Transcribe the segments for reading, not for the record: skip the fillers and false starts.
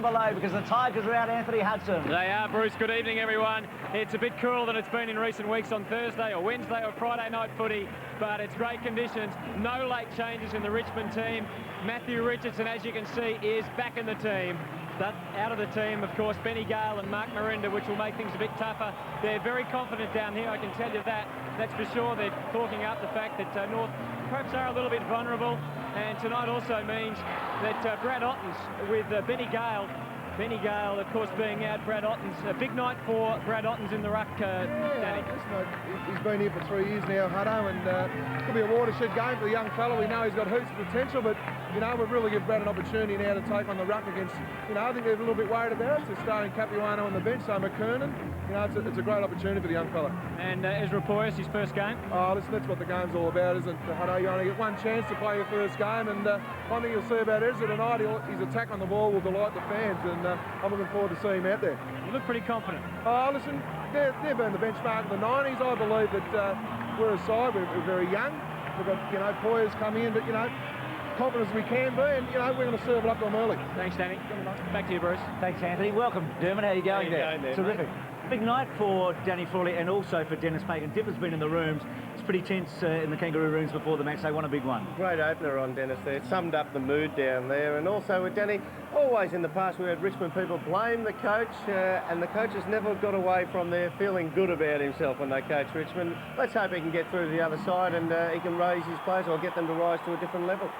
below because the Tigers are out, Anthony Hudson. They are, Bruce. Good evening, everyone. It's a bit cooler than it's been in recent weeks on Thursday or Wednesday or Friday night footy, but it's great conditions. No late changes in the Richmond team. Matthew Richardson, as you can see, is back in the team. But out of the team, of course, Benny Gale and Mark Marinda, which will make things a bit tougher. They're very confident down here, I can tell you that. That's for sure. They're talking up the fact that North perhaps are a little bit vulnerable. And tonight also means that Brad Otten's with Benny Gale. Benny Gale, of course, being out. Brad Otten's a big night for Brad Otten's in the ruck, Danny. He's been here for 3 years now, Hutto, and it could be a watershed game for the young fella. We know he's got heaps of potential, but, you know, we've really given Brad an opportunity now to take on the ruck against, you know, I think they're a little bit worried about it. So starting Capuano on the bench, so McKernan, you know, it's a great opportunity for the young fella. And Ezra Poyas, his first game? Oh, listen, that's what the game's all about, isn't it, Hutto? You only get one chance to play your first game, and one thing you'll see about Ezra tonight, his attack on the ball will delight the fans, and I'm looking forward to seeing him out there. You look pretty confident. Oh, listen, they've been the benchmark in the 90s. I believe that we're a side, we're very young. We've got, you know, Poyas come in, but, you know, confident as we can be, and, you know, we're going to serve it up to them early. Thanks, Danny. Back to you, Bruce. Thanks, Anthony. Welcome, Dermot. How are you going there? Terrific. Mate? Big night for Danny Frawley and also for Dennis Pagan. Dipper's been in the rooms. It's pretty tense in the Kangaroo rooms before the match. They want a big one. Great opener on Dennis there. Summed up the mood down there. And also with Danny, always in the past we had Richmond people blame the coach and the coach has never got away from there feeling good about himself when they coach Richmond. Let's hope he can get through to the other side and he can raise his players or get them to rise to a different level.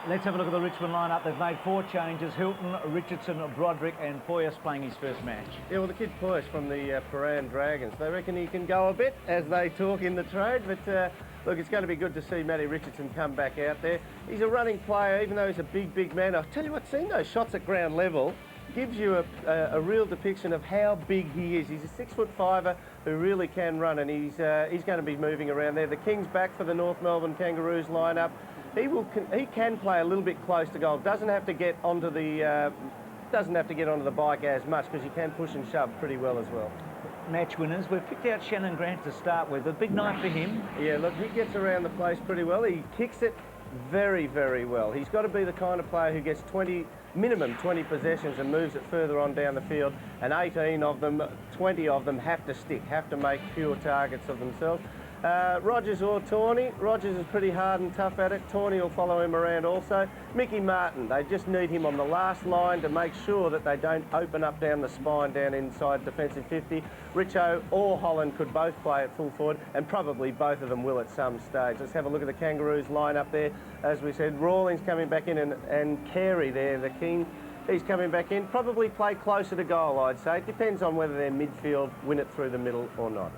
Let's have a look at the Richmond lineup. They've made 4 changes. Hilton, Richardson, Broderick and Poyas playing his first match. Yeah, well, the kid Poyas from the Paran Dragons, they reckon he can go a bit as they talk in the trade, but look, it's going to be good to see Matty Richardson come back out there. He's a running player, even though he's a big man. I'll tell you what, seeing those shots at ground level gives you a real depiction of how big he is. He's a 6'5" who really can run, and he's going to be moving around there. The King's back for the North Melbourne Kangaroos lineup. He can play a little bit close to goal. Doesn't have to get onto the bike as much because he can push and shove pretty well as well. Match winners. We've picked out Shannon Grant to start with. A big night for him. Yeah, look, he gets around the place pretty well. He kicks it very well. He's got to be the kind of player who gets minimum 20 possessions and moves it further on down the field, and 18 of them, 20 of them have to stick, have to make pure targets of themselves. Rogers or Tawney. Rogers is pretty hard and tough at it. Tawney will follow him around also. Mickey Martin, they just need him on the last line to make sure that they don't open up down the spine down inside defensive 50. Richo or Holland could both play at full forward, and probably both of them will at some stage. Let's have a look at the Kangaroos line up there. As we said, Rawlings coming back in, and Carey there, the King. He's coming back in. Probably play closer to goal, I'd say. It depends on whether their midfield win it through the middle or not.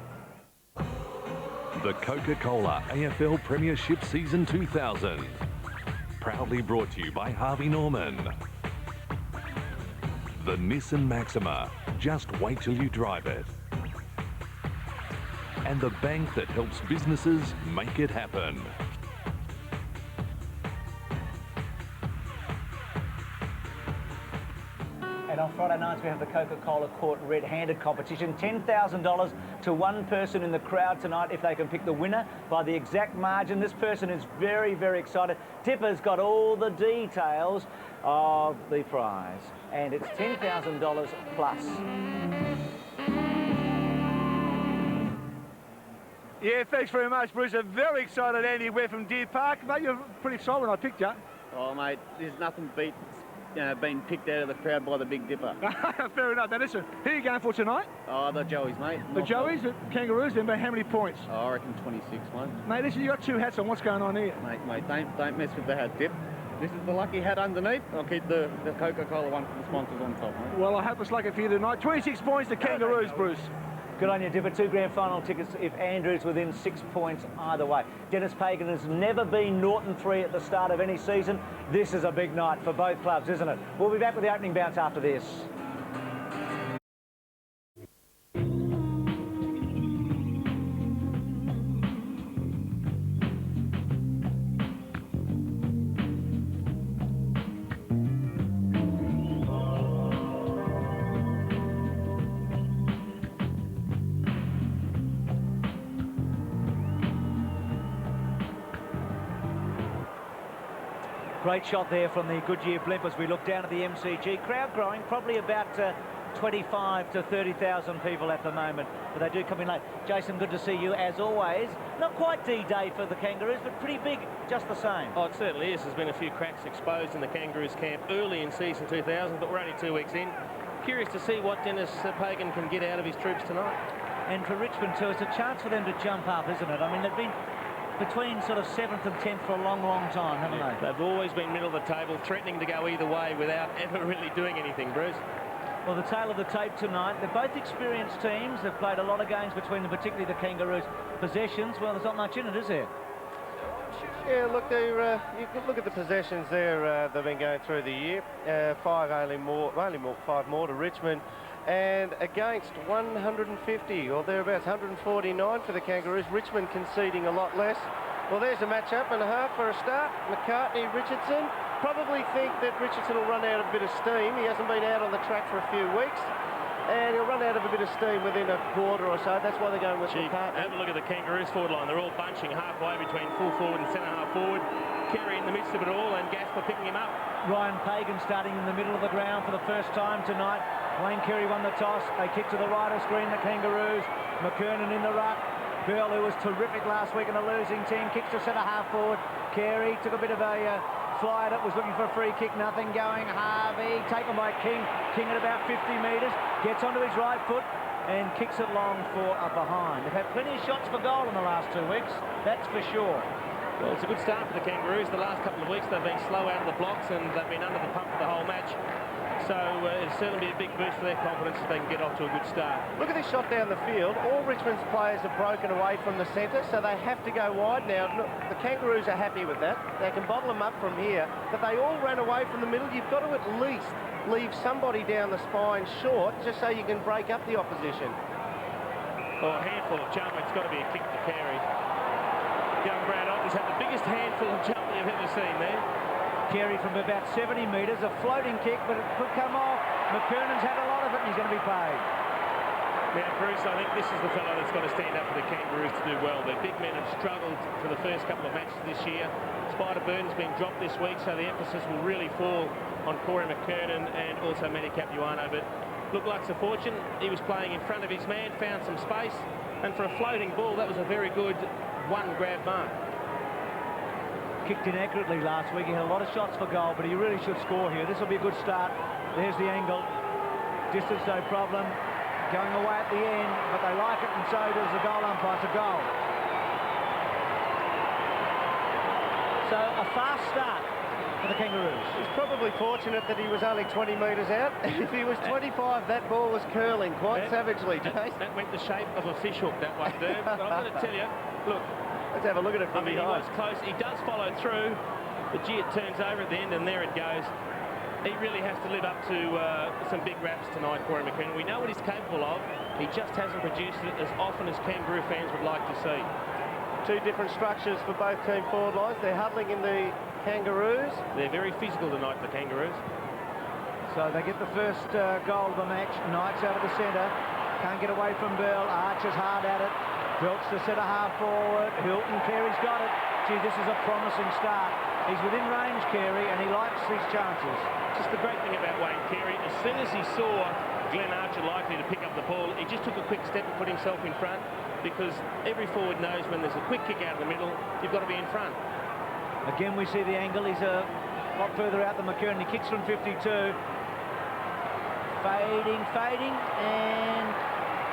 The Coca-Cola AFL Premiership Season 2000. Proudly brought to you by Harvey Norman. The Nissan Maxima. Just wait till you drive it. And the bank that helps businesses make it happen. And on Friday nights we have the Coca-Cola Court Red-Handed competition. $10,000 to one person in the crowd tonight if they can pick the winner by the exact margin. This person is very excited. Tipper's got all the details of the prize. And it's $10,000 plus. Yeah, thanks very much, Bruce. I'm very excited, Andy. We're from Deer Park. Mate, you're pretty excited when I picked you. Oh, mate, there's nothing beat being picked out of the crowd by the Big Dipper. Fair enough. Now listen, who are you going for tonight? Oh, the Joeys, mate. The Joeys, the Kangaroos, then by how many points? Oh, I reckon 26, mate. Mate, listen, you got 2 hats on. What's going on here? Mate, don't mess with the hat tip. This is the lucky hat underneath. I'll keep the Coca-Cola one for the sponsors on top, mate. Well, I hope it's lucky for you tonight. 26 points to Kangaroos, Bruce. Good on you, Dipper. 2 grand final tickets if Andrew's within 6 points either way. Dennis Pagan has never been Norton 3 at the start of any season. This is a big night for both clubs, isn't it? We'll be back with the opening bounce after this. Great shot there from the Goodyear blimp as we look down at the MCG. Crowd growing, probably about 25 to 30,000 people at the moment, but they do come in late. Jason, good to see you as always. Not quite D-Day for the Kangaroos, but pretty big just the same. Oh, it certainly is. There's been a few cracks exposed in the Kangaroos camp early in season 2000, but we're only 2 weeks in. Curious to see what Dennis Pagan can get out of his troops tonight. And for Richmond too, it's a chance for them to jump up, isn't it? I mean, they've been between sort of 7th and 10th for a long, long time, haven't they? They've always been middle of the table, threatening to go either way without ever really doing anything, Bruce. Well, the tale of the tape tonight, they're both experienced teams. They've played a lot of games between them, particularly the Kangaroos. Possessions, well, there's not much in it, is there? Yeah, look, you could look at the possessions there they've been going through the year. Only more 5 more to Richmond. And against 150 or thereabouts, 149 for the Kangaroos. Richmond conceding a lot less. Well, there's a match-up and a half for a start. McCartney, Richardson. Probably think that Richardson will run out of a bit of steam. He hasn't been out on the track for a few weeks. And he'll run out of a bit of steam within a quarter or so. That's why they're going with McCartney. Have a look at the Kangaroos forward line. They're all bunching halfway between full forward and centre-half forward. Carey in the midst of it all, and Gasper picking him up. Ryan Pagan starting in the middle of the ground for the first time tonight. Wayne Carey won the toss. They kick to the right of screen, the Kangaroos. McKernan in the ruck. Bell, who was terrific last week in the losing team, kicks to centre-half forward. Carey took a bit of a fly at it, was looking for a free kick, nothing going. Harvey, taken by King. King at about 50 metres, gets onto his right foot and kicks it long for a behind. They've had plenty of shots for goal in the last 2 weeks, that's for sure. Well, it's a good start for the Kangaroos. The last couple of weeks they've been slow out of the blocks and they've been under the pump for the whole match. So it'll certainly be a big boost for their confidence if they can get off to a good start. Look at this shot down the field. All Richmond's players have broken away from the centre, so they have to go wide now. Look, the Kangaroos are happy with that. They can bottle them up from here, but they all ran away from the middle. You've got to at least leave somebody down the spine short, just so you can break up the opposition. Well, a handful of jump. It's got to be a kick to Carey. Young Brad Otter's had the biggest handful of jump you've ever seen there. Carey from about 70 metres, a floating kick, but it could come off. McKernan's had a lot of it and he's going to be paid. Now, Bruce, I think this is the fellow that's got to stand up for the Kangaroos to do well. Their big men have struggled for the first couple of matches this year. Spider Burton's been dropped this week, so the emphasis will really fall on Corey McKernan and also Matty Capuano. But look, luck's a fortune. He was playing in front of his man, found some space, and for a floating ball, that was a very good one-grab mark. Kicked in accurately last week. He had a lot of shots for goal, but he really should score here. This will be a good start. There's the angle. Distance, no problem. Going away at the end, but they like it, and so does the goal umpire. It's a goal. So a fast start for the Kangaroos. He's probably fortunate that he was only 20 metres out. If he was 25, that ball was curling quite savagely, Jace. That went the shape of a fish hook, that one, Derm. But I'm going to tell you, look. Let's have a look at it from behind. He was close. He does follow through, but gee, it turns over at the end, and there it goes. He really has to live up to some big raps tonight, Corey McKernan. We know what he's capable of. He just hasn't produced it as often as Kangaroo fans would like to see. 2 different structures for both team forward lines. They're huddling in the Kangaroos. They're very physical tonight, the Kangaroos. So they get the first goal of the match. Knights out of the centre. Can't get away from Bell. Archer's hard at it. Belts to centre-half forward. Hilton, Carey's got it. Gee, this is a promising start. He's within range, Carey, and he likes these chances. Just the great thing about Wayne Carey, as soon as he saw Glenn Archer likely to pick up the ball, he just took a quick step and put himself in front, because every forward knows when there's a quick kick out of the middle, you've got to be in front. Again, we see the angle. He's a lot further out than McKernan. He kicks from 52. Fading, and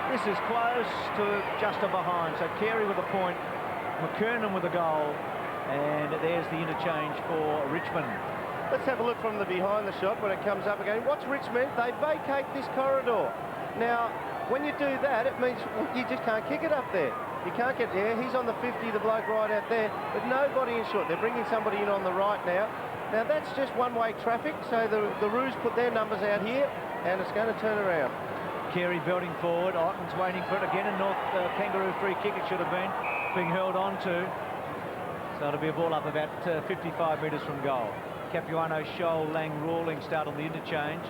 this is close to just a behind. So Carey with a point, McKernan with a goal, and there's the interchange for Richmond. Let's have a look from the behind the shot when it comes up again. Watch Richmond, they vacate this corridor. Now, when you do that, it means you just can't kick it up there. You can't get there. He's on the 50, the bloke right out there, but nobody in short. They're bringing somebody in on the right now. Now, that's just one-way traffic, so the Roos put their numbers out here, and it's going to turn around. Carey belting forward. Otten's waiting for it again. A North Kangaroo free kick it should have been. Being held on to. So it'll be a ball up about 55 metres from goal. Capuano, Scholl, Lang, Rawling start on the interchange.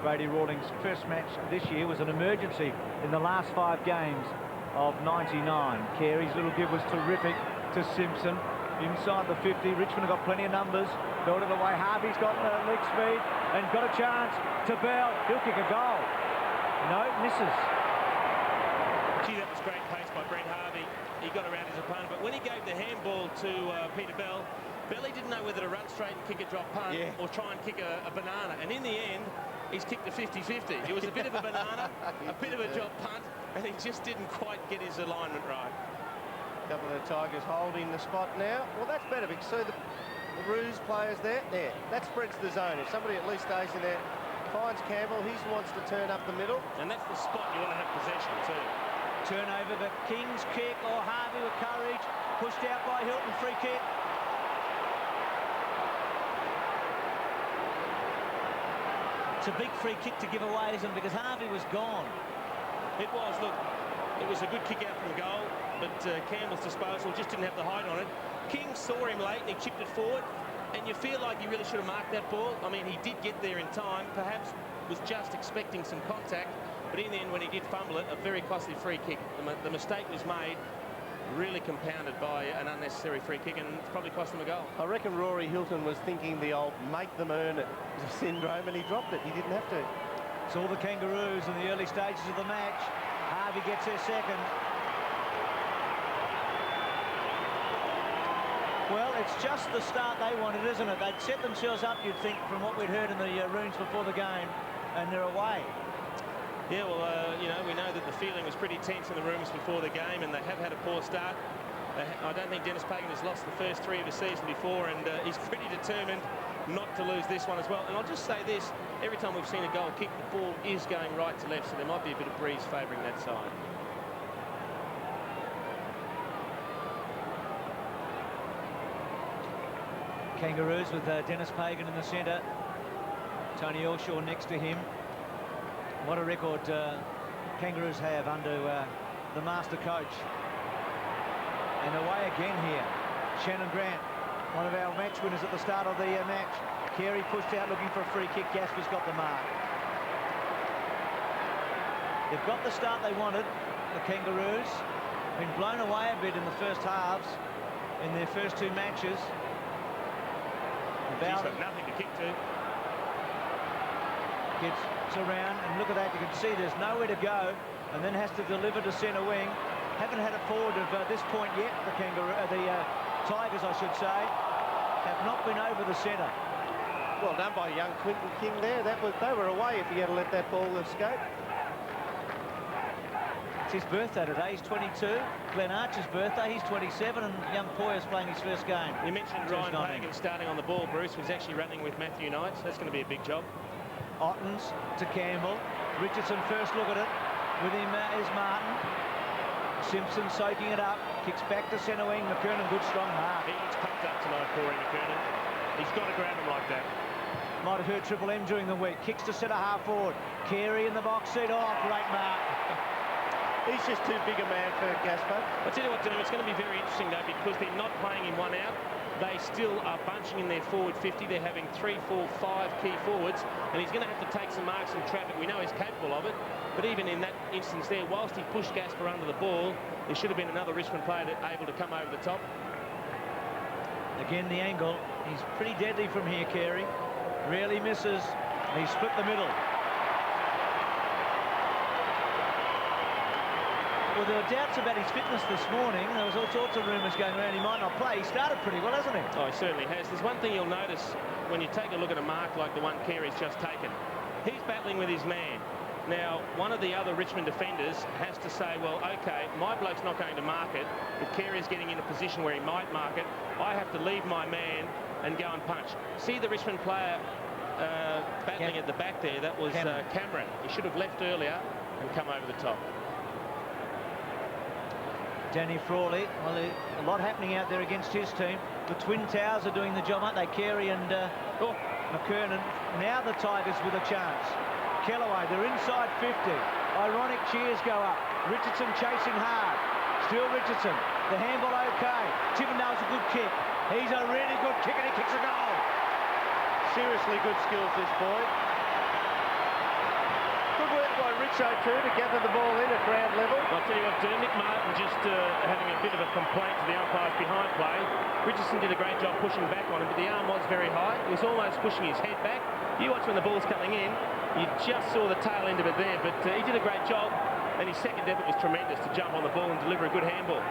Brady Rawling's first match this year was an emergency in the last 5 games of 99. Carey's little give was terrific to Simpson. Inside the 50, Richmond have got plenty of numbers. Built it away. Harvey's got the leg speed and got a chance to Bell. He'll kick a goal. No, misses. Gee, that was great pace by Brent Harvey. He got around his opponent, but when he gave the handball to Peter Bell, Belly didn't know whether to run straight and kick a drop punt or try and kick a banana. And in the end, he's kicked a 50-50. It was a bit of a banana, a bit of a drop punt, and he just didn't quite get his alignment right. A couple of the Tigers holding the spot now. Well, that's better because so the Roos players there, that spreads the zone. If somebody at least stays in there, finds Campbell, he wants to turn up the middle. And that's the spot you want to have possession too. Turnover, but King's kick, or Harvey with courage, pushed out by Hilton, free kick. It's a big free kick to give away, isn't it? Because Harvey was gone. It was, look, it was a good kick out from goal, but Campbell's disposal just didn't have the height on it. King saw him late and he chipped it forward, and you feel like he really should have marked that ball. I mean, he did get there in time, perhaps was just expecting some contact, but in the end, when he did fumble it, a very costly free kick. The mistake was made, really compounded by an unnecessary free kick, and it's probably cost him a goal. I reckon Rory Hilton was thinking the old make them earn it syndrome, and he dropped it. He didn't have to. It's all the Kangaroos in the early stages of the match. Harvey gets their second. Well, it's just the start they wanted, isn't it? They'd set themselves up, you'd think, from what we'd heard in the rooms before the game, and they're away. Yeah, well, you know, we know that the feeling was pretty tense in the rooms before the game, and they have had a poor start. I don't think Dennis Pagan has lost the first three of the season before, and he's pretty determined not to lose this one as well. And I'll just say this, every time we've seen a goal kick, the ball is going right to left, so there might be a bit of breeze favouring that side. Kangaroos with Dennis Pagan in the centre. Tony Elshaw next to him. What a record Kangaroos have under the master coach. And away again here. Shannon Grant, one of our match winners at the start of the match. Carey pushed out looking for a free kick. Gasper's got the mark. They've got the start they wanted, the Kangaroos. Been blown away a bit in the first halves in their first two matches. He's got nothing to kick to. Gets around, and look at that, you can see there's nowhere to go, and then has to deliver to centre wing. Haven't had a forward of this point yet, the Tigers, I should say, have not been over the centre. Well done by young Quinton King there. They were away if he had let that ball escape. It's his birthday today. He's 22. Glenn Archer's birthday. He's 27, and young Poyer's playing his first game. You mentioned Ryan Pagan starting on the ball, Bruce. Who's actually running with Matthew Knight, so that's going to be a big job. Ottens to Campbell. Richardson first look at it. With him is Martin. Simpson soaking it up. Kicks back to centre wing. McKernan, good strong mark. He looks pumped up tonight, Corey McKernan. He's got to grab him like that. Might have heard Triple M during the week. Kicks to centre half forward. Carey in the box seat. Oh, great mark. He's just too big a man for Gasper. I'll tell you what, it's going to be very interesting, though, because they're not playing in one out. They still are bunching in their forward 50. They're having 3, 4, 5 key forwards, and he's going to have to take some marks in traffic. We know he's capable of it, but even in that instance there, whilst he pushed Gasper under the ball, there should have been another Richmond player able to come over the top. Again, the angle. He's pretty deadly from here, Carey. Rarely misses. He split the middle. Well, there were doubts about his fitness this morning. There was all sorts of rumours going around he might not play. He started pretty well, hasn't he? Oh, he certainly has. There's one thing you'll notice when you take a look at a mark like the one Carey's just taken. He's battling with his man. Now, one of the other Richmond defenders has to say, well, OK, my bloke's not going to mark it. If Carey's getting in a position where he might mark it, I have to leave my man and go and punch. See the Richmond player battling at the back there? That was Cameron. He should have left earlier and come over the top. Danny Frawley, well, a lot happening out there against his team. The Twin Towers are doing the job, aren't they? Carey and McKernan. Now the Tigers with a chance. Kellaway, they're inside 50. Ironic cheers go up. Richardson chasing hard. Still Richardson. The handball okay. Chippendale's a good kick. He's a really good kick, and he kicks a goal. Seriously good skills, this boy. Good work by Richardson. so too, to gather the ball in at ground level. I'll tell you what, Nick Martin just having a bit of a complaint to the umpires behind play. Richardson did a great job pushing back on him, but the arm was very high. He was almost pushing his head back. You watch when the ball's coming in, you just saw the tail end of it there, but he did a great job, and his second effort was tremendous to jump on the ball and deliver a good handball.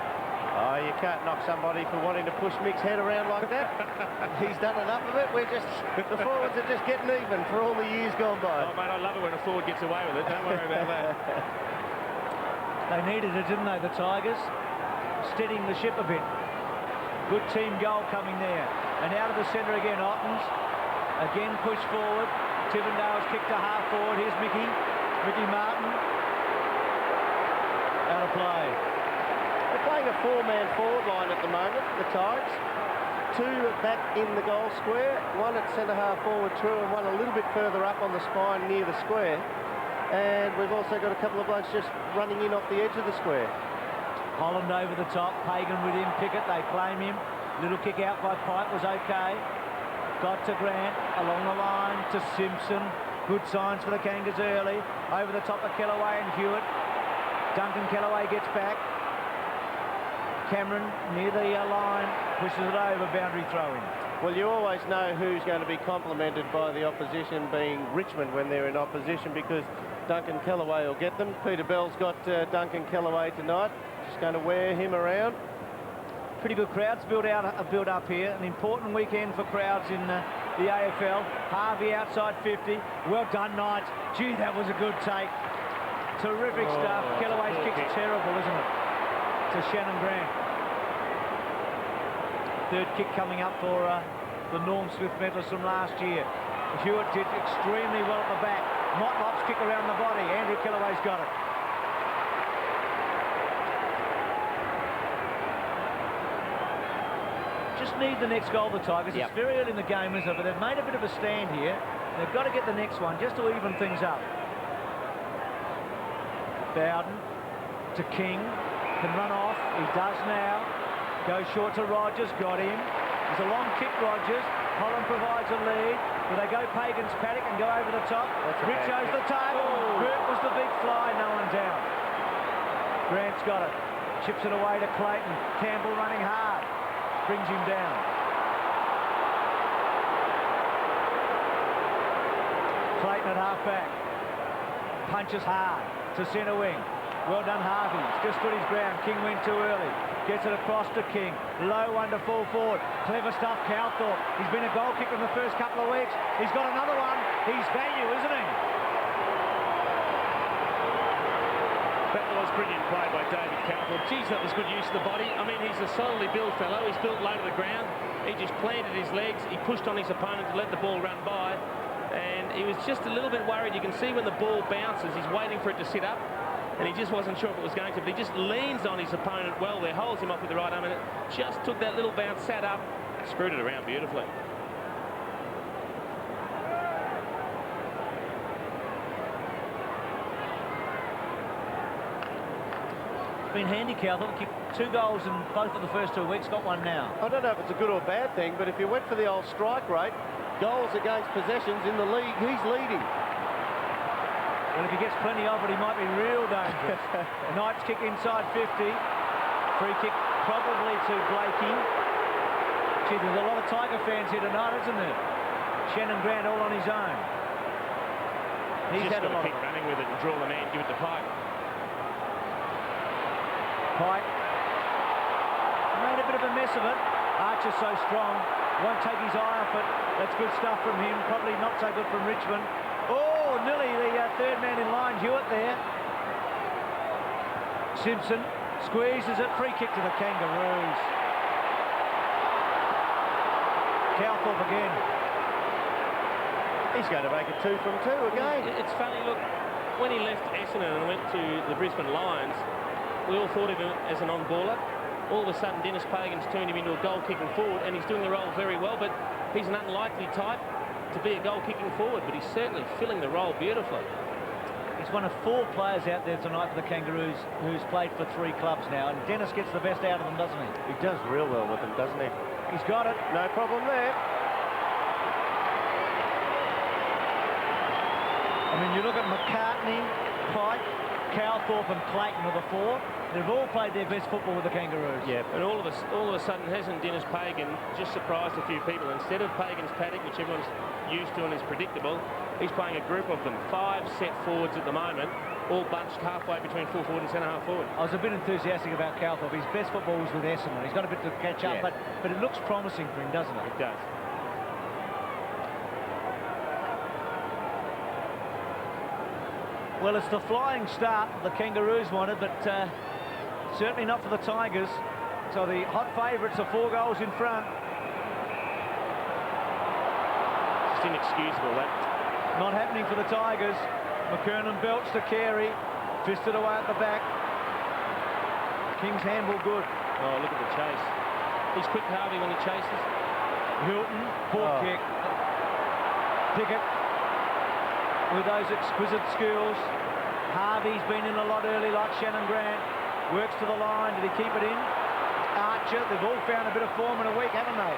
Oh, you can't knock somebody for wanting to push Mick's head around like that. He's done enough of it. The forwards are just getting even for all the years gone by. Oh, mate, I love it when a forward gets away with it. Don't worry about that. They needed it, didn't they, the Tigers? Steadying the ship a bit. Good team goal coming there. And out of the centre again, Ottens. Again pushed forward. Tivendale's kicked to half forward. Here's Mickey Martin. Out of play. They're playing a four-man forward line at the moment, the Tigers. Two back in the goal square, one at centre-half forward true and one a little bit further up on the spine near the square. And we've also got a couple of blokes just running in off the edge of the square. Holland over the top, Pagan with him, Pickett, they claim him. Little kick out by Pipe was okay. Got to Grant, along the line to Simpson. Good signs for the Kangas early. Over the top of Kellaway and Hewitt. Duncan Kellaway gets back. Cameron near the line, pushes it over, boundary throw-in. Well, you always know who's going to be complimented by the opposition, being Richmond when they're in opposition, because Duncan Kellaway will get them. Peter Bell's got Duncan Kellaway tonight. Just going to wear him around. Pretty good crowds built up here. An important weekend for crowds in the AFL. Harvey outside 50. Well done, Knights. Gee, that was a good take. Terrific stuff. Kellaway's kick's terrible, isn't it? To Shannon Grant. Third kick coming up for the Norm Smith medalist from last year. Hewitt did extremely well at the back. Motlop's kick around the body. Andrew Kellaway's got it. Just need the next goal, the Tigers. It's very early in the game, isn't it? But they've made a bit of a stand here. They've got to get the next one just to even things up. Bowden to King. Can run off. He does now. Goes short to Rogers. Got him. There's a long kick, Rogers. Holland provides a lead. Will they go Pagan's paddock and go over the top? Richo's the target. Burt was the big fly. No one down. Grant's got it. Chips it away to Clayton. Campbell running hard. Brings him down. Clayton at half back. Punches hard to centre wing. Well done, Harvey. Just stood his ground. King went too early. Gets it across to King. Low one to full forward. Clever stuff, Calthorpe. He's been a goal kicker in the first couple of weeks. He's got another one. He's value, isn't he? That was brilliant play by David Calthorpe. Geez, that was good use of the body. I mean, he's a solidly built fellow. He's built low to the ground. He just planted his legs. He pushed on his opponent to let the ball run by. And he was just a little bit worried. You can see when the ball bounces, he's waiting for it to sit up. And he just wasn't sure if it was going to, but he just leans on his opponent well there, holds him off with the right arm, and it just took that little bounce, sat up, screwed it around beautifully. Been handy, Calthorpe. Kicked 2 goals in both of the first 2 weeks, got one now. I don't know if it's a good or bad thing, but if you went for the old strike rate, goals against possessions in the league, he's leading. Well, if he gets plenty of it, he might be real dangerous. Knights kick inside 50. Free kick probably to Blakey. Gee, there's a lot of Tiger fans here tonight, isn't there? Shannon Grant all on his own. He's just had a got to lot keep running with it and draw the man, give it to Pike. Pike made a bit of a mess of it. Archer's so strong, won't take his eye off it. That's good stuff from him. Probably not so good from Richmond. Oh, nearly the third man in line, Hewitt there. Simpson squeezes it. Free kick to the Kangaroos. Calthorpe again. He's going to make it 2 from 2 again. It's funny, look, when he left Essendon and went to the Brisbane Lions, we all thought of him as an on-baller. All of a sudden, Dennis Pagan's turned him into a goal-kicking forward, and he's doing the role very well, but he's an unlikely type to be a goal-kicking forward, but he's certainly filling the role beautifully. He's one of 4 players out there tonight for the Kangaroos who's played for 3 clubs now, and Dennis gets the best out of them, doesn't he? He does real well with them, doesn't he? He's got it. No problem there. I mean, you look at McCartney, Pike, Cowthorpe and Clayton are the 4. They've all played their best football with the Kangaroos. Yeah, but all of a sudden, hasn't Dennis Pagan just surprised a few people? Instead of Pagan's paddock, which everyone's used to and is predictable, he's playing a group of them. 5 set forwards at the moment, all bunched halfway between full forward and centre-half forward. I was a bit enthusiastic about Cowthorpe. His best football was with Essendon. He's got a bit to catch up, Yeah. but it looks promising for him, doesn't it? It does. Well, it's the flying start the Kangaroos wanted, but certainly not for the Tigers. So the hot favourites are 4 goals in front. Just inexcusable, that. Not happening for the Tigers. McKernan belts to Carey, fisted away at the back. King's handball good. Oh, look at the chase. He's quick, Harvey, when he chases. Hilton, poor kick. Pickett with those exquisite skills. Harvey's been in a lot early like Shannon Grant. Works to the line. Did he keep it in? Archer, they've all found a bit of form in a week, haven't they?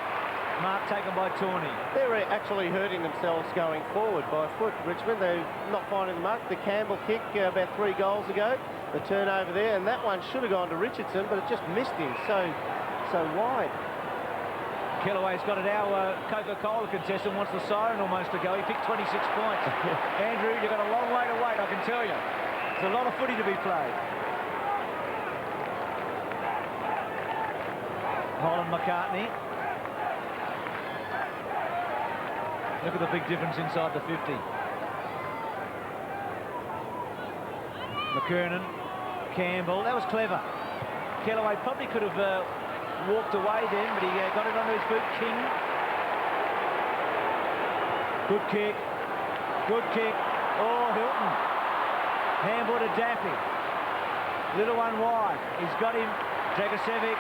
Mark taken by Tawney. They're actually hurting themselves going forward by foot, Richmond. They're not finding the mark. The Campbell kick about 3 goals ago. The turnover there, and that one should have gone to Richardson, but it just missed him so wide. Kellaway's got it. Our Coca-Cola contestant wants the siren almost to go. He picked 26 points. Andrew, you've got a long way to wait, I can tell you. There's a lot of footy to be played. Holland McCartney. Look at the big difference inside the 50. McKernan, Campbell, that was clever. Kellaway probably could have walked away then, but he got it onto his boot. King. Good kick. Good kick. Oh, Hilton. Handball to Daffy. Little one wide. He's got him. Dragicevic.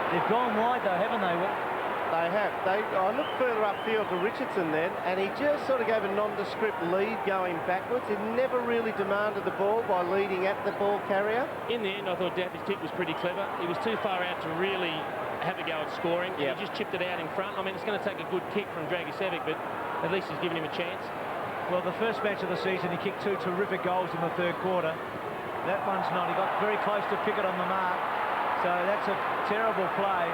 They've gone wide though, haven't they? They have. I looked further upfield to Richardson then, and he just sort of gave a nondescript lead going backwards. He never really demanded the ball by leading at the ball carrier. In the end, I thought Daffy's kick was pretty clever. He was too far out to really have a go at scoring. Yep. He just chipped it out in front. I mean, it's going to take a good kick from Dragicevic, but at least he's given him a chance. Well, the first match of the season, he kicked 2 terrific goals in the 3rd quarter. That one's not. He got very close to Pickett on the mark. So that's a terrible play.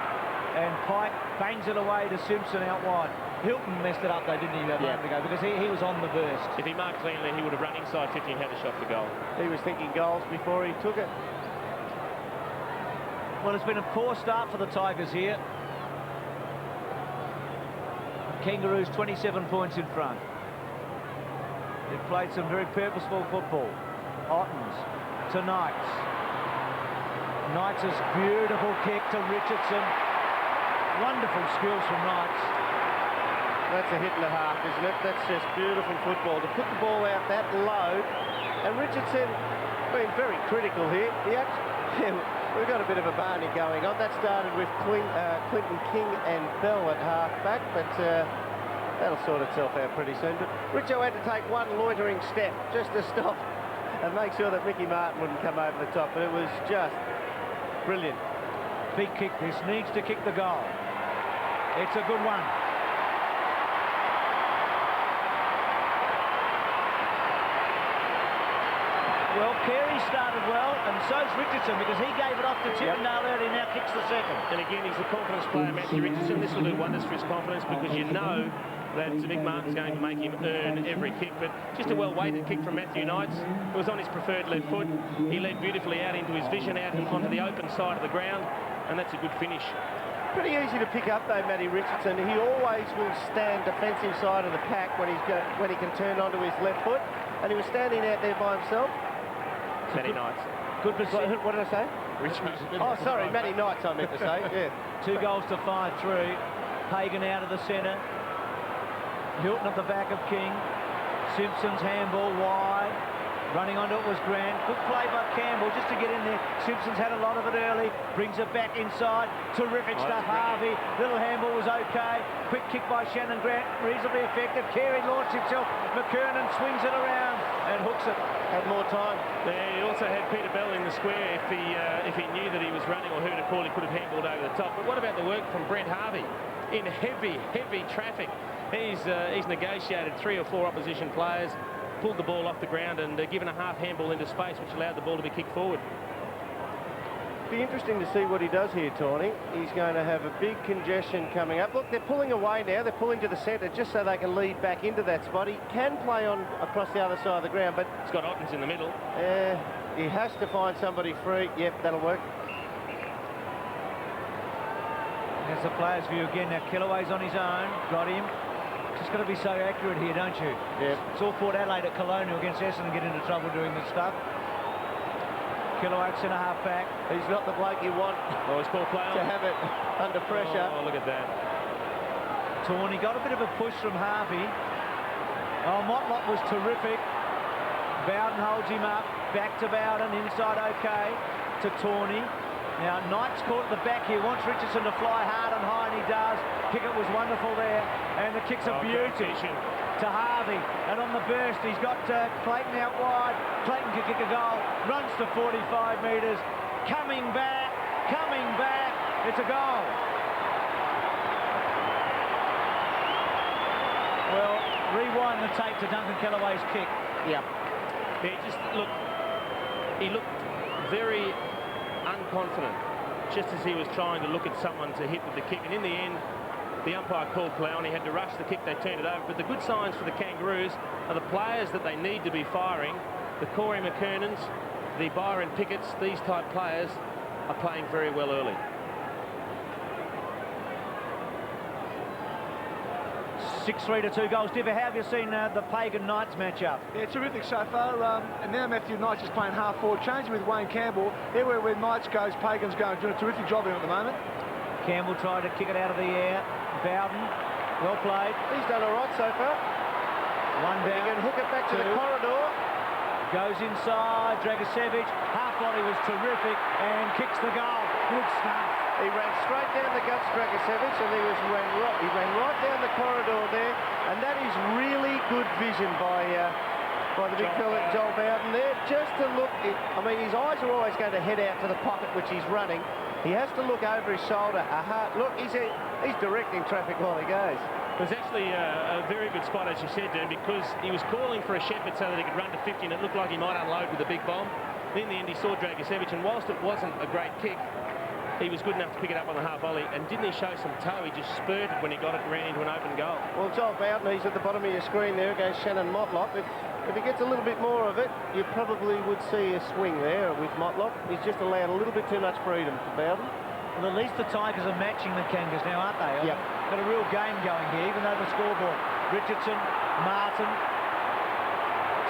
And Pike bangs it away to Simpson out wide. Hilton messed it up though, didn't he, a moment ago, because he was on the burst. If he marked cleanly, he would have run inside 50 and had a shot for goal. He was thinking goals before he took it. Well, it's been a poor start for the Tigers here. Kangaroos 27 points in front. They've played some very purposeful football. Ottens to Knights. Knights' beautiful kick to Richardson. Wonderful skills from Knights. That's a hit and a half, isn't it? That's just beautiful football. To put the ball out that low, and Richardson been very critical here. We've got a bit of a barney going on. That started with Clinton King and Bell at half-back, but that'll sort itself out pretty soon. But Richo had to take one loitering step just to stop and make sure that Mickey Martin wouldn't come over the top, but it was just brilliant. Big kick. This needs to kick the goal. It's a good one. Well, Carey started well, and so's Richardson, because he gave it off to Chippendale early, now kicks the second. And again, he's a confidence player, Matthew Richardson. This will do wonders for his confidence, because you know that Mick Martin's going to make him earn every kick. But just a well-weighted kick from Matthew Knights. It was on his preferred left foot. He led beautifully out into his vision, out onto the open side of the ground, and that's a good finish. Pretty easy to pick up though, Matty Richardson. He always will stand defensive side of the pack when he can turn onto his left foot, and he was standing out there by himself. Matty Knights. Good position. What did I say? Richmond. Oh, sorry, Matty Knights I meant to say. Yeah. 2 goals to 5 through. Hagan out of the centre. Hilton at the back of King. Simpson's handball wide. Running onto it was Grant. Good play by Campbell just to get in there. Simpson's had a lot of it early. Brings it back inside. Terrific stuff, Harvey. Little handball was okay. Quick kick by Shannon Grant. Reasonably effective. Carey launched himself. McKernan swings it around and hooks it. Had more time. He also had Peter Bell in the square. If he knew that he was running or heard a call, he could have handballed over the top. But what about the work from Brent Harvey? in heavy traffic. He's negotiated 3 or 4 opposition players, pulled the ball off the ground and given a half handball into space, which allowed the ball to be kicked forward. Be interesting to see what he does here, Tawny. He's going to have a big congestion coming up. Look, they're pulling away now. They're pulling to the centre just so they can lead back into that spot. He can play on across the other side of the ground, but he's got Ottens in the middle. He has to find somebody free. Yep, that'll work. There's the player's view again. Now Kellaway's on his own. Got him. Just got to be so accurate here, don't you? Yep. It's all Port Adelaide at Colonial against Essendon get into trouble doing this stuff. Kellaway centre half back. He's not the bloke you want. Oh, it's Paul Clown. To have it under pressure. Oh, look at that. Tawny got a bit of a push from Harvey. Oh, Motlop was terrific. Bowden holds him up. Back to Bowden. Inside okay to Tawny. Now, Knight's caught at the back here. Wants Richardson to fly hard and high, and he does. Pickett was wonderful there. And the kick's a beauty to Harvey. And on the burst, he's got Clayton out wide. Clayton can kick a goal. Runs to 45 metres. Coming back. It's a goal. Well, rewind the tape to Duncan Kellaway's kick. Yep. He looked very unconfident, just as he was trying to look at someone to hit with the kick. And in the end, the umpire called play on. He had to rush the kick. They turned it over. But the good signs for the Kangaroos are the players that they need to be firing. The Corey McKernans, the Byron Picketts, these type players are playing very well early. 6-3 to 2 goals. Diver, how have you seen the Pagan Knights match-up? Yeah, terrific so far. And now Matthew Knight's is playing half forward, changing with Wayne Campbell. Everywhere where Knights goes, Pagan's going, doing a terrific job here at the moment. Campbell tried to kick it out of the air. Bowden, well played. He's done all right so far. One down. He can hook it back to the corridor. Goes inside. Dragicevic, half volley was terrific and kicks the goal. Good stuff. He ran straight down the guts, Dragicevic, and he ran right down the corridor there, and that is really good vision by the big fella Joel Bowden there. Just to look, I mean, his eyes are always going to head out to the pocket which he's running. He has to look over his shoulder. Look, he's directing traffic while he goes. It was actually a very good spot, as you said, Dan, because he was calling for a shepherd so that he could run to 50, and it looked like he might unload with a big bomb. In the end, he saw Dragicevic, and whilst it wasn't a great kick, he was good enough to pick it up on the half volley. And didn't he show some toe? He just spurted when he got it and ran into an open goal. Well, Joel Bowden, he's at the bottom of your screen there against Shannon Motlop. If he gets a little bit more of it, you probably would see a swing there with Motlop. He's just allowed a little bit too much freedom for Bowden. Well, at least the Tigers are matching the Kangas now, aren't they? Yep. Got a real game going here, even though the scoreboard. Richardson, Martin.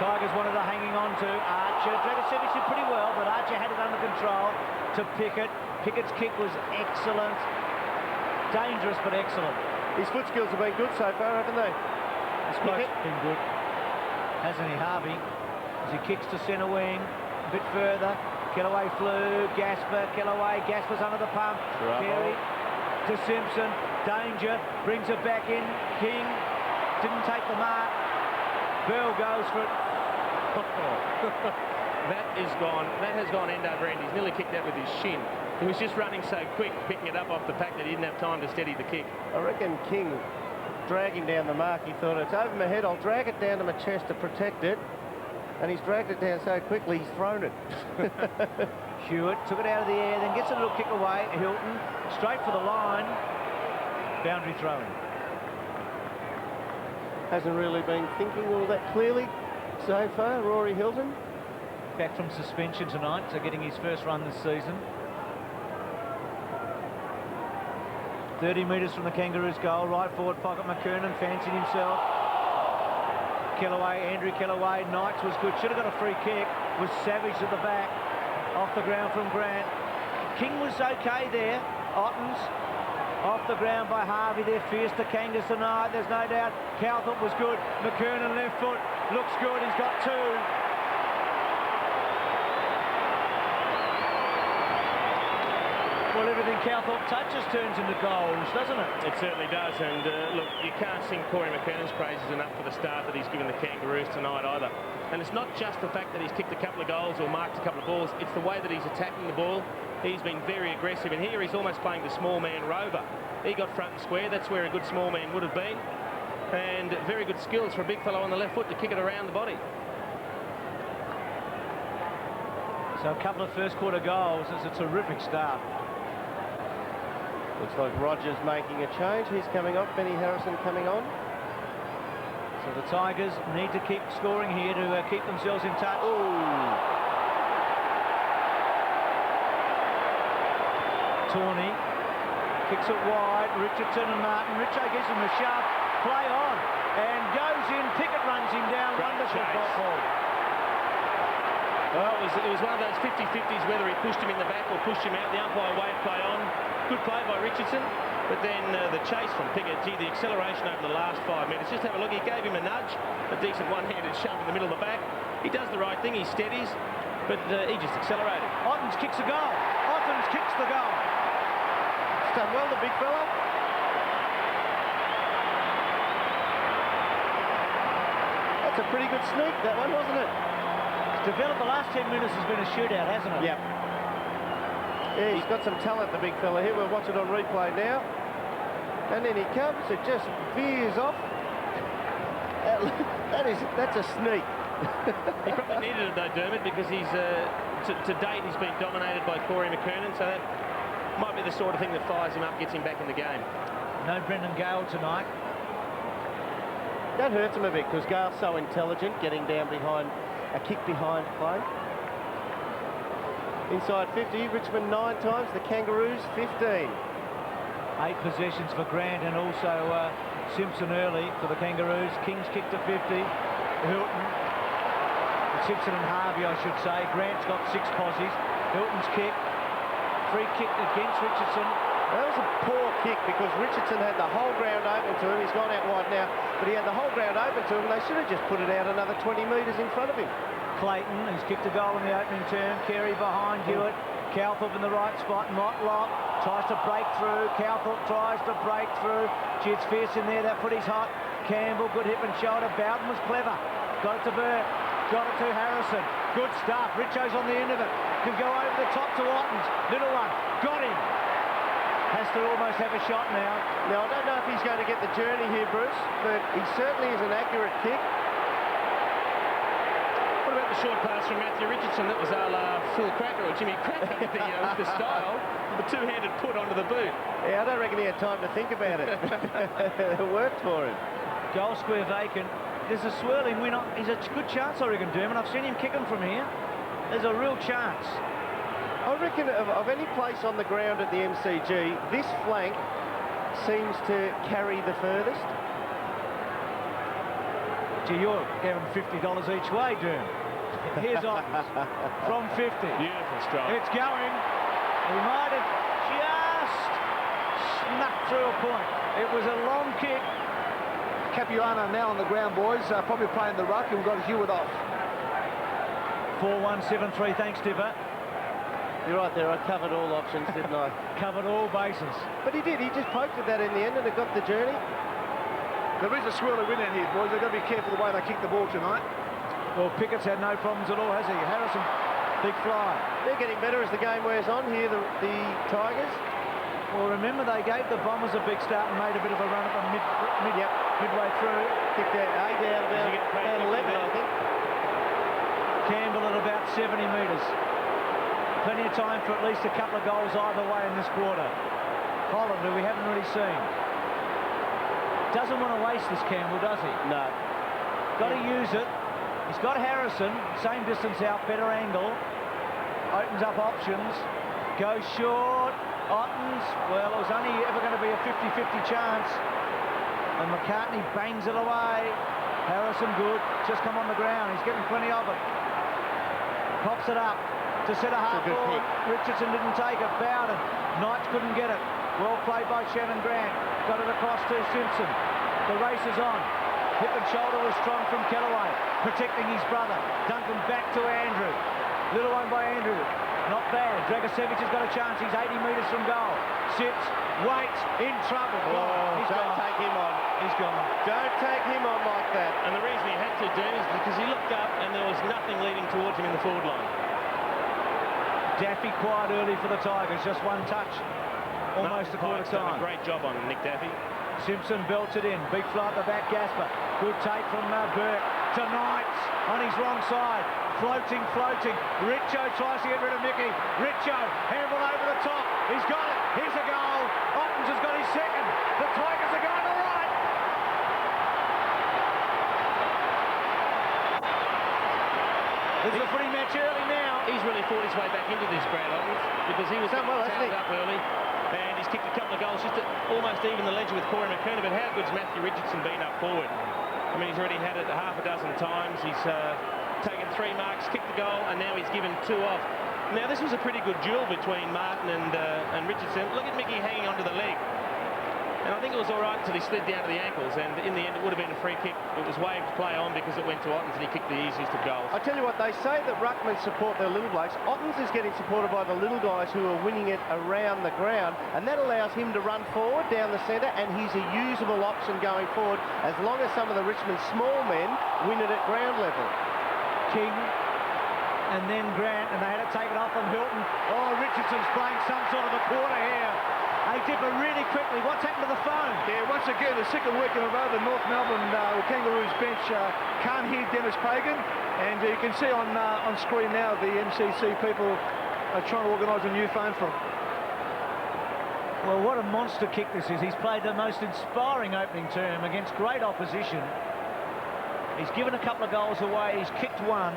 Tigers wanted to hanging on to Archer. Dragicevic did pretty well, but Archer had it under control to Pickett. Pickett's kick was excellent. Dangerous, but excellent. His foot skills have been good so far, haven't they? His foot's been good. Hasn't he, Harvey? As he kicks to centre wing, a bit further. Kellaway flew, Gasper, Kellaway, Gasper's under the pump. Carey to Simpson, danger, brings it back in. King didn't take the mark. Bell goes for it. That has gone end over end. He's nearly kicked that with his shin. He was just running so quick, picking it up off the fact that he didn't have time to steady the kick. I reckon King dragging down the mark. He thought, it's over my head, I'll drag it down to my chest to protect it. And he's dragged it down so quickly, he's thrown it. Hewitt took it out of the air, then gets a little kick away. Hilton, straight for the line. Boundary throwing. Hasn't really been thinking all that clearly so far, Rory Hilton. Back from suspension tonight, so getting his first run this season. 30 metres from the Kangaroos' goal, right forward pocket. McKernan fancied himself. Kellaway, Andrew Kellaway, Knights was good. Should have got a free kick. Was Savage at the back, off the ground from Grant. King was okay there. Ottens off the ground by Harvey. They're fierce, the Kangas tonight, there's no doubt. Calthorpe was good. McKernan left foot, looks good. He's got two. Well, everything Calthorpe touches turns into goals, doesn't it? It certainly does, and look, you can't sing Corey McKernan's praises enough for the start that he's given the Kangaroos tonight either. And it's not just the fact that he's kicked a couple of goals or marked a couple of balls, it's the way that he's attacking the ball. He's been very aggressive, and here he's almost playing the small man rover. He got front and square. That's where a good small man would have been. And very good skills for a big fellow on the left foot to kick it around the body. So a couple of first quarter goals. It's a terrific start. Looks like Rogers making a change. He's coming off. Benny Harrison coming on. So the Tigers need to keep scoring here to keep themselves in touch. Tawney kicks it wide. Richardson and Martin. Richo gives him a sharp play on and goes in. Pickett runs him down. Wonderful ball. Well, it was one of those 50-50s, whether he pushed him in the back or pushed him out. The umpire waved play on. Good play by Richardson. But then the chase from Pickett, gee, the acceleration over the last 5 minutes. Just have a look. He gave him a nudge, a decent one-handed shove in the middle of the back. He does the right thing. He steadies, but he just accelerated. Ottens kicks a goal. Ottens kicks the goal. He's done well, the big fella. That's a pretty good sneak, that one, wasn't it? Developed the last 10 minutes has been a shootout, hasn't it? Yep. Yeah, he's got some talent, the big fella here. We'll watch it on replay now. And then he comes, it just veers off. That's a sneak. He probably needed it though, Dermot, because he's to date he's been dominated by Corey McKernan, so that might be the sort of thing that fires him up, gets him back in the game. No Brendan Gale tonight. That hurts him a bit because Gale's so intelligent, getting down behind a kick behind play. Inside 50, Richmond 9 times, the Kangaroos 15. 8 possessions for Grant and also Simpson early for the Kangaroos. Kings kick to 50. Hilton, Simpson and Harvey, I should say. Grant's got 6 posies. Hilton's kick. Free kick against Richardson. That was a poor kick because Richardson had the whole ground open to him. He's gone out wide now, but he had the whole ground open to him. They should have just put it out another 20 metres in front of him. Clayton, who's kicked a goal in the opening term. Carey behind Hewitt. Calthorpe in the right spot. Motlop tries to break through. Calthorpe tries to break through. Gee, it's fierce in there. That footy's hot. Campbell, good hip and shoulder. Bowden was clever. Got it to Burt. Got it to Harrison. Good stuff. Richo's on the end of it. Can go over the top to Ottens. Little one. Got him. Has to almost have a shot now. Now, I don't know if he's going to get the journey here, Bruce, but he certainly is an accurate kick. What about the short pass from Matthew Richardson? That was a la Phil Cracker or Jimmy Cracker with the style. The two-handed put onto the boot. Yeah, I don't reckon he had time to think about it. It worked for him. Goal square vacant. There's a swirling winner. He's a good chance, I reckon, Dermot. I've seen him kick him from here. There's a real chance. I reckon of any place on the ground at the MCG, this flank seems to carry the furthest. Gee, you're giving $50 each way, Derm. Here's Ottens from 50. Beautiful strike. It's going. He might have just snuck through a point. It was a long kick. Capuano now on the ground, boys. Probably playing the ruck, and we've got Hewitt off. 4-1-7-3. Thanks, Dipper. You're right there, I covered all options, didn't I? Covered all bases. But he did, he just poked at that in the end and it got the journey. There is a swirly win out here, boys. They've got to be careful the way they kick the ball tonight. Well, Pickett's had no problems at all, has he? Harrison, big fly. They're getting better as the game wears on here, the Tigers. Well, remember they gave the Bombers a big start and made a bit of a run at the midway through. Kicked out 8 out about 11, I think. Campbell at about 70 metres. Plenty of time for at least a couple of goals either way in this quarter. Hollander, we haven't really seen. Doesn't want to waste this, Campbell, does he? No. Got to use it. He's got Harrison, same distance out, better angle. Opens up options. Goes short. Ottens, well, it was only ever going to be a 50-50 chance. And McCartney bangs it away. Harrison good. Just come on the ground. He's getting plenty of it. Pops it up to centre half forward. Richardson didn't take it. Bowden. Knights couldn't get it. Well played by Shannon Grant. Got it across to Simpson. The race is on. Hip and shoulder was strong from Kellaway. Protecting his brother. Duncan back to Andrew. Little one by Andrew. Not bad. Dragosevic has got a chance. He's 80 metres from goal. Sits. Waits. In trouble. Oh, don't take him on. He's gone. Don't take him on like that. And the reason he had to do is because he looked up and there was nothing leading towards him in the forward line. Daffy quiet early for the Tigers. Just one touch. almost a quarter Pike's done time. a great job on Nick Daffy. Simpson belts it in. Big fly at the back, Gasper. Good take from Burke. To Knights on his wrong side. Floating. Richo tries to get rid of Mickey. Richo, handball over the top. He's got it. Here's a goal. Ottens has got his second. The Tigers are going to right. This is a footy match early now. He's really fought his way back into this, Brad Ottens, because he was Done well, hasn't he? up early, and he's kicked a couple of goals just to almost even the ledger with Corey McKernan. But how good's Matthew Richardson been up forward? I mean, he's already had it half a dozen times. He's taken 3 marks, kicked the goal, and now he's given 2 off. Now, this was a pretty good duel between Martin and Richardson. Look at Mickey hanging onto the leg. And I think it was all right until he slid down to the ankles, and in the end it would have been a free kick. It was waved play on because it went to Ottens and he kicked the easiest of goals. I tell you what, they say that ruckmen support their little blokes. Ottens is getting supported by the little guys who are winning it around the ground, and that allows him to run forward down the centre, and he's a usable option going forward as long as some of the Richmond small men win it at ground level. King and then Grant, and they had to take it off from Hilton. Oh, Richardson's playing some sort of a quarter here. Hey, Dipper, really quickly, what's happened to the phone? Yeah, once again, the second week in a row, the North Melbourne Kangaroos bench can't hear Dennis Pagan, and you can see on screen now the MCC people are trying to organise a new phone for him. Well, what a monster kick this is. He's played the most inspiring opening term against great opposition. He's given a couple of goals away, he's kicked 1.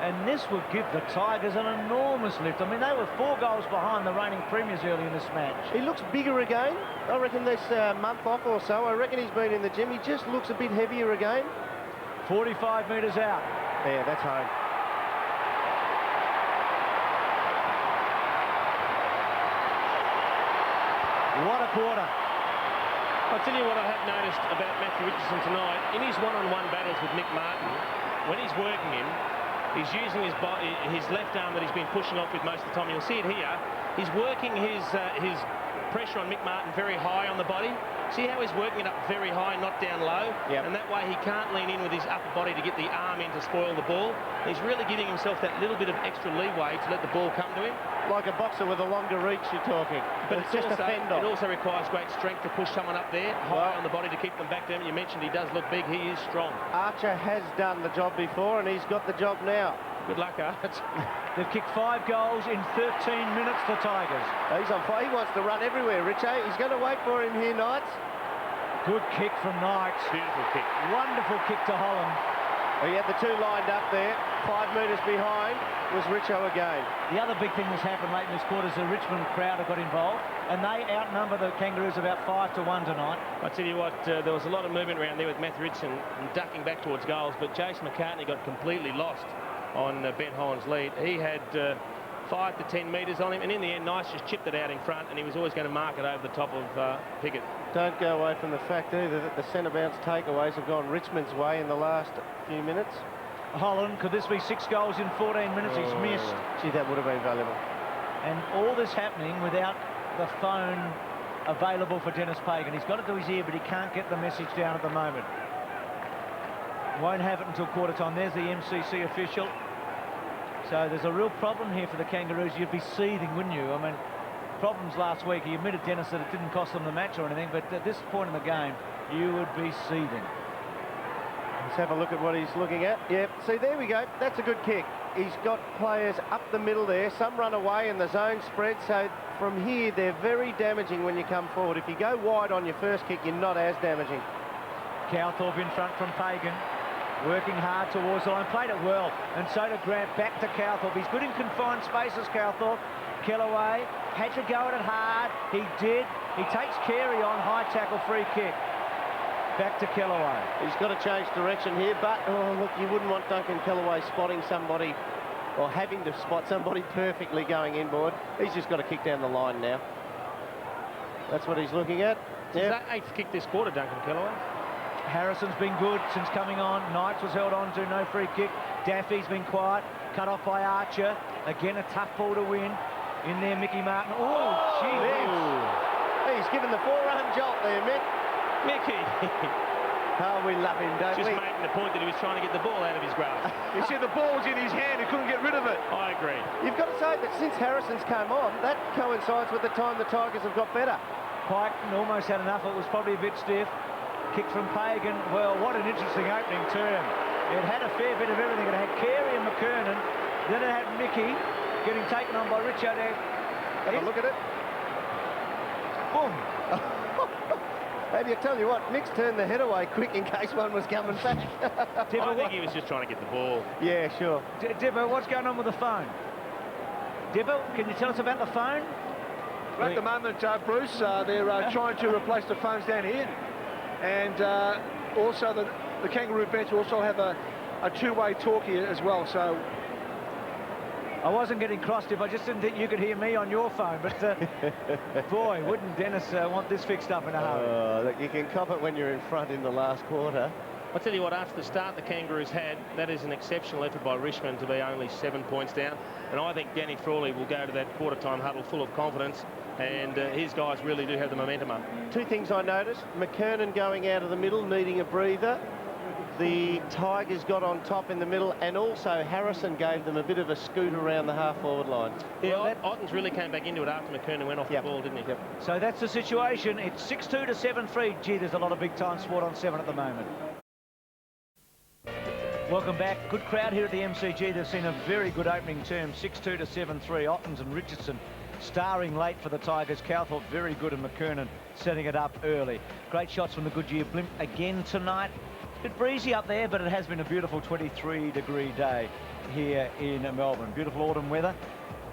And this would give the Tigers an enormous lift. I mean, they were 4 goals behind the reigning premiers early in this match. He looks bigger again. I reckon this month off or so, I reckon he's been in the gym. He just looks a bit heavier again. 45 metres out. Yeah, that's home. What a quarter. I'll tell you what I have noticed about Matthew Richardson tonight. In his one-on-one battles with Mick Martin, when he's working him, he's using his left arm that he's been pushing off with most of the time. You'll see it here. He's working his pressure on Mick Martin very high on the body. See how he's working it up very high, not down low? Yep. And that way he can't lean in with his upper body to get the arm in to spoil the ball. He's really giving himself that little bit of extra leeway to let the ball come to him. Like a boxer with a longer reach, you're talking. But it's just a fend off. it also requires great strength to push someone up there, high on the body to keep them back down. You mentioned he does look big. He is strong. Archer has done the job before, and he's got the job now. Good luck, Art. They've kicked 5 goals in 13 minutes, the Tigers. He's on fire. He wants to run everywhere, Richo. He's going to wait for him here, Knights. Good kick from Knights. Beautiful kick. Wonderful kick to Holland. He had the 2 lined up there. 5 metres behind was Richo again. The other big thing that's happened late in this quarter is the Richmond crowd have got involved, and they outnumber the Kangaroos about 5-1 tonight. I tell you what, there was a lot of movement around there with Matthew Richardson ducking back towards goals, but Jason McCartney got completely lost on Ben Holland's lead. He had 5 to 10 metres on him, and in the end, Nice just chipped it out in front, and he was always going to mark it over the top of Pickett. Don't go away from the fact either that the centre bounce takeaways have gone Richmond's way in the last few minutes. Holland, could this be 6 goals in 14 minutes? He's missed. Gee, that would have been valuable. And all this happening without the phone available for Dennis Pagan. He's got it to his ear, but he can't get the message down at the moment. Won't have it until quarter time. There's the MCC official. So there's a real problem here for the Kangaroos. You'd be seething, wouldn't you? I mean, problems last week. He admitted, Dennis, that it didn't cost them the match or anything, but at this point in the game, you would be seething. Let's have a look at what he's looking at. Yeah, see, there we go. That's a good kick. He's got players up the middle there. Some run away and the zone spread. So from here, they're very damaging when you come forward. If you go wide on your first kick, you're not as damaging. Calthorpe in front from Pagan. Working hard towards the line. Played it well. And so did Grant. Back to Calthorpe. He's good in confined spaces, Calthorpe. Kellaway had to go at it hard. He did. He takes Carey on. High tackle, free kick. Back to Kellaway. He's got to change direction here, but, oh, look, you wouldn't want Duncan Kellaway spotting somebody or having to spot somebody perfectly going inboard. He's just got to kick down the line now. That's what he's looking at. Is that 8th kick this quarter, Duncan Kellaway? Harrison's been good since coming on. Knights was held on to, no free kick. Daffy's been quiet. Cut off by Archer. Again, a tough ball to win. In there, Mickey Martin. Oh, gee. He's given the forearm jolt there, Mick. Mickey. Oh, we love him, don't Just we? making the point that he was trying to get the ball out of his grasp. He said the ball was in his hand, he couldn't get rid of it. I agree. You've got to say that since Harrison's come on, that coincides with the time the Tigers have got better. Pike almost had enough. It was probably a bit stiff. Kick from Pagan. Well, what an interesting opening term. It had a fair bit of everything. It had Carey and McKernan. Then it had Mickey getting taken on by Richard. Have a look at it. Boom. Maybe I tell you what, Nick's turned the head away quick in case one was coming back. I think he was just trying to get the ball. Yeah, sure. Dibbo, what's going on with the phone? Dibbo, can you tell us about the phone? Well, at the moment, Bruce, they're trying to replace the phones down here. And also the Kangaroo bench also have a two-way talk here as well. So I wasn't getting crossed if I just didn't think you could hear me on your phone. But boy, wouldn't Dennis want this fixed up in a hurry. Look, you can cop it when you're in front in the last quarter. I'll tell you what, after the start the Kangaroos had, that is an exceptional effort by Richmond to be only 7 points down. And I think Danny Frawley will go to that quarter-time huddle full of confidence. And his guys really do have the momentum up. Two things I noticed. McKernan going out of the middle, needing a breather. The Tigers got on top in the middle, and also Harrison gave them a bit of a scoot around the half-forward line. Yeah, well, Ottens really came back into it after McKernan went off the ball, didn't he? Yep. So that's the situation. It's 6-2 to 7-3. Gee, there's a lot of big-time sport on 7 at the moment. Welcome back. Good crowd here at the MCG. They've seen a very good opening term. 6-2 to 7-3. Ottens and Richardson starring late for the Tigers. Calthorpe very good, and McKernan setting it up early. Great shots from the Goodyear blimp again tonight. A bit breezy up there, but it has been a beautiful 23-degree day here in Melbourne. Beautiful autumn weather.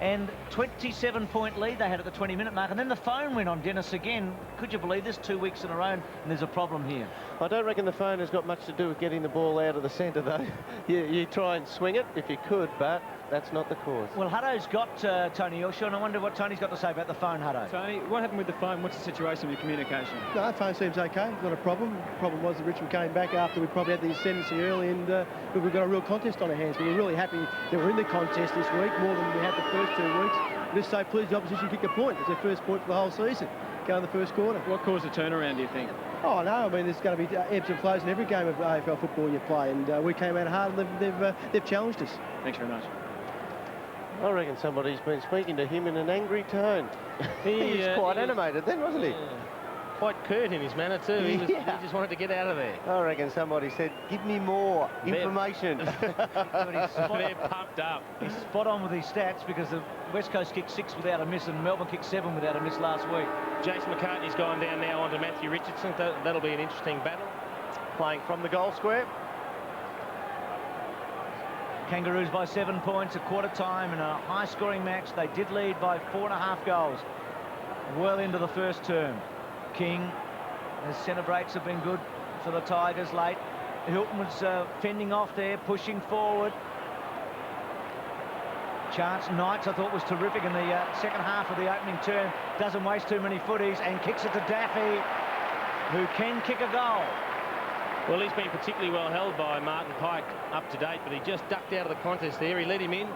And 27-point lead they had at the 20-minute mark. And then the phone went on Dennis again. Could you believe this? 2 weeks in a row, and there's a problem here. I don't reckon the phone has got much to do with getting the ball out of the centre, though. You try and swing it if you could, but that's not the cause. Well, Hutto's got Tony Elshaw, and I wonder what Tony's got to say about the phone, Hutto. Tony, what happened with the phone? What's the situation with your communication? No, the phone seems okay. Not a problem. The problem was that Richmond came back after we probably had the ascendancy early, and we've got a real contest on our hands. We were really happy that we're in the contest this week, more than we had the first 2 weeks. We're just so pleased the opposition kicked a point. It's their first point for the whole season, going in the first quarter. What caused the turnaround, do you think? Oh, no, I mean, there's going to be ebbs and flows in every game of AFL football you play, and we came out hard, and they've challenged us. Thanks very much. I reckon somebody's been speaking to him in an angry tone. He was quite animated then, wasn't he? Quite curt in his manner too. He just wanted to get out of there. I reckon somebody said, give me more information. They're pumped up. He's spot on with his stats, because the West Coast kicked 6 without a miss and Melbourne kicked 7 without a miss last week. Jason McCartney's gone down now onto Matthew Richardson. That'll be an interesting battle. Playing from the goal square. Kangaroos by 7 points at quarter time in a high-scoring match. They did lead by 4.5 goals well into the first term. King, his centre breaks have been good for the Tigers late. Hilton was fending off there, pushing forward. Chance Knights, I thought, was terrific in the second half of the opening term. Doesn't waste too many footies and kicks it to Daffy, who can kick a goal. Well, he's been particularly well held by Martin Pike up to date, but he just ducked out of the contest there. He let him in.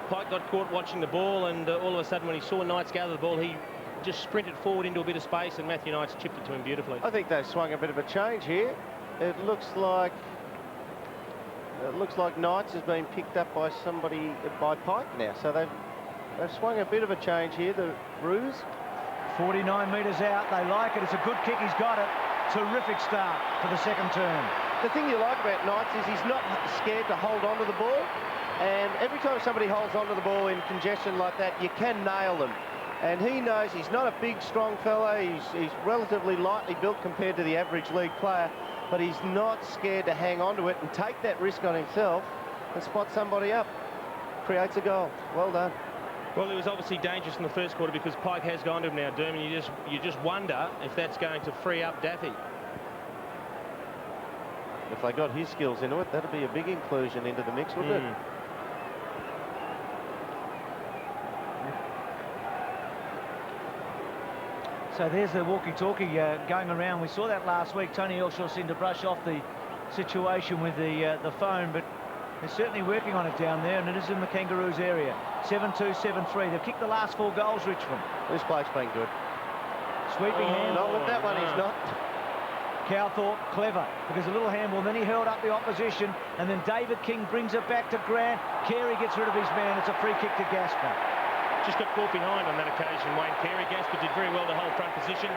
Pike got caught watching the ball, and all of a sudden when he saw Knights gather the ball, he just sprinted forward into a bit of space, and Matthew Knights chipped it to him beautifully. I think they've swung a bit of a change here. It looks like Knights has been picked up by somebody, by Pike now. So they've swung a bit of a change here, the Roos. 49 metres out. They like it. It's a good kick. He's got it. Terrific start for the second term. The thing you like about Knights is he's not scared to hold on to the ball. And every time somebody holds onto the ball in congestion like that, you can nail them. And he knows he's not a big, strong fella. He's relatively lightly built compared to the average league player, but he's not scared to hang on to it and take that risk on himself and spot somebody up. Creates a goal. Well done. Well, it was obviously dangerous in the first quarter because Pike has gone to him now, Dermot. You just wonder if that's going to free up Daffy. If they got his skills into it, that'd be a big inclusion into the mix, wouldn't it? So there's the walkie-talkie going around. We saw that last week. Tony Elshaw seemed to brush off the situation with the phone, but they're certainly working on it down there, and it is in the Kangaroos area. 7-2, 7-3. They've kicked the last 4 goals, Richmond. This bloke's been good. Sweeping hand. Not with that one, he's not. Calthorpe, clever, because a little handball, then he held up the opposition, and then David King brings it back to Grant. Carey gets rid of his man. It's a free kick to Gasper. Just got caught behind on that occasion, Wayne Carey. Gasper did very well to hold front position,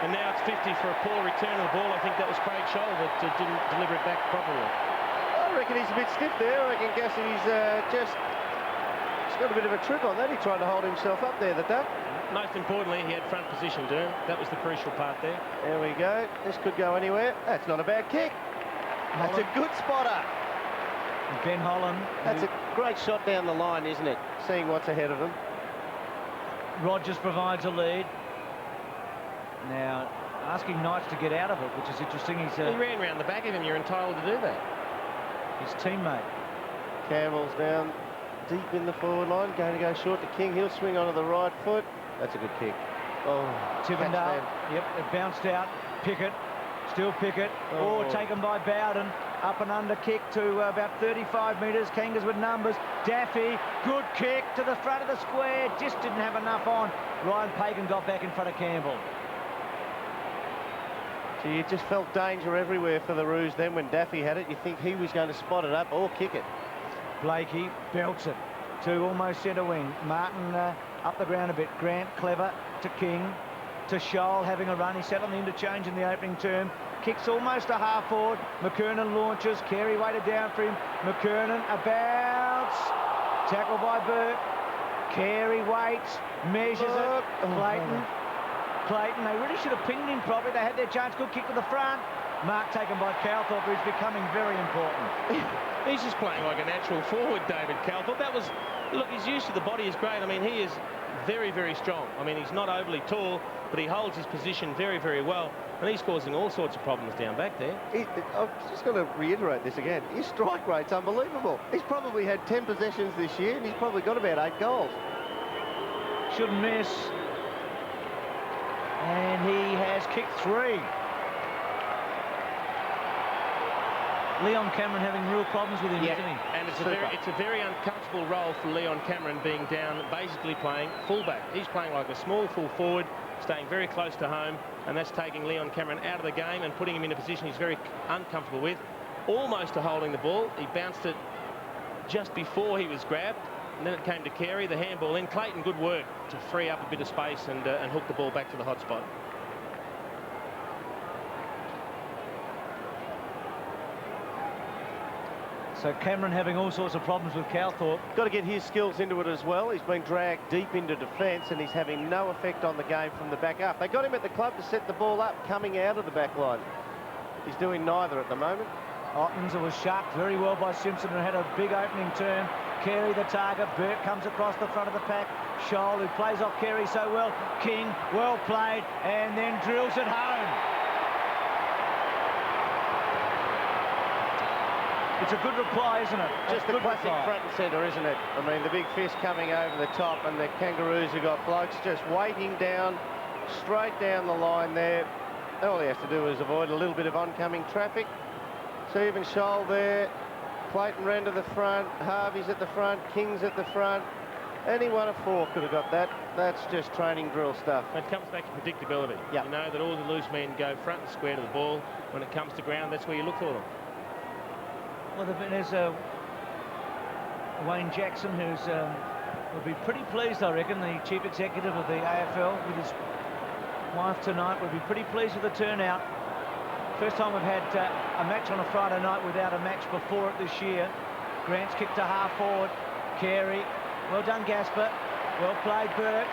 and now it's 50 for a poor return of the ball. I think that was Craig Scholl that didn't deliver it back properly. I reckon he's a bit stiff there. I reckon Gassie's just got a bit of a trip on that. He tried to hold himself up there, the duck. Most importantly, he had front position, Durham. That was the crucial part there. There we go. This could go anywhere. That's not a bad kick. That's a good spotter. Ben Holland. That's a great shot down the line, isn't it? Seeing what's ahead of him. Rogers provides a lead. Now, asking Knights to get out of it, which is interesting. He ran round the back of him. You're entitled to do that. His teammate. Campbell's down deep in the forward line. Going to go short to King. He'll swing onto the right foot. That's a good kick. Oh, Tivendale. Yep, it bounced out. Pickett. Still Pickett. Oh, taken by Bowden. Up and under kick to about 35 metres. Kangas with numbers. Daffy, good kick to the front of the square. Just didn't have enough on. Ryan Pagan got back in front of Campbell. So you just felt danger everywhere for the Roos then when Daffy had it. You think he was going to spot it up or kick it. Blakey belts it to almost centre wing. Martin up the ground a bit. Grant clever to King. To Scholl having a run. He sat on the interchange in the opening term. Kicks almost a half forward. McKernan launches. Carey weighted down for him. McKernan a bounce. Tackle by Burke. Carey waits. Measures it. Clayton. Clayton. They really should have pinged him properly. They had their chance. Good kick to the front. Mark taken by Calthorpe, who's becoming very important. He's just playing like a natural forward, David Calthorpe. That was, look, his use of the body is great. I mean, he is very, very strong. I mean, he's not overly tall, but he holds his position very, very well, and he's causing all sorts of problems down back there. I'm just going to reiterate this again. His strike rate's unbelievable. He's probably had 10 possessions this year, and he's probably got about 8 goals. Shouldn't miss. And he has kicked 3. Leon Cameron having real problems with him, isn't he? And it's a very uncomfortable role for Leon Cameron, being down, basically playing fullback. He's playing like a small full forward, staying very close to home, and that's taking Leon Cameron out of the game and putting him in a position he's very uncomfortable with. Almost to holding the ball. He bounced it just before he was grabbed, and then it came to Carey, the handball in. Clayton, good work to free up a bit of space and hook the ball back to the hot spot. So Cameron having all sorts of problems with Calthorpe. Got to get his skills into it as well. He's been dragged deep into defence, and he's having no effect on the game from the back up. They got him at the club to set the ball up coming out of the back line. He's doing neither at the moment. Ottens was sharked very well by Simpson, and had a big opening term. Carey the target. Burke comes across the front of the pack. Scholl, who plays off Carey so well. King, well played, and then drills it home. It's a good reply, isn't it? Just a classic front and centre, isn't it? I mean, the big fist coming over the top, and the Kangaroos have got blokes just waiting down, straight down the line there. All he has to do is avoid a little bit of oncoming traffic. Stephen Scholl there. Clayton ran to the front. Harvey's at the front. King's at the front. Anyone of 4 could have got that. That's just training drill stuff. It comes back to predictability. Yep. You know that all the loose men go front and square to the ball. When it comes to ground, that's where you look for them. Well, there's Wayne Jackson, who's will be pretty pleased, I reckon, the chief executive of the AFL, with his wife tonight. Will be pretty pleased with the turnout. First time we've had a match on a Friday night without a match before it this year. Grant's kicked to half forward. Carey, well done, Gasper. Well played, Burke,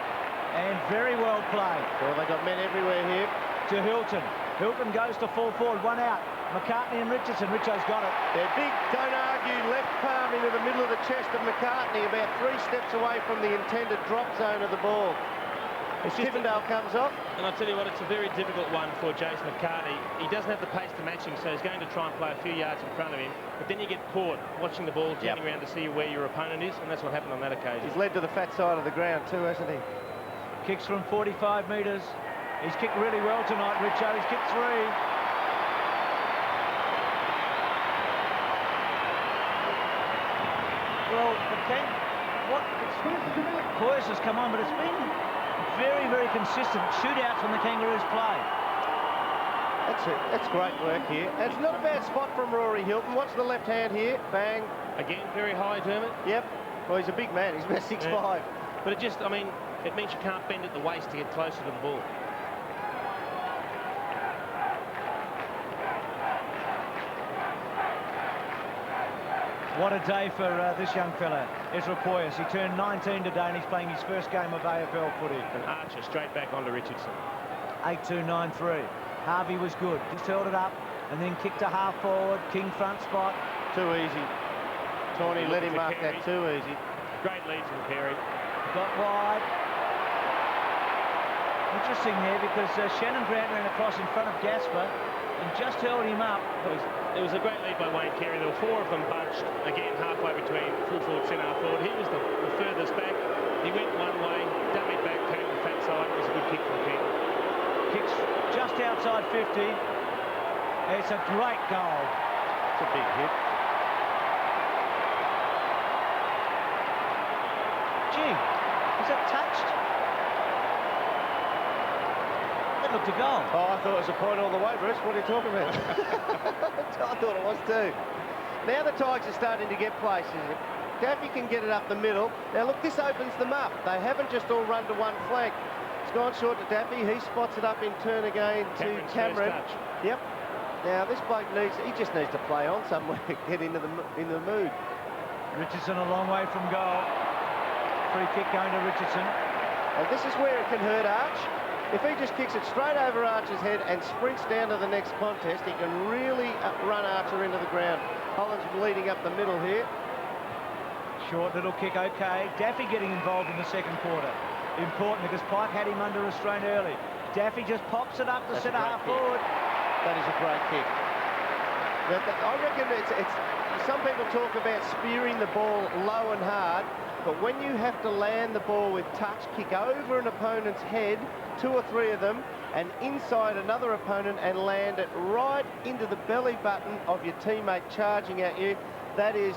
and very well played. Well, they got men everywhere here. To Hilton. Hilton goes to full forward, 1 out. McCartney and Richardson. Richo's got it. They're big, don't argue, left palm into the middle of the chest of McCartney, about 3 steps away from the intended drop zone of the ball. Tivendale comes off. And I'll tell you what, it's a very difficult one for Jason McCartney. He doesn't have the pace to match him, so he's going to try and play a few yards in front of him. But then you get caught watching the ball, turning around to see where your opponent is, and that's what happened on that occasion. He's led to the fat side of the ground too, hasn't he? Kicks from 45 metres. He's kicked really well tonight, Richo. He's kicked 3. Well, Coyce has come on, but it's been very, very consistent shootouts when the Kangaroos play. That's it. That's great work here. And it's not a bad spot from Rory Hilton. Watch the left hand here. Bang. Again, very high, Dermot. Yep. Well, he's a big man. He's about 6'5". Yeah. But it just, I mean, it means you can't bend at the waist to get closer to the ball. What a day for this young fella, Ezra Poyas. He turned 19 today and he's playing his first game of AFL footy. And Archer straight back onto Richardson. 8-2-9-3. Harvey was good. Just held it up and then kicked to half forward. King front spot. Too easy. Tawny let him mark that too easy. Great lead from Carey. Got wide. Interesting there because Shannon Grant ran across in front of Gasper and just held him up. It was a great lead by Wayne Carey. There were 4 of them bunched, again, halfway between full forward, centre, half forward. He was the furthest back. He went one way, dummied back, came to the fat side. It was a good kick from King. Kicks just outside 50. It's a great goal. It's a big hit. Gee, is that touched? That looked a goal. Oh, I thought it was a point all the way, Bruce. What are you talking about? I thought it was too. Now the Tigers are starting to get places. Daffy can get it up the middle. Now look, this opens them up. They haven't just all run to one flank. It's gone short to Daffy. He spots it up in turn again to Cameron. Yep. Now this bloke he just needs to play on somewhere, get into the mood. Richardson a long way from goal. Free kick going to Richardson. And this is where it can hurt Arch. If he just kicks it straight over Archer's head and sprints down to the next contest, he can really run Archer into the ground. Holland's leading up the middle here. Short little kick, okay. Daffy getting involved in the second quarter. Important because Pike had him under restraint early. Daffy just pops it up to centre half forward. That is a great kick. I reckon some people talk about spearing the ball low and hard, but when you have to land the ball with touch, kick over an opponent's head, 2 or 3 of them, and inside another opponent and land it right into the belly button of your teammate charging at you, that is,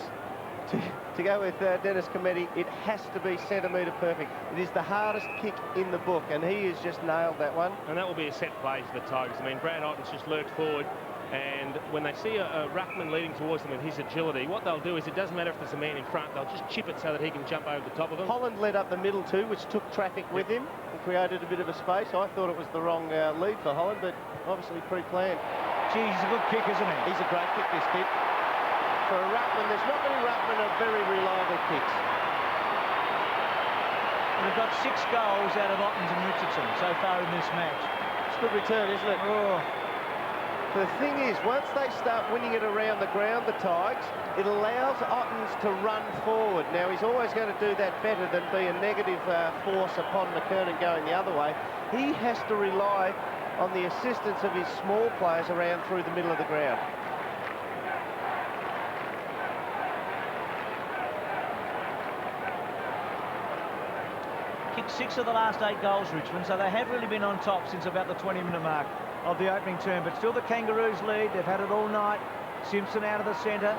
to go with Dennis Cometti, it has to be centimetre perfect. It is the hardest kick in the book, and he has just nailed that one. And that will be a set play for the Tigers. I mean, Brad Otten's just lurked forward, and when they see a ruckman leading towards them with his agility, what they'll do is, it doesn't matter if there's a man in front, they'll just chip it so that he can jump over the top of him. Holland led up the middle too, which took traffic with him and created a bit of a space. I thought it was the wrong lead for Holland, but obviously pre-planned. Gee, he's a good kick, isn't he? He's a great kick, this kid. For a ruckman, there's not many ruckmen are very reliable kicks. We've got 6 goals out of Ottens and Richardson so far in this match. It's a good return, isn't it? Oh. The thing is, once they start winning it around the ground, the Tigers, it allows Ottens to run forward. Now, he's always going to do that better than be a negative force upon McKernan going the other way. He has to rely on the assistance of his small players around through the middle of the ground. Kicked 6 of the last 8 goals, Richmond, so they have really been on top since about the 20-minute mark of the opening term, but still the Kangaroos lead. They've had it all night. Simpson out of the centre,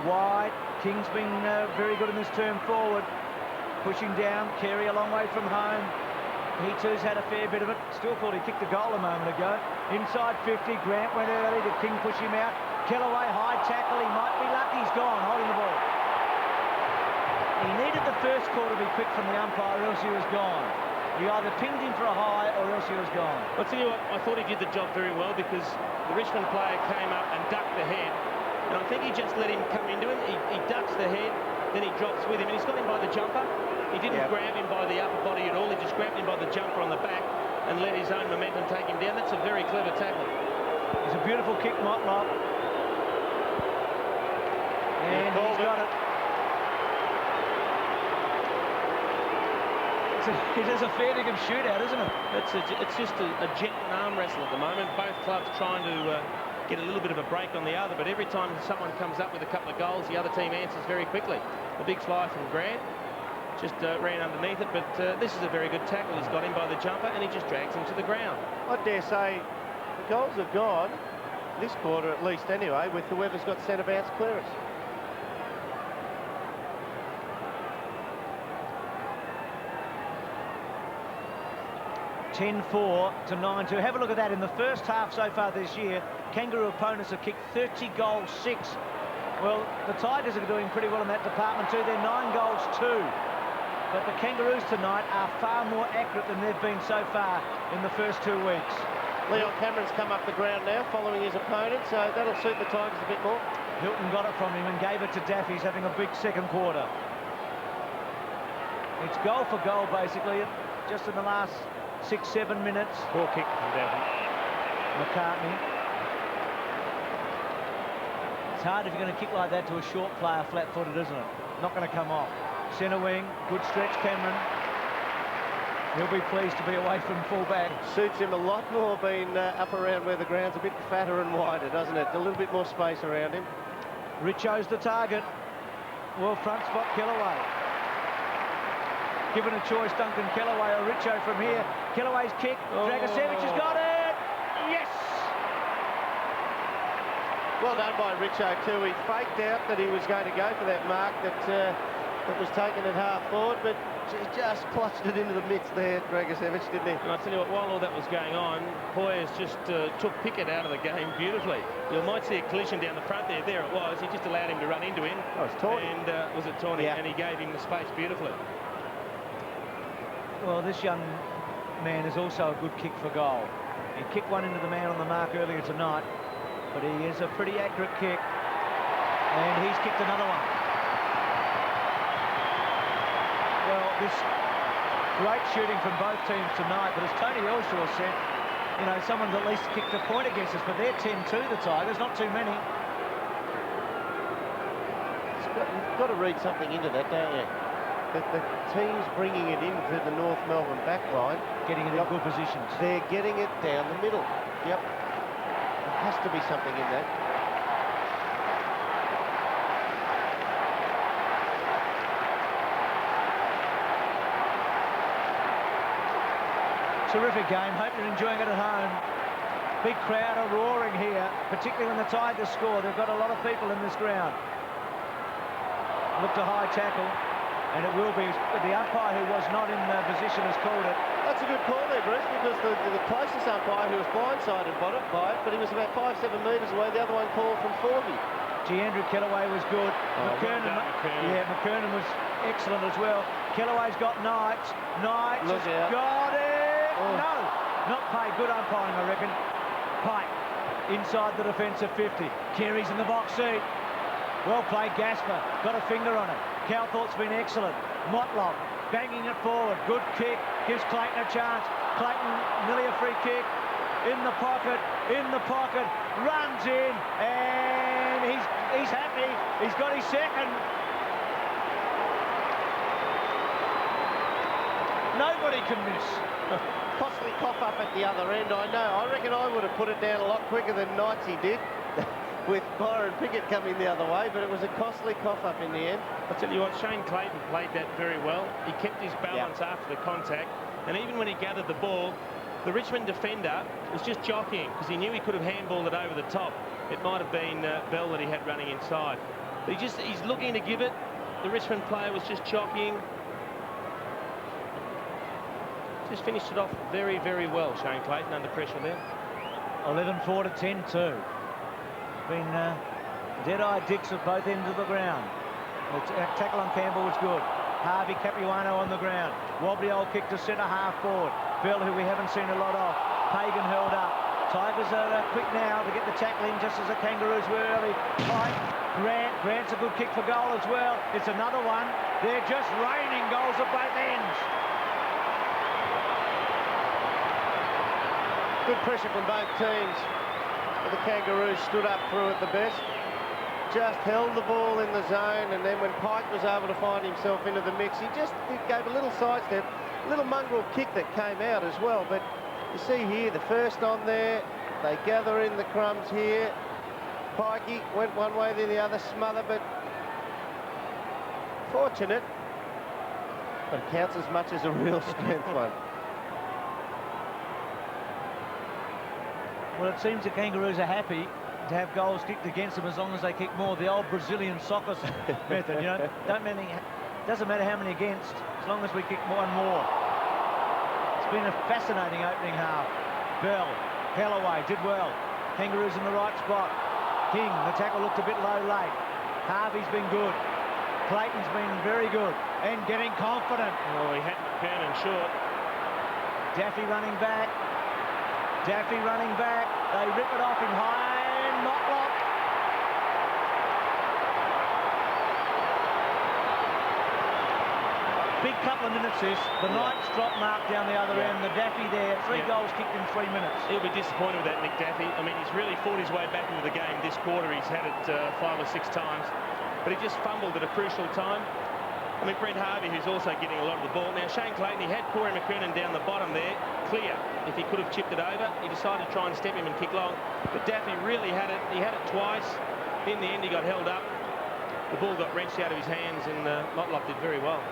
wide. King's been very good in this term forward, pushing down. Carey a long way from home. He too's had a fair bit of it. Still thought he kicked a goal a moment ago. Inside 50, Grant went early. Did King push him out? Kellaway, high tackle. He might be lucky. He's gone, holding the ball. He needed the first call to be quick from the umpire, or else he was gone. He either pinged him for a high, or else he was gone. I'll tell you what, I thought he did the job very well, because the Richmond player came up and ducked the head, and I think he just let him come into him. He ducks the head, then he drops with him, and he's got him by the jumper. He didn't grab him by the upper body at all. He just grabbed him by the jumper on the back and let his own momentum take him down. That's a very clever tackle. It's a beautiful kick, Motlop. And he's got it. It is a fair dinkum shootout, isn't it? It's just a genuine arm wrestle at the moment. Both clubs trying to get a little bit of a break on the other, but every time someone comes up with a couple of goals, the other team answers very quickly. The big fly from Grant just ran underneath it, but this is a very good tackle. He's got him by the jumper, and he just drags him to the ground. I dare say the goals have gone, this quarter at least anyway, with whoever's got centre bounce clearance. 10-4 to 9-2. Have a look at that. In the first half so far this year, Kangaroo opponents have kicked 30 goals, 6. Well, the Tigers are doing pretty well in that department too. They're 9 goals, 2. But the Kangaroos tonight are far more accurate than they've been so far in the first 2 weeks. Leon Cameron's come up the ground now, following his opponent, so that'll suit the Tigers a bit more. Hilton got it from him and gave it to Daffy. He's having a big second quarter. It's goal for goal, basically, just in the last 6-7 minutes. Poor kick from Daffy. McCartney. It's hard if you're going to kick like that to a short player, flat-footed, isn't it? Not going to come off. Centre wing, good stretch, Cameron. He'll be pleased to be away from full-back. Suits him a lot more being up around where the ground's a bit fatter and wider, doesn't it? A little bit more space around him. Richo's the target. Well, front spot, Kellaway. Given a choice, Duncan Kellaway or Richo from here. Kellaway's kick. Dragicevic has got it. Yes! Well done by Richo too. He faked out that he was going to go for that mark that was taken at half forward, but he just clutched it into the mitts there, Dragicevic, didn't he? And I tell you what, while all that was going on, Poyers just took Pickett out of the game beautifully. You might see a collision down the front there. There it was. He just allowed him to run into him. Oh, it's Tawney. And was it Tawney? Yeah. And he gave him the space beautifully. Well, this young man is also a good kick for goal. He kicked one into the man on the mark earlier tonight, but he is a pretty accurate kick, and he's kicked another one. Well, this great shooting from both teams tonight, but as Tony Elshaw said, you know, someone's at least kicked a point against us, but they're 10-2, the Tigers, not too many. You've got to read something into that, don't you? That the team's bringing it into the North Melbourne back line. Getting it in good positions. They're getting it down the middle. Yep. There has to be something in that. Terrific game. Hope you're enjoying it at home. Big crowd are roaring here, particularly when the Tigers score. They've got a lot of people in this ground. Looked a high tackle, and it will be. The umpire who was not in position has called it. That's a good call there, Bruce, because the closest umpire who was blindsided by it, but he was about 5-7 metres away. The other one called from 40. Gee, Andrew Kellaway was good. McKernan. Yeah, McKernan was excellent as well. Kellaway's got Knight. Knight has got it. Oh. No, not paid. Good umpiring, I reckon. Pike inside the defensive 50. Carey's in the box seat. Well played, Gasper. Got a finger on it. Calthorpe's been excellent. Motlop banging it forward. Good kick. Gives Clayton a chance. Clayton nearly a free kick. In the pocket. In the pocket. Runs in. And he's happy. He's got his second. Nobody can miss. Costly cough up at the other end, I know. I reckon I would have put it down a lot quicker than Knightsy did with Byron Pickett coming the other way, but it was a costly cough up in the end. I'll tell you what, Shane Clayton played that very well. He kept his balance after the contact, and even when he gathered the ball, the Richmond defender was just jockeying because he knew he could have handballed it over the top. It might have been Bell that he had running inside. But he's looking to give it. The Richmond player was just jockeying. Just finished it off very, very well, Shane Clayton, under pressure there. 11-4 to 10-2. Been dead-eye dicks at both ends of the ground. The tackle on Campbell was good. Harvey Capuano on the ground. Wobbly old kick to centre half forward. Bell, who we haven't seen a lot of. Pagan held up. Tigers are quick now to get the tackle in, just as the Kangaroos were early. Pike, Grant's a good kick for goal as well. It's another one. They're just raining goals at both ends. Good pressure from both teams. The Kangaroos stood up through it the best. Just held the ball in the zone, and then when Pike was able to find himself into the mix, he gave a little sidestep, a little mongrel kick that came out as well. But you see here, the first on there, they gather in the crumbs here. Pikey went one way, then the other, smother, but fortunate. But it counts as much as a real strength one. Well, it seems the Kangaroos are happy to have goals kicked against them as long as they kick more. The old Brazilian soccer method, you know. Doesn't matter how many against, as long as we kick one more. It's been a fascinating opening half. Bell, Hellaway did well. Kangaroos in the right spot. King, the tackle looked a bit low late. Harvey's been good. Clayton's been very good and getting confident. Oh, he had McKernan short. Daffy running back. Daffy running back. They rip it off him high and Motlop. Big couple of minutes this. The Knights drop mark down the other end. The Daffy there. 3 goals kicked in 3 minutes. He'll be disappointed with that, Nick Daffy. I mean, he's really fought his way back into the game this quarter. He's had it 5 or 6 times. But he just fumbled at a crucial time. I mean, Brent Harvey, who's also getting a lot of the ball. Now, Shane Clayton, he had Corey McKernan down the bottom there, clear. If he could have chipped it over, he decided to try and step him and kick long. But Daffy really had it. He had it twice. In the end, he got held up. The ball got wrenched out of his hands, and Motlop did very well.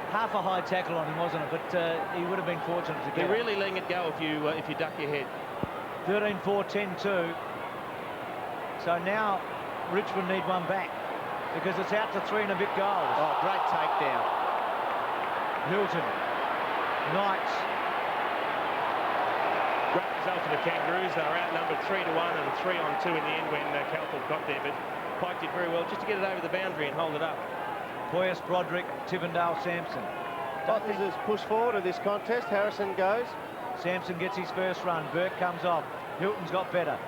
Half a high tackle on him, wasn't it? But he would have been fortunate to get They're really letting it go if you duck your head. 13-4, 10-2. So now Richmond need one back because it's out to 3 and a bit goals. Oh, great takedown. Hilton. Knights. Great result for the Kangaroos. They were outnumbered 3-1 and 3-on-2 in the end when Calthorpe got there. But Pike did very well just to get it over the boundary and hold it up. Poyas, Broderick, Tivendale, Sampson. Ottens has pushed forward in this contest. Harrison goes. Sampson gets his first run. Burke comes off. Hilton's got better.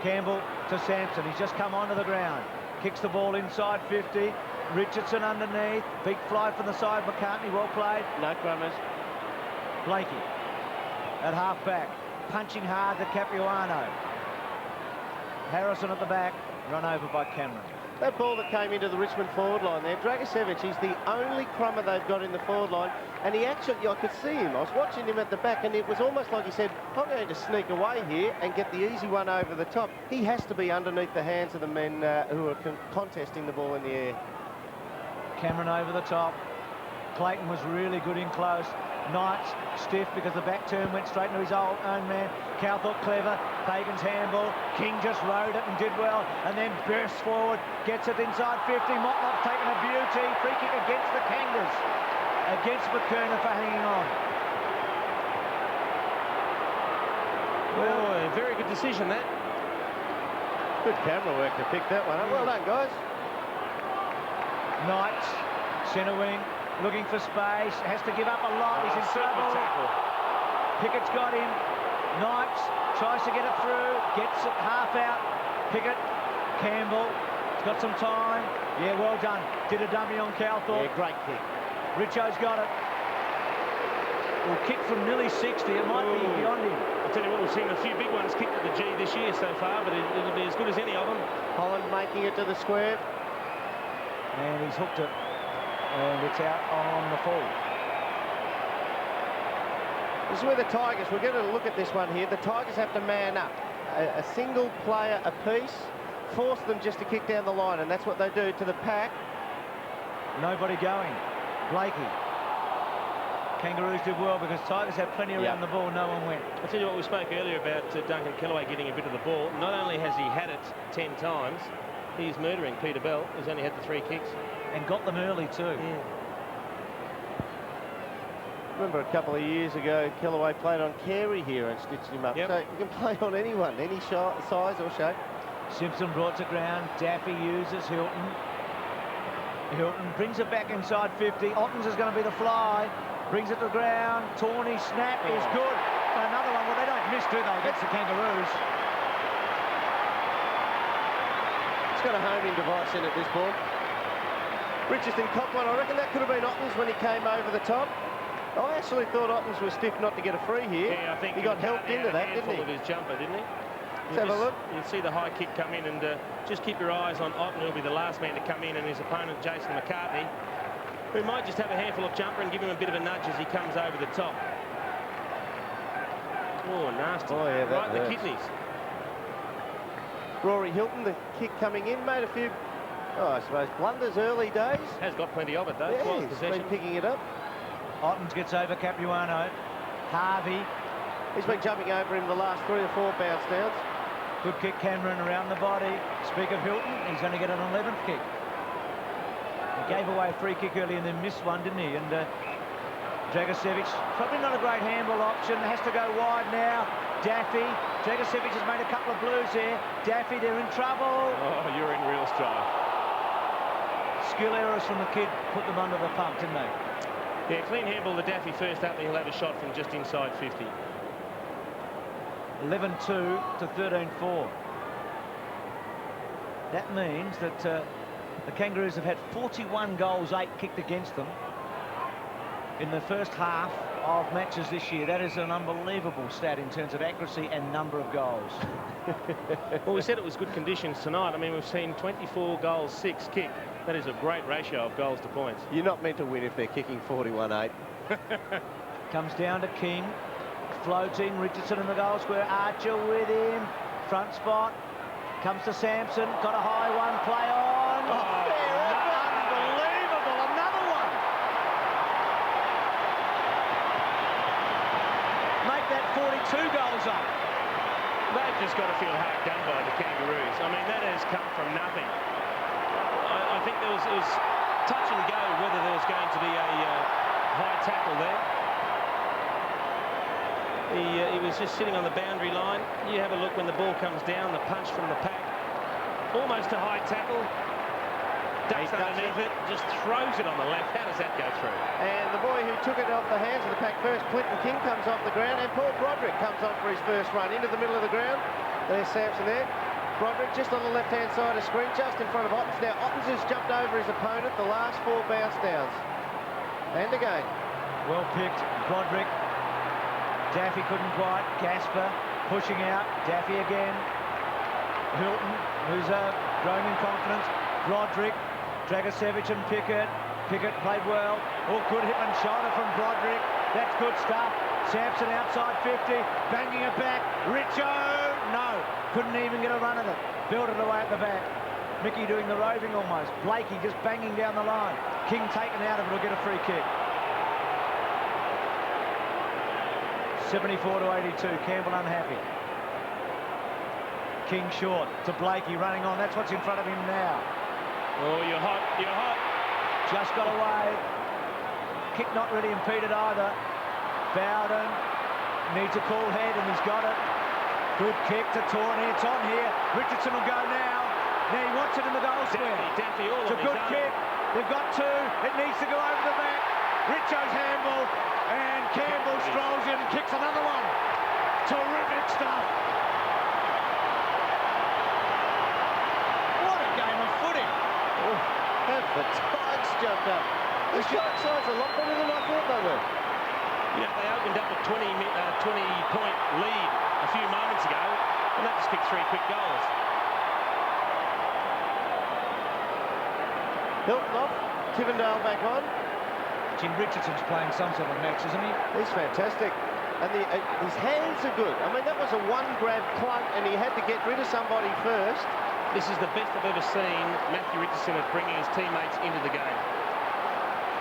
Campbell to Sampson. He's just come onto the ground. Kicks the ball inside 50. Richardson underneath. Big fly from the side. McCartney, well played. No crummers. Blakey at half back. Punching hard to Capuano. Harrison at the back. Run over by Cameron. That ball that came into the Richmond forward line there, Dragicevic, he's the only crummer they've got in the forward line, and he actually, I could see him, I was watching him at the back, and it was almost like he said, I'm going to sneak away here and get the easy one over the top. He has to be underneath the hands of the men who are contesting the ball in the air. Cameron over the top. Clayton was really good in close. Knights stiff because the back turn went straight into his own man. Calthorpe clever. Fagan's handball. King just rode it and did well, and then bursts forward, gets it inside 50. Motlop taking a beauty. Free kick against the Kangas. Against McKernan for hanging on. Well, a very good decision, that. Good camera work to pick that one up. Well done, guys. Knights, centre wing. Looking for space, has to give up a lot, he's in trouble. Pickett's got him. Knights tries to get it through, gets it half out. Pickett, Campbell, he's got some time. Yeah, well done. Did a dummy on Calthorpe. Yeah, great kick. Richo's got it. Well, kick from nearly 60, it might be beyond him. I'll tell you what, we've seen a few big ones kicked at the G this year so far, but it'll be as good as any of them. Holland making it to the square. And he's hooked it. And it's out on the full. This is where the Tigers, we're going to look at this one here. The Tigers have to man up. A single player apiece, force them just to kick down the line, and that's what they do to the pack. Nobody going. Blakey. Kangaroos did well because Tigers have plenty around the ball. No one went. I'll tell you what, we spoke earlier about Duncan Kellaway getting a bit of the ball. Not only has he had it 10 times, he's murdering Peter Bell, who's only had the 3 kicks. And got them early too. Yeah. Remember a couple of years ago, Kellaway played on Carey here and stitched him up. Yep. So you can play on anyone, any size or shape. Simpson brought to ground. Daffy uses Hilton. Hilton brings it back inside 50. Ottens is going to be the fly. Brings it to ground. Tawney snap is good. Another one. Well, they don't miss, do they, against the Kangaroos? It's got a homing device in it, this ball. Richardson copped one. I reckon that could have been Ottens when he came over the top. I actually thought Ottens was stiff not to get a free here. Yeah, I think he got helped into that, didn't he? Of his jumper, didn't he? Let's have a look. You see the high kick come in, and just keep your eyes on Otten. He'll be the last man to come in, and his opponent, Jason McCartney, who might just have a handful of jumper and give him a bit of a nudge as he comes over the top. Oh, nasty. Oh, yeah, that right in the hurts. kidneys. Rory Hilton, the kick coming in, made a few, I suppose, blunders early days. Has got plenty of it, though. Yeah, 12 he's possession. been picking it up. Ottens gets over Capuano. Harvey. He's been jumping over him the last 3 or 4 bounce downs. Good kick, Cameron, around the body. Speak of Hilton, he's going to get an 11th kick. He gave away a free kick early and then missed one, didn't he? And Dragicevic, probably not a great handball option, has to go wide now. Daffy, Dragicevic has made a couple of blues here. Daffy, they're in trouble. Oh, you're in real strife. Skill errors from the kid put them under the pump, didn't they? Yeah, clean handball the Daffy first up, and he'll have a shot from just inside 50. 11-2 to 13-4. That means that the Kangaroos have had 41 goals, 8 kicked against them in the first half of matches this year. That is an unbelievable stat in terms of accuracy and number of goals. Well, we said it was good conditions tonight. I mean, we've seen 24 goals, 6 kicked. That is a great ratio of goals to points. You're not meant to win if they're kicking 41-8. Comes down to King. Floating, Richardson in the goal square. Archer with him. Front spot. Comes to Sampson. Got a high one. Play on. Unbelievable. Another one. Make that 42 goals up. They've just got to feel hard done by the Kangaroos. I mean, that has come from nothing. I think it was touch and go whether there was going to be a high tackle there. He was just sitting on the boundary line. You have a look when the ball comes down, the punch from the pack. Almost a high tackle. Ducks underneath it, just throws it on the left. How does that go through? And the boy who took it off the hands of the pack first, Clinton King, comes off the ground, and Paul Broderick comes on for his first run into the middle of the ground. There's Sampson there. Broderick just on the left-hand side of screen, just in front of Ottens. Now, Ottens has jumped over his opponent the last 4 bounce downs. And again. Well picked, Broderick. Daffy couldn't quite. Gasper pushing out. Daffy again. Hilton, who's growing in confidence. Broderick, Dragicevic and Pickett. Pickett played well. Oh, good hip and shoulder from Broderick. That's good stuff. Sampson outside 50, banging it back. Richo, no, couldn't even get a run of it. Built it away at the back. Mickey doing the roving almost. Blakey just banging down the line. King taken out of it, will get a free kick. 74 to 82, Campbell unhappy. King short to Blakey running on, that's what's in front of him now. Oh, you're hot, you're hot. Just got away. Kick not really impeded either. Bowden needs a cool head and he's got it. Good kick to Tawney, it's on here. Richardson will go now. Now he wants it in the goal square. Daffy all it's a good kick. They've got 2. It needs to go over the back. Richo's handball and Campbell strolls in and kicks another one. Terrific stuff. What a game of footy. Oh, have the Tigers jumped up. The shot side's a lot better than I thought they were. You know, they opened up a 20-point lead a few moments ago, and they just kicked 3 quick goals. Hilton off, Tivendale back on. Jim Richardson's playing some sort of match, isn't he? He's fantastic. And his hands are good. I mean, that was a one-grab clunk, and he had to get rid of somebody first. This is the best I've ever seen Matthew Richardson at bringing his teammates into the game.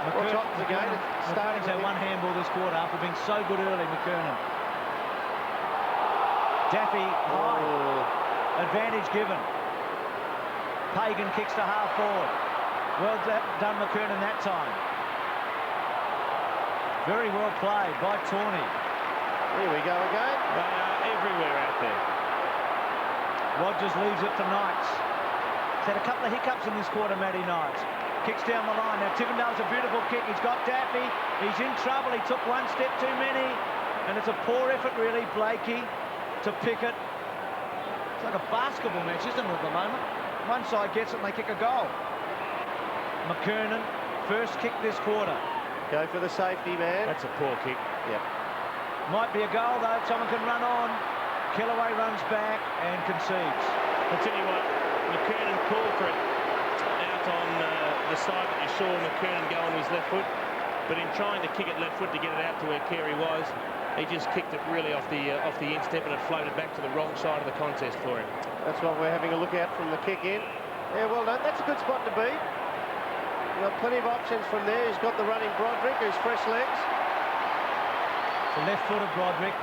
McKernan's had one handball this quarter after being so good early, McKernan. Daffy, high. Advantage given. Pagan kicks to half forward. Well done, McKernan, that time. Very well played by Tawney. Here we go again. They are everywhere out there. Rogers leaves it for Knights. He's had a couple of hiccups in this quarter, Matty Knights. Kicks down the line. Now Tivendale's a beautiful kick. He's got Daffy. He's in trouble. He took 1 step too many. And it's a poor effort, really. Blakey to Pickett. It's like a basketball match, isn't it, at the moment? One side gets it and they kick a goal. McKernan, first kick this quarter. Go for the safety, man. That's a poor kick. Yep. Might be a goal, though. Someone can run on. Kellaway runs back and concedes. I'll tell you what, McKernan called for it out on the side that you saw McKernan go on his left foot. But in trying to kick it left foot to get it out to where Carey was, he just kicked it really off the instep and it floated back to the wrong side of the contest for him. That's what we're having a look at from the kick in. Yeah, well done. That's a good spot to be. You've got plenty of options from there. He's got the running Broderick, who's fresh legs. The left foot of Broderick.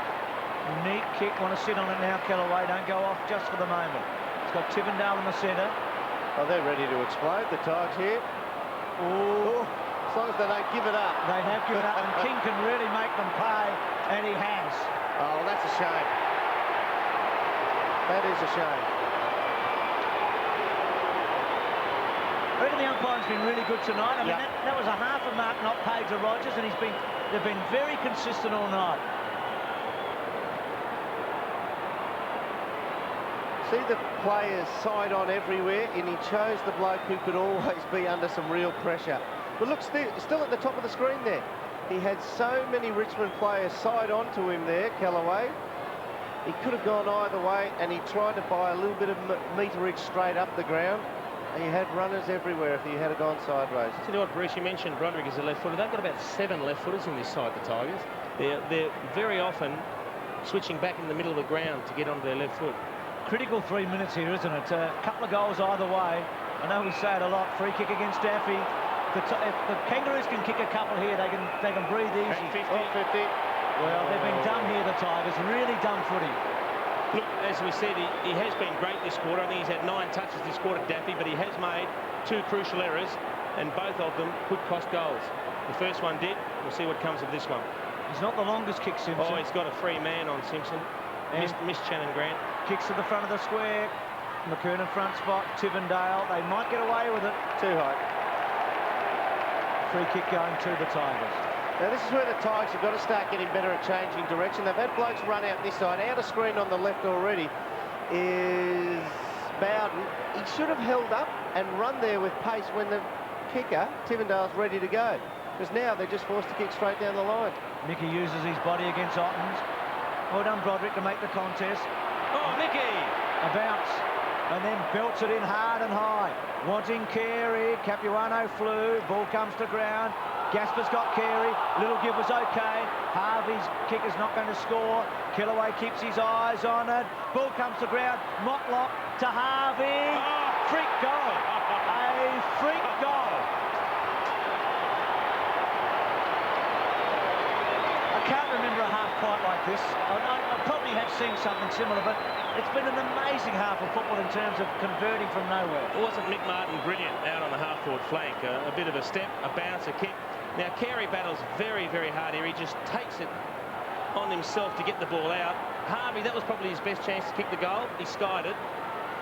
Neat kick. Want to sit on it now, Kellaway. Don't go off just for the moment. It's got Tivendale in the centre. Oh, they're ready to explode, the Tigers here. Oh, As long as they don't give it up. They have given up, and King can really make them pay, and he has. Oh, well, that's a shame. That is a shame. I reckon the umpire's been really good tonight. I mean, that was a half a mark not paid to Rogers, and they've been very consistent all night. See the players side on everywhere, and he chose the bloke who could always be under some real pressure. But look, still at the top of the screen there. He had so many Richmond players side on to him there, Callaway. He could have gone either way, and he tried to buy a little bit of meterage straight up the ground. He had runners everywhere if he had gone sideways. Tell you what, Bruce, you mentioned Broderick as a left footer. They've got about 7 left footers in this side, the Tigers. They're very often switching back in the middle of the ground to get onto their left foot. Critical 3 minutes here, isn't it? A couple of goals either way. I know we say it a lot. Free kick against Daffy. If the Kangaroos can kick a couple here, they can breathe easy. 50. Well, they've been done here, the Tigers. Really done footy. Look, as we said, he has been great this quarter. I think he's had 9 touches this quarter, Daffy, but he has made 2 crucial errors, and both of them could cost goals. The first one did. We'll see what comes of this one. He's not the longest kick, Simpson. Oh, he's got a free man on Simpson. Missed Shannon Grant. Kicks to the front of the square. McKernan front spot. Tivendale. They might get away with it. Too high. Free kick going to the Tigers. Now this is where the Tigers have got to start getting better at changing direction. They've had blokes run out this side. Out of screen on the left already is Bowden. He should have held up and run there with pace when the kicker, Tivendale's, ready to go. Because now they're just forced to kick straight down the line. Mickey uses his body against Ottens. Well done, Broderick, to make the contest. Oh, Mickey! A bounce. And then belts it in hard and high. Wanting Carey. Capuano flew. Ball comes to ground. Gasper's got Carey. Little give was okay. Harvey's kick is not going to score. Killaway keeps his eyes on it. Ball comes to ground. Motlop to Harvey. Freak goal. A freak goal. I can't remember a half quite like this. I probably have seen something similar, but it's been an amazing half of football in terms of converting from nowhere. Wasn't Mick Martin brilliant out on the half-forward flank? A bit of a step, a bounce, a kick. Now, Carey battles very, very hard here. He just takes it on himself to get the ball out. Harvey, that was probably his best chance to kick the goal. He skied it.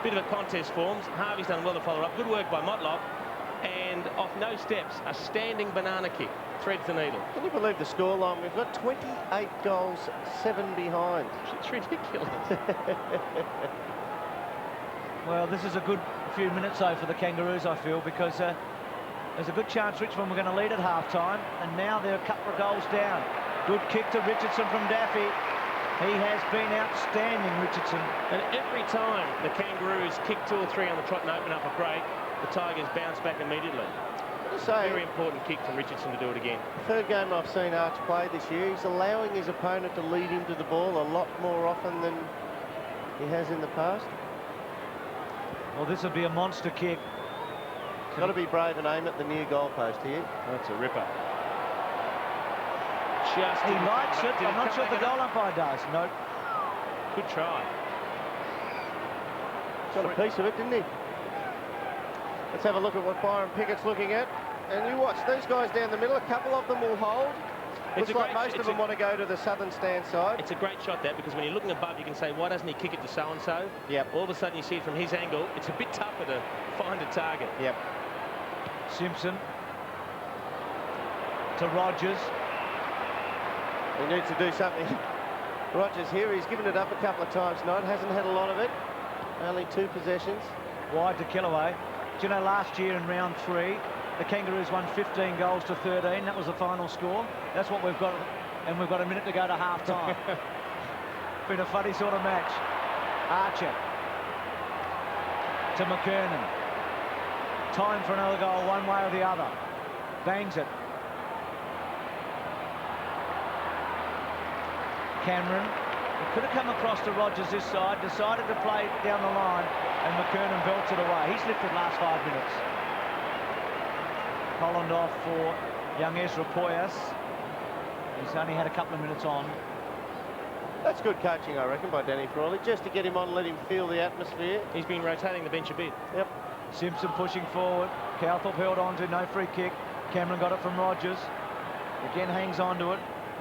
Bit of a contest forms. Harvey's done well to follow up. Good work by Motlop. And off no steps, a standing banana kick. Threads the needle. Can you believe the scoreline? We've got 28 goals, 7 behind. It's ridiculous. Well, this is a good few minutes, though, for the Kangaroos, I feel, because there's a good chance Richmond were going to lead at half-time, and now they're a couple of goals down. Good kick to Richardson from Daffy. He has been outstanding, Richardson. And every time the Kangaroos kick 2 or 3 on the trot and open up a break, the Tigers bounce back immediately. Very important kick from Richardson to do it again. Third game I've seen Arch play this year. He's allowing his opponent to lead him to the ball a lot more often than he has in the past. Well, this would be a monster kick. Got to be brave and aim at the near goalpost here. That's a ripper. He likes it. I'm not sure the goal umpire does. No. Good try. Got a piece of it, didn't he? Let's have a look at what Byron Pickett's looking at. And you watch these guys down the middle. A couple of them will hold. Looks like most of them want to go to the southern stand side. It's a great shot, that, because when you're looking above, you can say, why doesn't he kick it to so-and-so? Yep. All of a sudden, you see it from his angle. It's a bit tougher to find a target. Yep. Simpson to Rogers. He needs to do something. Rogers here, he's given it up a couple of times tonight. Hasn't had a lot of it. Only 2 possessions. Wide to Killaway. Do you know, last year in round 3, the Kangaroos won 15 goals to 13. That was the final score. That's what we've got, and we've got a minute to go to half-time. Been a funny sort of match. Archer to McKernan. Time for another goal, one way or the other. Bangs it. Cameron. He could have come across to Rogers this side, decided to play down the line, and McKernan belts it away. He's lifted last 5 minutes. Holland off for young Ezra Poyas. He's only had a couple of minutes on. That's good coaching, I reckon, by Danny Frawley, just to get him on, let him feel the atmosphere. He's been rotating the bench a bit. Yep. Simpson pushing forward. Calthorpe held on to, no free kick. Cameron got it from Rogers. Again hangs on to it.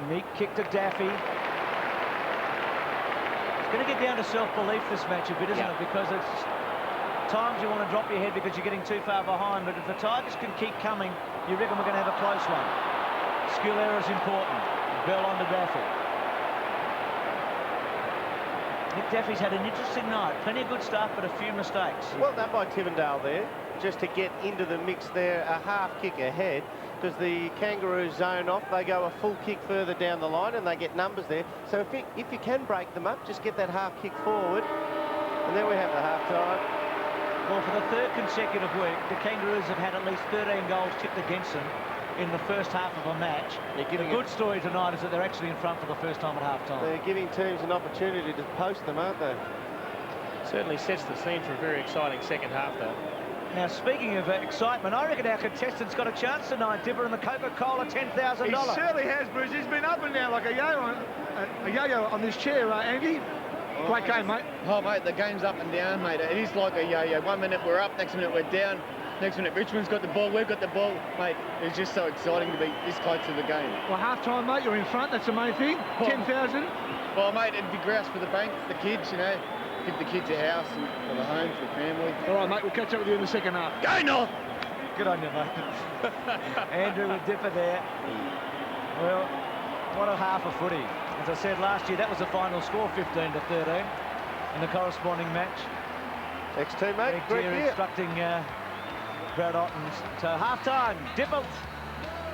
Neat kick to Daffy. It's going to get down to self-belief this match a bit, isn't it? Because it's times you want to drop your head because you're getting too far behind. But if the Tigers can keep coming, you reckon we're going to have a close one. Skill error is important. Bell on to Daffy. Nick Daffy's had an interesting night. Plenty of good stuff, but a few mistakes. Well done by Tivendale there, just to get into the mix there, a half kick ahead, because the Kangaroos zone off, they go a full kick further down the line and they get numbers there. So if you can break them up, just get that half kick forward, and then we have the half time. Well, for the third consecutive week, the Kangaroos have had at least 13 goals tipped against them in the first half of a match. The good story tonight is that they're actually in front for the first time at half-time. They're giving teams an opportunity to post them, aren't they? Certainly sets the scene for a very exciting second half, though. Now, speaking of excitement, I reckon our contestant's got a chance tonight, Dipper, in the Coca-Cola $10,000. He certainly has, Bruce. He's been up and down like a yo-yo on this chair, Andy. Great game, mate. Oh, mate, the game's up and down, mate. It is like a yo-yo. 1 minute we're up, next minute we're down. Next minute, Richmond's got the ball, we've got the ball. Mate, it's just so exciting to be this close to the game. Well, half-time, mate, you're in front. That's the main thing. 10,000. Well, mate, it'd be grouse for the bank, the kids, you know. Give the kids a house and for the home, for the family. All right, mate, we'll catch up with you in the second half. Go North! Good on you, mate. Andrew with Dipper there. Well, what a half of footy. As I said last year, that was the final score, 15-13, in the corresponding match. Ex-teammate, Greg Deere instructing Brad Ottens. So half-time, Dipper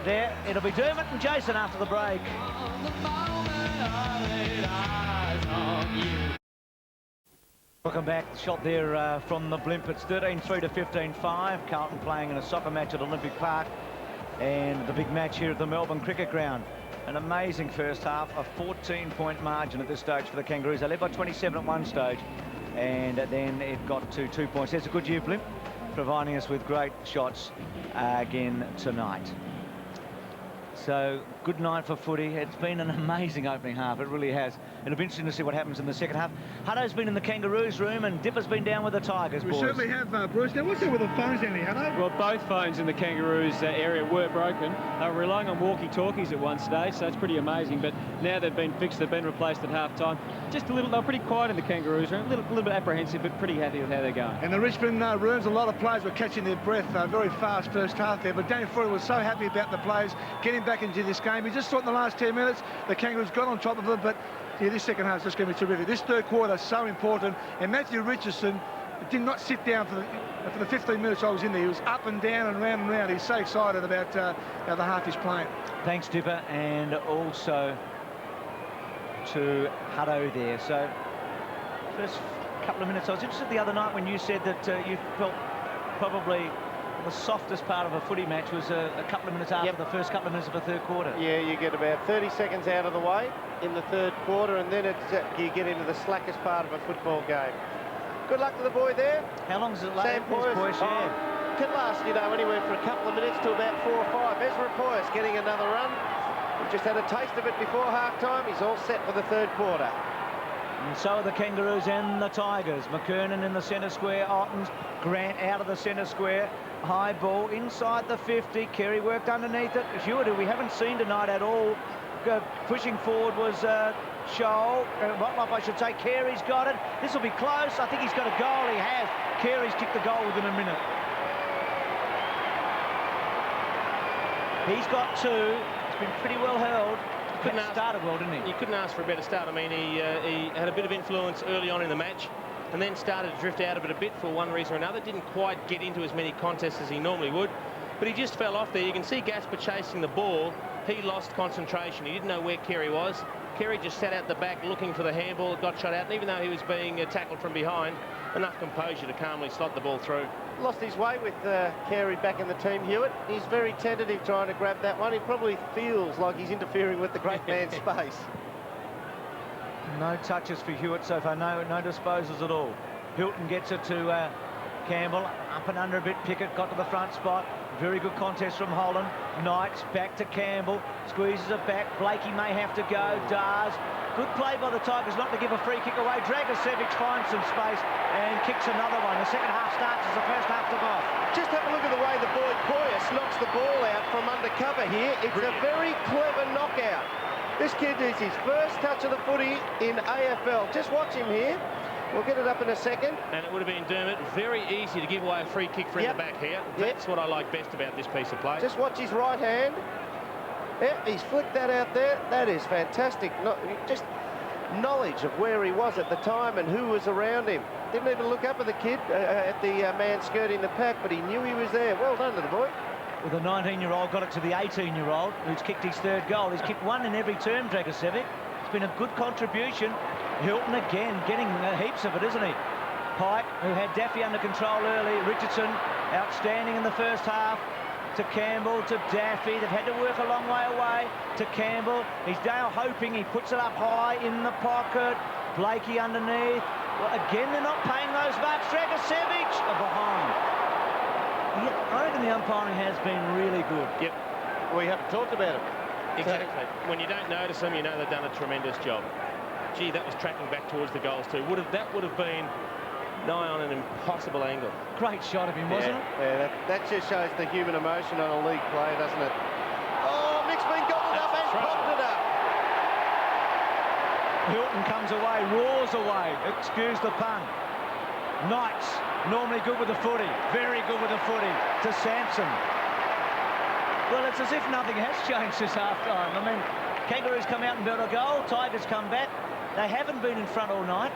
there. It'll be Dermot and Jason after the break. Welcome back. Shot there from the blimp. It's 13-3 to 15-5. Carlton playing in a soccer match at Olympic Park. And the big match here at the Melbourne Cricket Ground. An amazing first half, a 14-point margin at this stage for the Kangaroos. They led by 27 at one stage, and then it got to 2 points. That's a good year, Blimp, providing us with great shots again tonight. So, good night for footy. It's been an amazing opening half, it really has. It'll be interesting to see what happens in the second half. Hutto's been in the Kangaroos room and Dipper's been down with the Tigers, boys. We certainly have, Bruce. Now, what's up with the phones down here, Hutto? Well, both phones in the Kangaroos area were broken. They were relying on walkie-talkies at one stage, so it's pretty amazing. But now they've been fixed, they've been replaced at half-time. Just a little, they were pretty quiet in the Kangaroos room, a little bit apprehensive, but pretty happy with how they're going. In the Richmond rooms, a lot of players were catching their breath very fast first half there. But Danny Fuller was so happy about the players getting back into this game. He just thought in the last 10 minutes, the Kangaroos got on top of them, but yeah, this second half is just going to be terrific. This third quarter is so important, and Matthew Richardson did not sit down for the 15 minutes I was in there. He was up and down and round and round. He's so excited about how the half he's playing. Thanks, Dipper, and also to Hutto there. So, first couple of minutes, I was interested the other night when you said that you felt probably the softest part of a footy match was a couple of minutes after the first couple of minutes of the third quarter. Yeah, you get about 30 seconds out of the way in the third quarter, and then you get into the slackest part of a football game. Good luck to the boy there. How long does it last? Sam Poyas, can last, anywhere from a couple of minutes to about 4 or 5. Ezra Poyas getting another run. We've just had a taste of it before half-time. He's all set for the third quarter. And so are the Kangaroos and the Tigers. McKernan in the centre square. Ottens, Grant out of the centre square. High ball inside the 50. Carey worked underneath it. Hewitt, who we haven't seen tonight at all, pushing forward was Scholl. Rottloff, I should say. Carey's got it. This will be close. I think he's got a goal. He has. Carey's kicked the goal within a minute. He's got two. It's been pretty well held. Couldn't started well, didn't he? You couldn't ask for a better start. I mean, he had a bit of influence early on in the match and then started to drift out of it a bit for one reason or another. Didn't quite get into as many contests as he normally would, but he just fell off there. You can see Gasper chasing the ball. He lost concentration. He didn't know where Carey was. Carey just sat out the back looking for the handball, got shot out, and even though he was being tackled from behind, enough composure to calmly slot the ball through. Lost his way with Carey back in the team, Hewitt. He's very tentative trying to grab that one. He probably feels like he's interfering with the great man's space. No touches for Hewitt so far, no disposals at all. Hilton gets it to Campbell, up and under a bit. Pickett got to the front spot. Very good contest from Holland. Knights back to Campbell, squeezes it back. Blakey may have to go. Dars. Good play by the Tigers not to give a free kick away. Dragosevic finds some space and kicks another one. The second half starts as the first half took off. Just have a look at the way the boy Poyas knocks the ball out from under cover here. It's a very clever knockout. This kid is his first touch of the footy in AFL. Just watch him here. We'll get it up in a second. And it would have been, Dermot, very easy to give away a free kick from the back here. That's what I like best about this piece of play. Just watch his right hand. Yeah, he's flicked that out there. That is fantastic. Just knowledge of where he was at the time and who was around him. Didn't even look up at the kid, at the man skirting the pack, but he knew he was there. Well done to the boy. Well, the 19-year-old got it to the 18-year-old, who's kicked his third goal. He's kicked one in every term, Dragosevic. It's been a good contribution. Hilton again getting heaps of it, isn't he? Pike, who had Daffy under control early. Richardson, outstanding in the first half. To Campbell, to Daffy. They've had to work a long way away. To Campbell. He's now hoping he puts it up high in the pocket. Blakey underneath. Well, again, they're not paying those marks. Dragosevic are behind. Yeah, I reckon the umpiring has been really good. Yep. We haven't talked about it. Exactly. When you don't notice them, you know they've done a tremendous job. Gee, that was tracking back towards the goals too. That would have been nigh on an impossible angle. Great shot of him, wasn't it? Yeah, that just shows the human emotion on a league play, doesn't it? Oh, Mick's been gobbled up and popped it up. Hilton comes away, roars away. Excuse the pun. Knights, normally good with the footy. Very good with the footy. To Sampson. Well, it's as if nothing has changed this half-time. I mean, Kangaroos come out and build a goal. Tigers come back. They haven't been in front all night.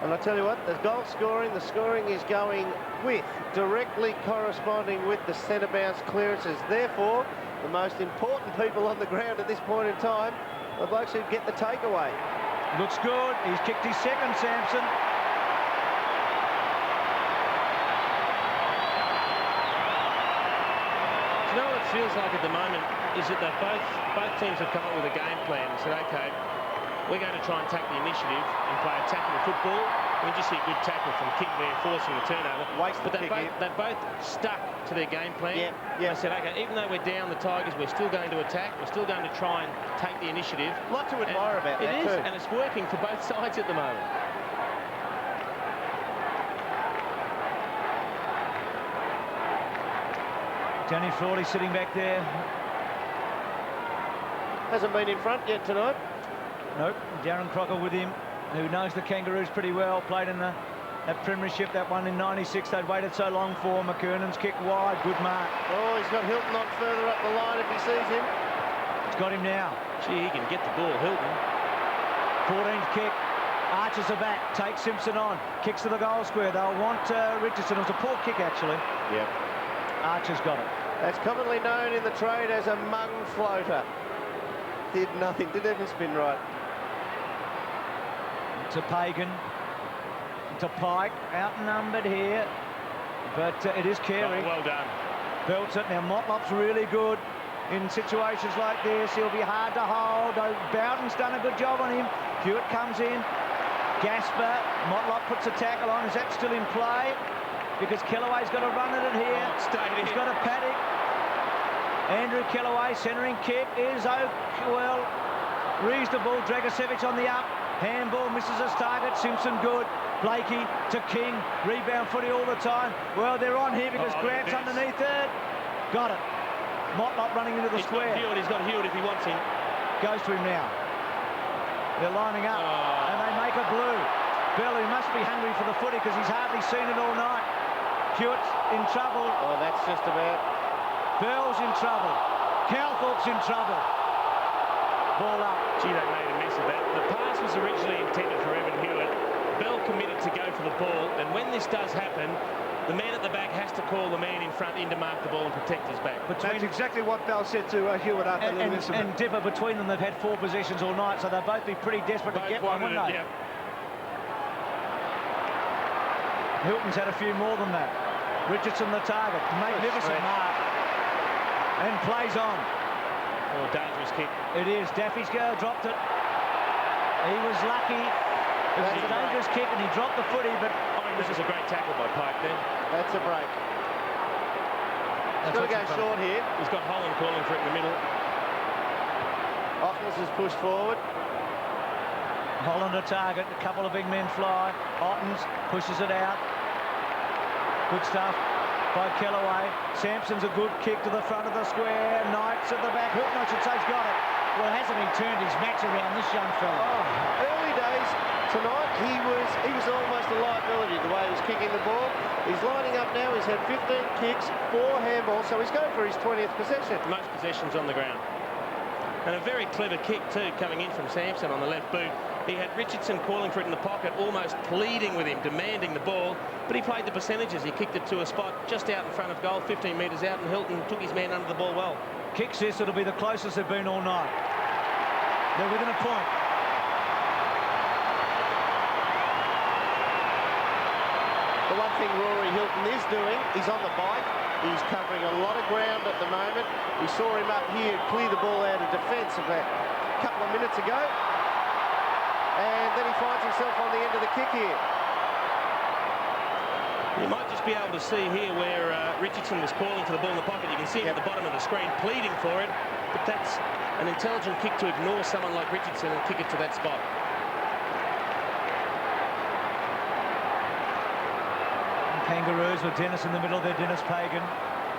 And I tell you what, the goal scoring, the scoring is going with, directly corresponding with the centre bounce clearances. Therefore, the most important people on the ground at this point in time, the blokes who get the takeaway. Looks good. He's kicked his second, Sampson. Do you know what it feels like at the moment is that both teams have come up with a game plan and said, OK, we're going to try and take the initiative and play attacking football. We just see a good tackle from King there, forcing the turnover. But they both stuck to their game plan. Yeah. They said, OK, even though we're down the Tigers, we're still going to attack. We're still going to try and take the initiative. A lot to admire about that too. It is, and it's working for both sides at the moment. Danny Frawley sitting back there. Hasn't been in front yet tonight. Nope. Darren Crocker with him, who knows the Kangaroos pretty well. Played in that premiership, that one in '96. They'd waited so long for. McKernan's kick wide. Good mark. Oh, he's got Hilton on further up the line if he sees him. He's got him now. Gee, he can get the ball, Hilton. 14th kick. Archers are back. Takes Simpson on. Kicks to the goal square. They'll want Richardson. It was a poor kick, actually. Yep. Archer's got it. That's commonly known in the trade as a mung floater. Did nothing. Didn't even spin right. To Pagan. To Pike. Outnumbered here. But it is Carey. Well done. Belts it. Now, Motlop's really good in situations like this. He'll be hard to hold. Bowden's done a good job on him. Hewitt comes in. Gasper. Motlop puts a tackle on. Is that still in play? Because Kellaway's got to run at it here. He's got a paddock. Andrew Kellaway, centering kick is, well, reasonable. Dragosevic on the up. Handball misses his target. Simpson good. Blakey to King. Rebound footy all the time. Well, they're on here because Grant's underneath it. Got it. Motlop running into the square. He's got Hewitt if he wants him. Goes to him now. They're lining up and they make a blue. Bell, who must be hungry for the footy because he's hardly seen it all night. Hewitt's in trouble. Oh, that's just about... Bell's in trouble. Calthorpe's in trouble. Ball up. Gee, they made a mess of that. The pass was originally intended for Evan Hewitt. Bell committed to go for the ball, and when this does happen, the man at the back has to call the man in front in to mark the ball and protect his back. That's exactly what Bell said to Hewitt after the incident. And Dipper, between them, they've had 4 possessions all night, so they'll both be pretty desperate to get one, wouldn't they? Yeah. Hilton's had a few more than that. Richardson the target. Magnificent mark. And plays on. Oh, dangerous kick. It is. Daffy's girl dropped it. He was lucky. It was a dangerous kick and he dropped the footy, but... This is a great tackle by Pike then. That's a break. He's got to go short here. He's got Holland calling for it in the middle. Ottens has pushed forward. Holland a target. A couple of big men fly. Ottens pushes it out. Good stuff by Kellaway. Sampson's a good kick to the front of the square. Knights at the back. Hilton, I should say, has got it. Well, hasn't he turned his match around, this young fella? Oh, early days tonight, he was almost a liability the way he was kicking the ball. He's lining up now. He's had 15 kicks, 4 handballs, so he's going for his 20th possession. Most possessions on the ground. And a very clever kick too, coming in from Sampson on the left boot. He had Richardson calling for it in the pocket, almost pleading with him, demanding the ball, but he played the percentages. He kicked it to a spot just out in front of goal, 15 metres out, and Hilton took his man under the ball well. Kicks this, it'll be the closest they've been all night. They're within a point. The one thing Rory Hilton is doing, he's on the bike. He's covering a lot of ground at the moment. We saw him up here clear the ball out of defence about a couple of minutes ago. And then he finds himself on the end of the kick here. You might just be able to see here where Richardson was calling for the ball in the pocket. You can see him at the bottom of the screen pleading for it. But that's an intelligent kick to ignore someone like Richardson and kick it to that spot. Kangaroos with Dennis in the middle there, Dennis Pagan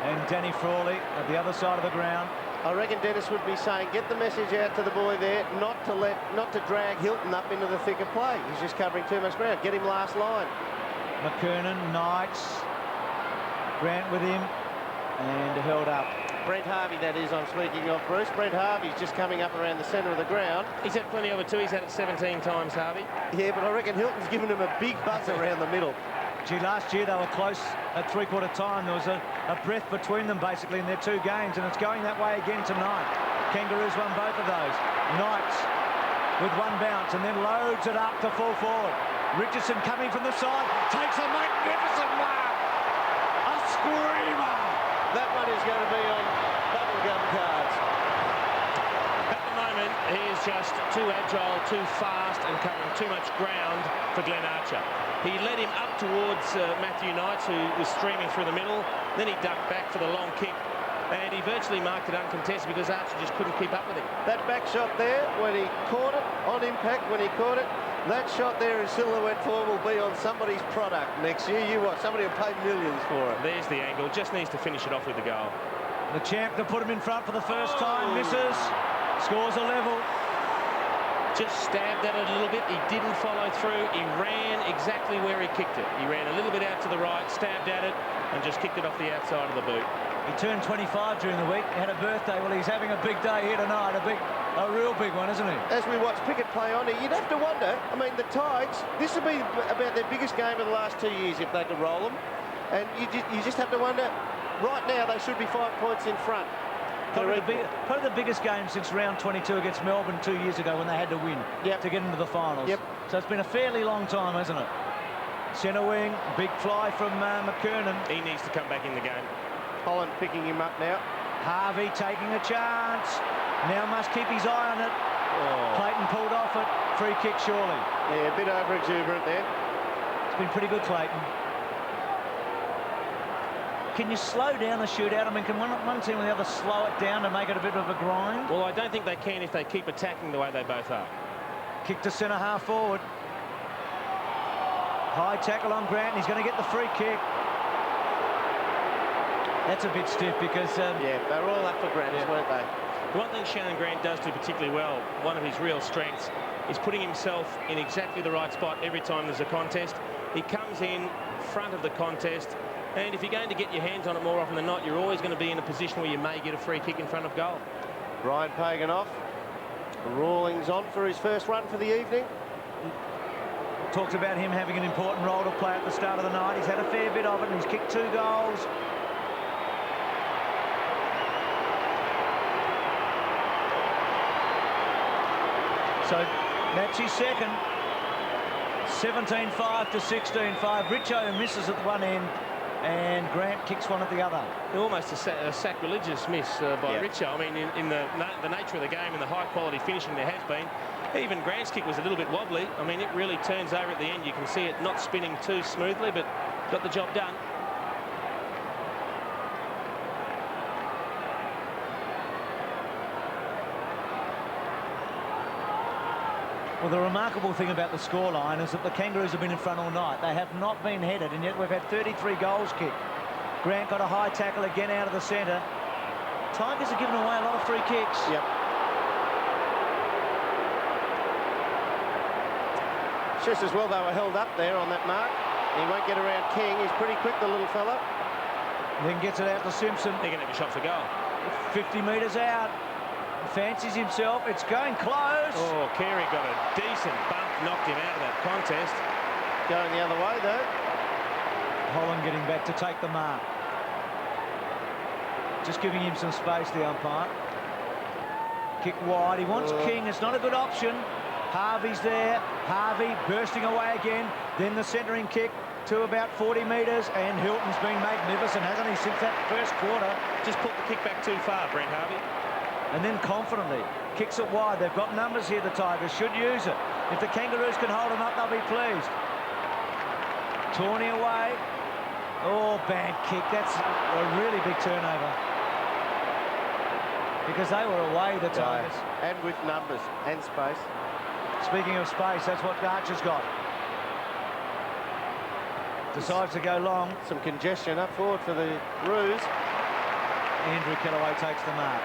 and Danny Frawley at the other side of the ground. I reckon Dennis would be saying, get the message out to the boy there, not to drag Hilton up into the thick of play. He's just covering too much ground. Get him last line. McKernan, Knights, Grant with him, and held up. Brent Harvey, that is, I'm speaking of, Bruce. Brent Harvey's just coming up around the centre of the ground. He's had plenty of it too. He's had it 17 times, Harvey. Yeah, but I reckon Hilton's given him a big buzz around the middle. Gee, last year they were close at three-quarter time. There was a breath between them, basically, in their 2 games, and it's going that way again tonight. Kangaroos won both of those. Knights with 1 bounce and then loads it up to full forward. Richardson coming from the side, takes a magnificent mark. A screamer. That one is going to be on bubblegum cards. At the moment, he is just too agile, too fast, and covering too much ground for Glenn Archer. He led him up towards Matthew Knights, who was streaming through the middle. Then he ducked back for the long kick. And he virtually marked it uncontested because Archer just couldn't keep up with him. That back shot there, when he caught it, on impact, when he caught it, that shot there in silhouette form will be on somebody's product next year. You watch, somebody will pay millions for it. There's the angle, just needs to finish it off with the goal. The champ to put him in front for the first time, misses, scores a level. Just stabbed at it a little bit. He didn't follow through. He ran exactly where he kicked it. He ran a little bit out to the right, stabbed at it, and just kicked it off the outside of the boot. He turned 25 during the week. He had a birthday. Well, he's having a big day here tonight. A real big one, isn't he? As we watch Pickett play on here, you'd have to wonder. I mean, the Tigers, this would be about their biggest game of the last 2 years if they could roll them. And you just have to wonder. Right now, they should be 5 points in front. Probably the biggest game since round 22 against Melbourne 2 years ago when they had to win to get into the finals. So it's been a fairly long time, hasn't it? Centre wing, big fly from McKernan. He needs to come back in the game. Holland picking him up now. Harvey taking a chance. Now must keep his eye on it. Clayton pulled off it. Free kick, surely. Yeah, a bit over-exuberant there. It's been pretty good, Clayton. Can you slow down a shootout? I mean, can one team or the other slow it down to make it a bit of a grind? Well, I don't think they can if they keep attacking the way they both are. Kick to centre half forward. High tackle on Grant. He's going to get the free kick. That's a bit stiff because... yeah, they were all up for grabs, weren't they? The one thing Shannon Grant does do particularly well, one of his real strengths, is putting himself in exactly the right spot every time there's a contest. He comes in front of the contest, and if you're going to get your hands on it more often than not, you're always going to be in a position where you may get a free kick in front of goal. Ryan Pagan off. Rawlings on for his first run for the evening. Talked about him having an important role to play at the start of the night. He's had a fair bit of it, and he's kicked 2 goals. So that's his second. 17-5 to 16-5. Richo misses at one end, and Grant kicks one at the other. Almost a sacrilegious miss by Richo. I mean, in the nature of the game and the high-quality finishing there has been, even Grant's kick was a little bit wobbly. I mean, it really turns over at the end. You can see it not spinning too smoothly, but got the job done. Well, the remarkable thing about the scoreline is that the Kangaroos have been in front all night. They have not been headed, and yet we've had 33 goals kicked. Grant got a high tackle again out of the centre. Tigers are giving away a lot of free kicks. Yep. Just as well they were held up there on that mark. He won't get around King. He's pretty quick, the little fella. Then gets it out to Simpson. They're going to have a shot for goal. 50 metres out. Fancies himself. It's going close. Oh, Carey got a decent bump, knocked him out of that contest. Going the other way, though. Holland getting back to take the mark. Just giving him some space, the umpire. Kick wide. He wants King. It's not a good option. Harvey's there. Harvey bursting away again. Then the centering kick to about 40 metres, and Hilton's been magnificent, hasn't he, since that first quarter? Just put the kick back too far, Brent Harvey. And then confidently kicks it wide. They've got numbers here, the Tigers should use it. If the Kangaroos can hold them up, they'll be pleased. Tawney away. Oh, bad kick. That's a really big turnover. Because they were away, the Tigers. And with numbers and space. Speaking of space, that's what Archer's got. Decides to go long. Some congestion up forward for the Roos. Andrew Kellaway takes the mark.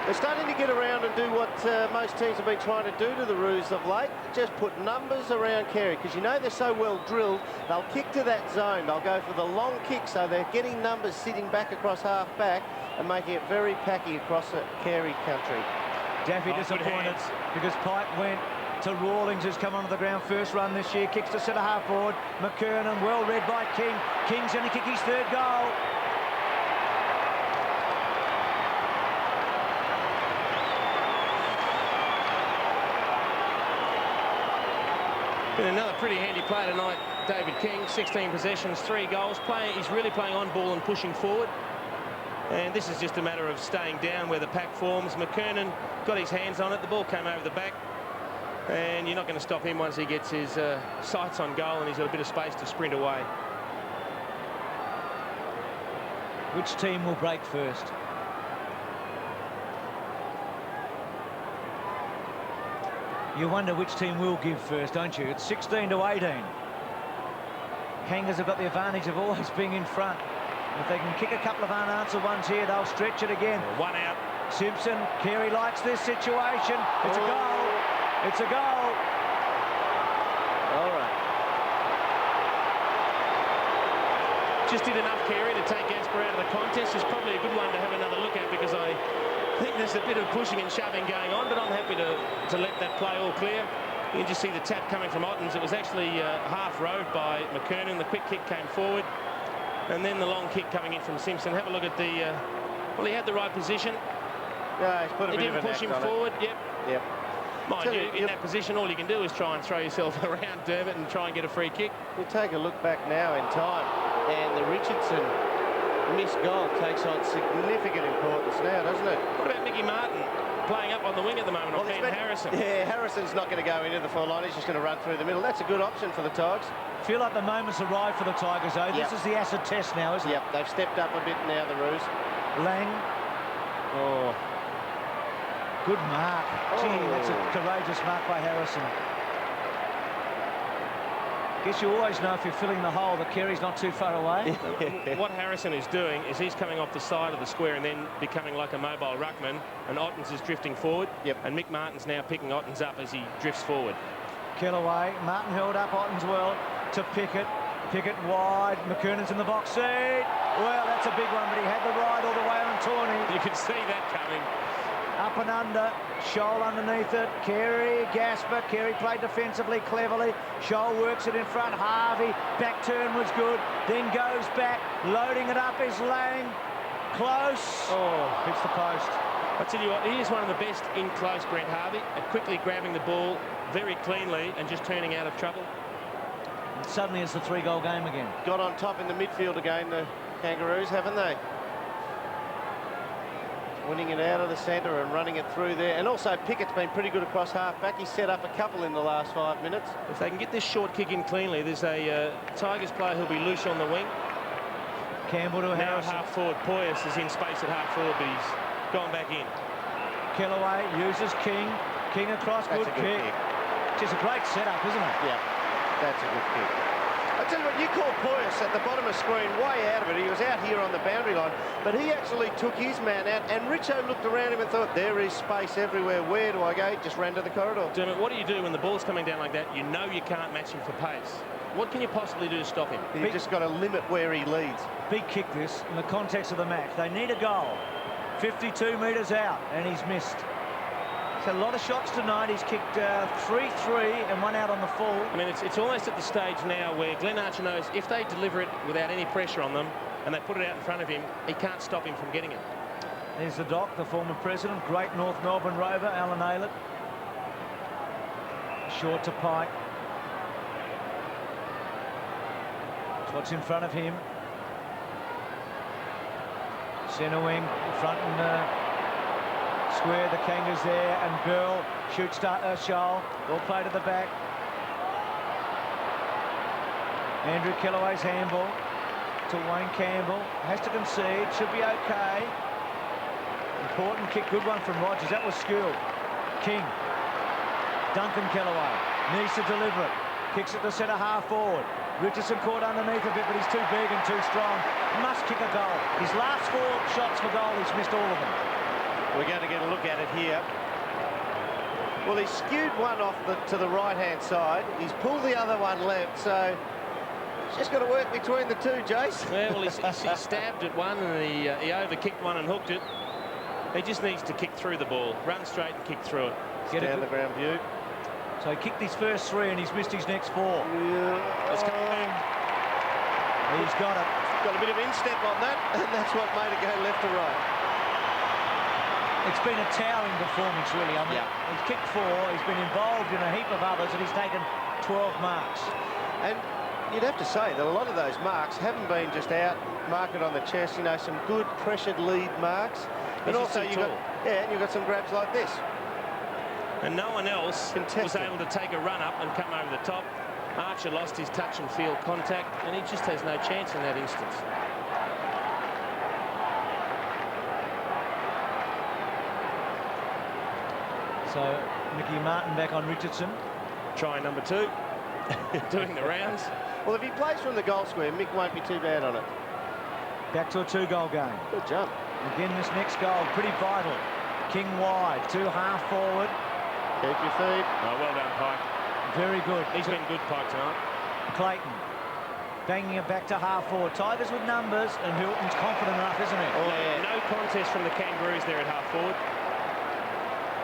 They're starting to get around and do what most teams have been trying to do to the Roos of late. Just put numbers around Carey, because you know they're so well drilled. They'll kick to that zone. They'll go for the long kick, so they're getting numbers sitting back across half back and making it very packy across the Carey country. Daffy disappointed because Pike went to Rawlings, who's come onto the ground first run this year. Kicks to centre half forward. McKernan, well read by King. King's going to kick his third goal. Been another pretty handy play tonight, David King. 16 possessions, 3 goals. He's really playing on ball and pushing forward. And this is just a matter of staying down where the pack forms. McKernan got his hands on it. The ball came over the back. And you're not going to stop him once he gets his sights on goal and he's got a bit of space to sprint away. Which team will break first? You wonder which team will give first, don't you? It's 16 to 18. Kangas have got the advantage of always being in front. If they can kick a couple of unanswered ones here, they'll stretch it again. One out. Simpson, Carey likes this situation. It's a goal. It's a goal. All right. Just did enough, Carey, to take Gaspar out of the contest. It's probably a good one to have another look at, because I think there's a bit of pushing and shoving going on, but I'm happy to let that play all clear. You can just see the tap coming from Ottens. It was actually half rowed by McKernan. The quick kick came forward, and then the long kick coming in from Simpson. Have a look at the... well, he had the right position. Yeah, he's put a he bit didn't of an push him act on forward. it. Yep. Mind you, in that position, all you can do is try and throw yourself around Dermot and try and get a free kick. You take a look back now in time, and the Richardson missed goal takes on significant importance now, doesn't it? What about Mickey Martin playing up on the wing at the moment on Ben Harrison? Yeah, Harrison's not going to go into the full line. He's just going to run through the middle. That's a good option for the Tigers. Feel like the moment's arrived for the Tigers, though. Yep. This is the acid test now, isn't it? Yep, they've stepped up a bit now, the Roos. Lang. Oh. Good mark. Gee, that's a courageous mark by Harrison. Guess you always know if you're filling the hole that Carey's not too far away. What Harrison is doing is he's coming off the side of the square and then becoming like a mobile ruckman, and Ottens is drifting forward. Yep. And Mick Martin's now picking Ottens up as he drifts forward. Kellaway. Martin held up Ottens well to Pickett. Pickett wide. McKernan's in the box seat. Well, that's a big one, but he had the ride all the way on Tawney. You could see that coming. Up and under, Scholl underneath it, Carey, Gaspar, Carey played defensively cleverly, Scholl works it in front, Harvey, back turn was good, then goes back, loading it up is Lang, close, hits the post. I tell you what, he is one of the best in close, Brent Harvey, at quickly grabbing the ball very cleanly and just turning out of trouble. And suddenly it's a 3-goal game again. Got on top in the midfield again, the Kangaroos, haven't they? Winning it out of the centre and running it through there. And also Pickett's been pretty good across half-back. He's set up a couple in the last 5 minutes. If they can get this short kick in cleanly, there's a Tigers player who'll be loose on the wing. Campbell to now Harrison. half forward. Poyas is in space at half forward, but he's gone back in. Kellaway uses King. King across, That's good a good kick. Just a great setup, isn't it? Yeah, that's a good kick. I tell you what, you call Poyas at the bottom of screen way out of it. He was out here on the boundary line, but he actually took his man out, and Richo looked around him and thought, there is space everywhere. Where do I go? He just ran to the corridor. Dermot, what do you do when the ball's coming down like that? You know you can't match him for pace. What can you possibly do to stop him? You've just got to limit where he leads. Big kick this in the context of the match. They need a goal. 52 metres out, and he's missed. So a lot of shots tonight. He's kicked 3-3 and one out on the full. I mean, it's almost at the stage now where Glenn Archer knows if they deliver it without any pressure on them and they put it out in front of him, he can't stop him from getting it. There's the Doc, the former president, great North Melbourne rover, Alan Aylett. Short to Pike. That's what's in front of him. Centre wing, front and square, the Kangaroos there, and Burl shoots Shoal. Ball played to the back. Andrew Kellaway's handball to Wayne Campbell. Has to concede, should be okay. Important kick, good one from Rogers. That was skilled. King. Duncan Kellaway needs to deliver it. Kicks it to centre half forward. Richardson caught underneath a bit, but he's too big and too strong. Must kick a goal. His last 4 shots for goal, he's missed all of them. We're going to get a look at it here. Well, he's skewed one off to the right-hand side. He's pulled the other one left, so it's just got to work between the two, Jace. Yeah, well, he stabbed at one and he overkicked one and hooked it. He just needs to kick through the ball, run straight and kick through it. Get down the ground view. So he kicked his first 3 and he's missed his next 4. Yeah. It's coming back. He's got it. Got a bit of instep on that, and that's what made it go left to right. It's been a towering performance, really. I mean, he's kicked 4, he's been involved in a heap of others, and he's taken 12 marks. And you'd have to say that a lot of those marks haven't been just out, mark it on the chest, you know, some good pressured lead marks. And also you've got some grabs like this. And no one else was able to take a run up and come over the top. Archer lost his touch and field contact, and he just has no chance in that instance. So Mickey Martin back on Richardson. Try number 2, doing the rounds. Well, if he plays from the goal square, Mick won't be too bad on it. Back to a 2-goal game. Good jump. Again, this next goal, pretty vital. King wide, 2 half forward. Keep your feet. Oh, well done, Pike. Very good. He's been good, Pike, tonight. Clayton banging it back to half forward. Tigers with numbers, and Hilton's confident enough, isn't he? Oh, yeah. No contest from the Kangaroos there at half forward.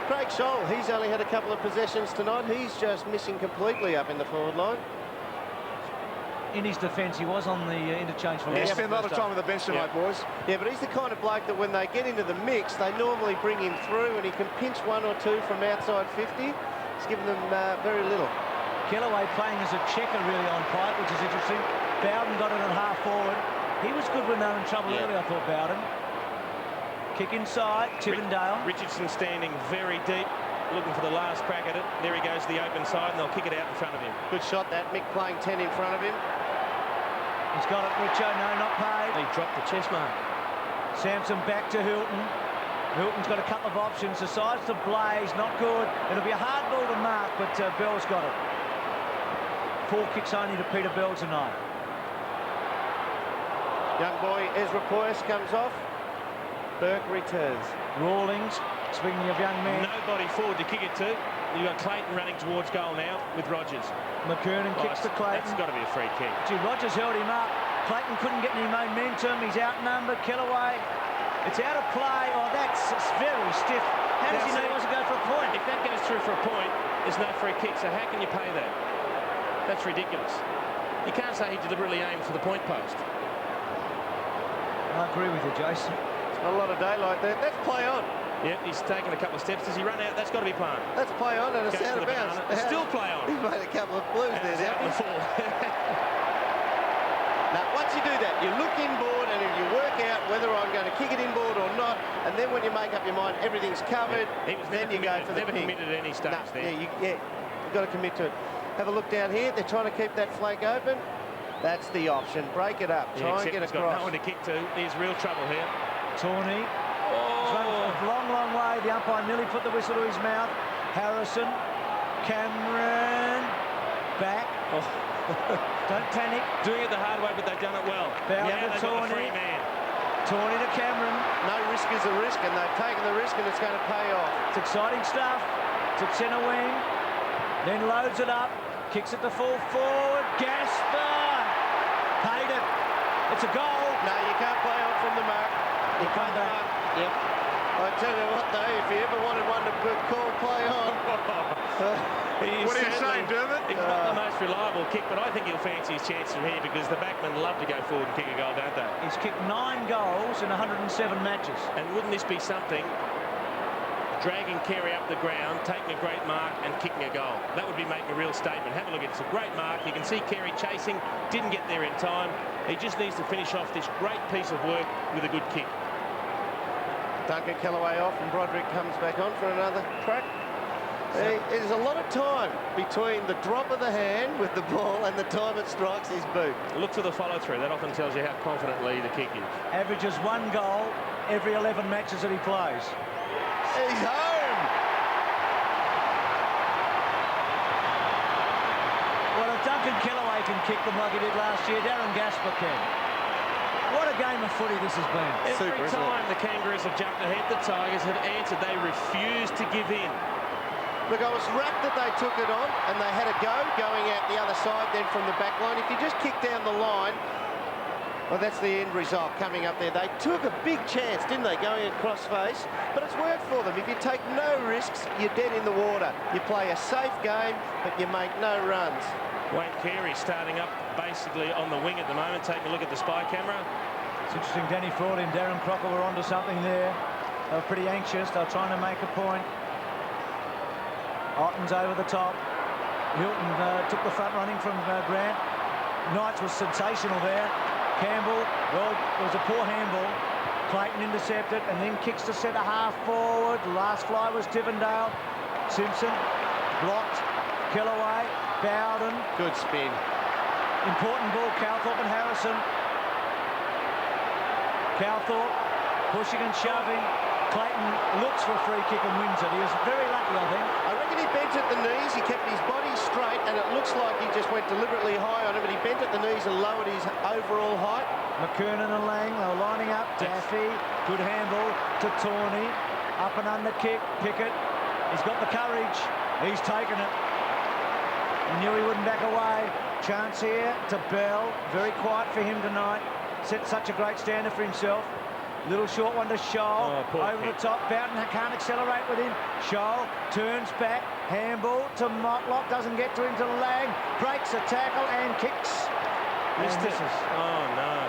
Craig Scholl, he's only had a couple of possessions tonight. He's just missing completely up in the forward line. In his defence, he was on the interchange for He spent a lot of time on the bench tonight, boys. Yeah, but he's the kind of bloke that when they get into the mix, they normally bring him through, and he can pinch 1 or 2 from outside 50. He's given them very little. Kellaway playing as a checker really on Pike, which is interesting. Bowden got it at half forward. He was good when they were in trouble earlier, I thought, Bowden. Kick inside, Chippendale. Richardson standing very deep, looking for the last crack at it. There he goes to the open side, and they'll kick it out in front of him. Good shot, that. Mick playing 10 in front of him. He's got it, Richo, no, not paid. He dropped the chest mark. Sampson back to Hilton. Hilton's got a couple of options. Decides to blaze, not good. It'll be a hard ball to mark, but Bell's got it. 4 kicks only to Peter Bell tonight. Young boy Ezra Poyas comes off. Burke returns. Rawlings, speaking of young men. Nobody forward to kick it to. You've got Clayton running towards goal now with Rogers. McKernan kicks to Clayton. That's got to be a free kick. Gee, Rogers held him up. Clayton couldn't get any momentum. He's outnumbered. Kellaway. It's out of play. Oh, that's very stiff. How does he know he wants to go for a point? If that goes through for a point, there's no free kick. So how can you pay that? That's ridiculous. You can't say he deliberately aimed for the point post. I agree with you, Jason. It's not a lot of daylight there. That's play on. Yep, he's taken a couple of steps. Does he run out? That's got to be playing. That's play on, and it's Goes out to of the bounds. banana. Still play on. He's made a couple of blues And there. it's out on the fall. Now, once you do that, you look inboard, and if you work out whether I'm going to kick it inboard or not, and then when you make up your mind, everything's covered, then you go for the never ping. committed at any stage there. You've got to commit to it. Have a look down here. They're trying to keep that flank open. That's the option. Break it up. Try and get across. Got no one to kick to. There's real trouble here. Tawney. A long, long way. The umpire nearly put the whistle to his mouth. Harrison. Cameron. Back. Don't panic. Doing it the hard way, but they've done it well. Bowden Now to they've got the Tawney. free man. Tawney to Cameron. No risk is a risk, and they've taken the risk, and it's going to pay off. It's exciting stuff. To centre wing. Then loads it up. Kicks it to full forward. Gasper. Paid it. It's a goal. No, you can't play on from the mark. You come can't. back. Yep. I tell you what, though, if you ever wanted one to call play on. What are you saying, Dermot? It's not the most reliable kick, but I think he'll fancy his chances from here because the backmen love to go forward and kick a goal, don't they? He's kicked 9 goals in 107 matches. And wouldn't this be something? Dragging Carey up the ground, taking a great mark and kicking a goal. That would be making a real statement. Have a look at it. It's a great mark. You can see Carey chasing, didn't get there in time. He just needs to finish off this great piece of work with a good kick. Duncan Kellaway off and Broderick comes back on for another crack. There's a lot of time between the drop of the hand with the ball and the time it strikes his boot. Look for the follow-through. That often tells you how confidently the kick is. Averages 1 goal every 11 matches that he plays. He's home! Well, if Duncan Kellaway can kick them like he did last year, Darren Gasper can. What a game of footy this has been. Every time the Kangaroos have jumped ahead, the Tigers have answered. They refused to give in. Look, I was rapt that they took it on and they had a go going out the other side then from the back line. If you just kick down the line, well, that's the end result coming up there. They took a big chance, didn't they, going across face? But it's worked for them. If you take no risks, you're dead in the water. You play a safe game, but you make no runs. Wayne Carey starting up basically on the wing at the moment. Taking a look at the spy camera. It's interesting, Danny Ford and Darren Crocker were onto something there. They were pretty anxious. They were trying to make a point. Otten's over the top. Hilton took the front running from Grant. Knights was sensational there. Campbell, well, it was a poor handball. Clayton intercepted and then kicks to centre half forward. Last fly was Tivendale. Simpson blocked. Kellaway, Bowden. Good spin. Important ball, Calthorpe and Harrison. Calthorpe pushing and shoving. Clayton looks for a free kick and wins it. He was very lucky, I think. I reckon he bent at the knees. He kept his body straight, and it looks like he just went deliberately high on it, but he bent at the knees and lowered his overall height. McKernan and Lang, they were lining up. Daffy, good handball to Tawney. Up and under kick. Pickett, he's got the courage. He's taken it. He knew he wouldn't back away. Chance here to Bell. Very quiet for him tonight. Set such a great standard for himself. Little short one to Scholl. Over the top. Bowden can't accelerate with him. Scholl turns back. Handball to Motlop. Doesn't get to him to Lang. Breaks a tackle and kicks. Missed it. Oh, no.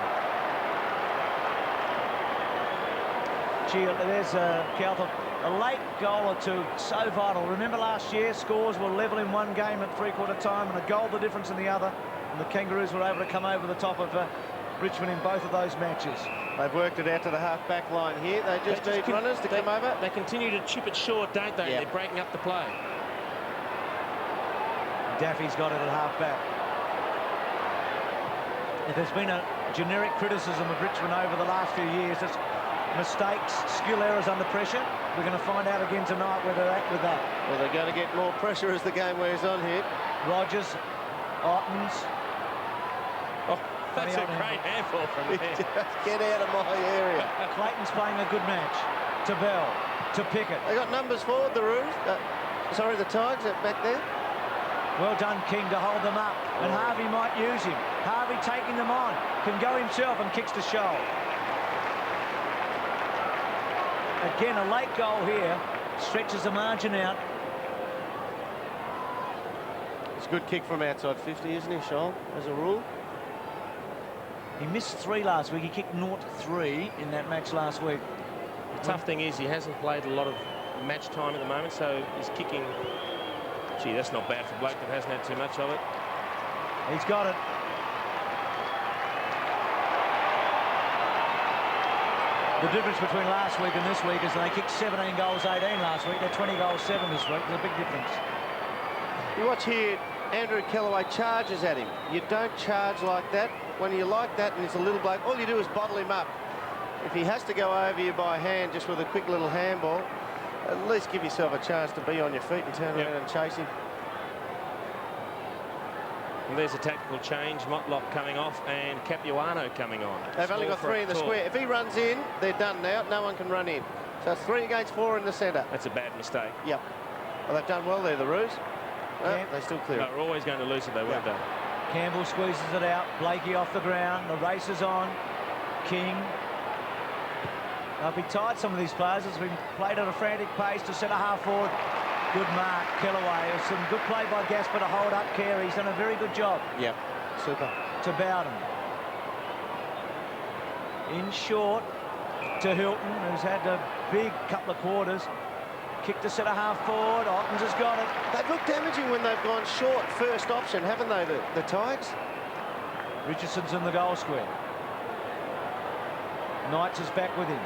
Gee, there's Calthorpe. A late goal or two, so vital. Remember last year, scores were level in one game at three-quarter time and a goal the difference in the other. And the Kangaroos were able to come over the top of Richmond in both of those matches. They've worked it out to the half-back line here. They just need runners to come over. They continue to chip it short, don't they? Yep. They're breaking up the play. Daffy's got it at half-back. If there's been a generic criticism of Richmond over the last few years, it's mistakes, skill errors under pressure. We're going to find out again tonight where they're at with that. Well, they're going to get more pressure as the game wears on here. Rogers, Ottens. Oh, that's a great handball from there. Get out of my area. Clayton's playing a good match. To Bell, to Pickett. They got numbers forward, the Roos. The Tigers back there. Well done, King, to hold them up. And Harvey might use him. Harvey taking them on. Can go himself and kicks to Scholl. Again, a late goal here. Stretches the margin out. It's a good kick from outside 50, isn't he, Scholl, as a rule? He missed 3 last week. He kicked 0-3 in that match last week. The tough thing is he hasn't played a lot of match time at the moment, so he's kicking. Gee, that's not bad for a bloke that hasn't had too much of it. He's got it. The difference between last week and this week is they kicked 17 goals, 18 last week. They're 20 goals, 7 this week. There's a big difference. You watch here, Andrew Kellaway charges at him. You don't charge like that. When you like that and it's a little bloke, all you do is bottle him up. If he has to go over you by hand just with a quick little handball, at least give yourself a chance to be on your feet and turn around and chase him. And there's a tactical change. Motlop coming off and Capuano coming on. They've only got 3 in the square. If he runs in, they're done now. No one can run in. So it's 3 against 4 in the centre. That's a bad mistake. Yep. Well, they've done well there, the Roos. Oh, they still clear. No, we're always going to lose it, they weren't they? Campbell squeezes it out. Blakey off the ground. The race is on. King. They'll be tired, some of these players. It's been played at a frantic pace to centre half forward. Good mark, Kellaway. Some good play by Gasper to hold up Carey. He's done a very good job. Yep, super. To Bowden. In short to Hilton, who's had a big couple of quarters. Kick to centre half forward. Ottens has got it. They've looked damaging when they've gone short first option, haven't they, the Tigers? Richardson's in the goal square. Knights is back with him.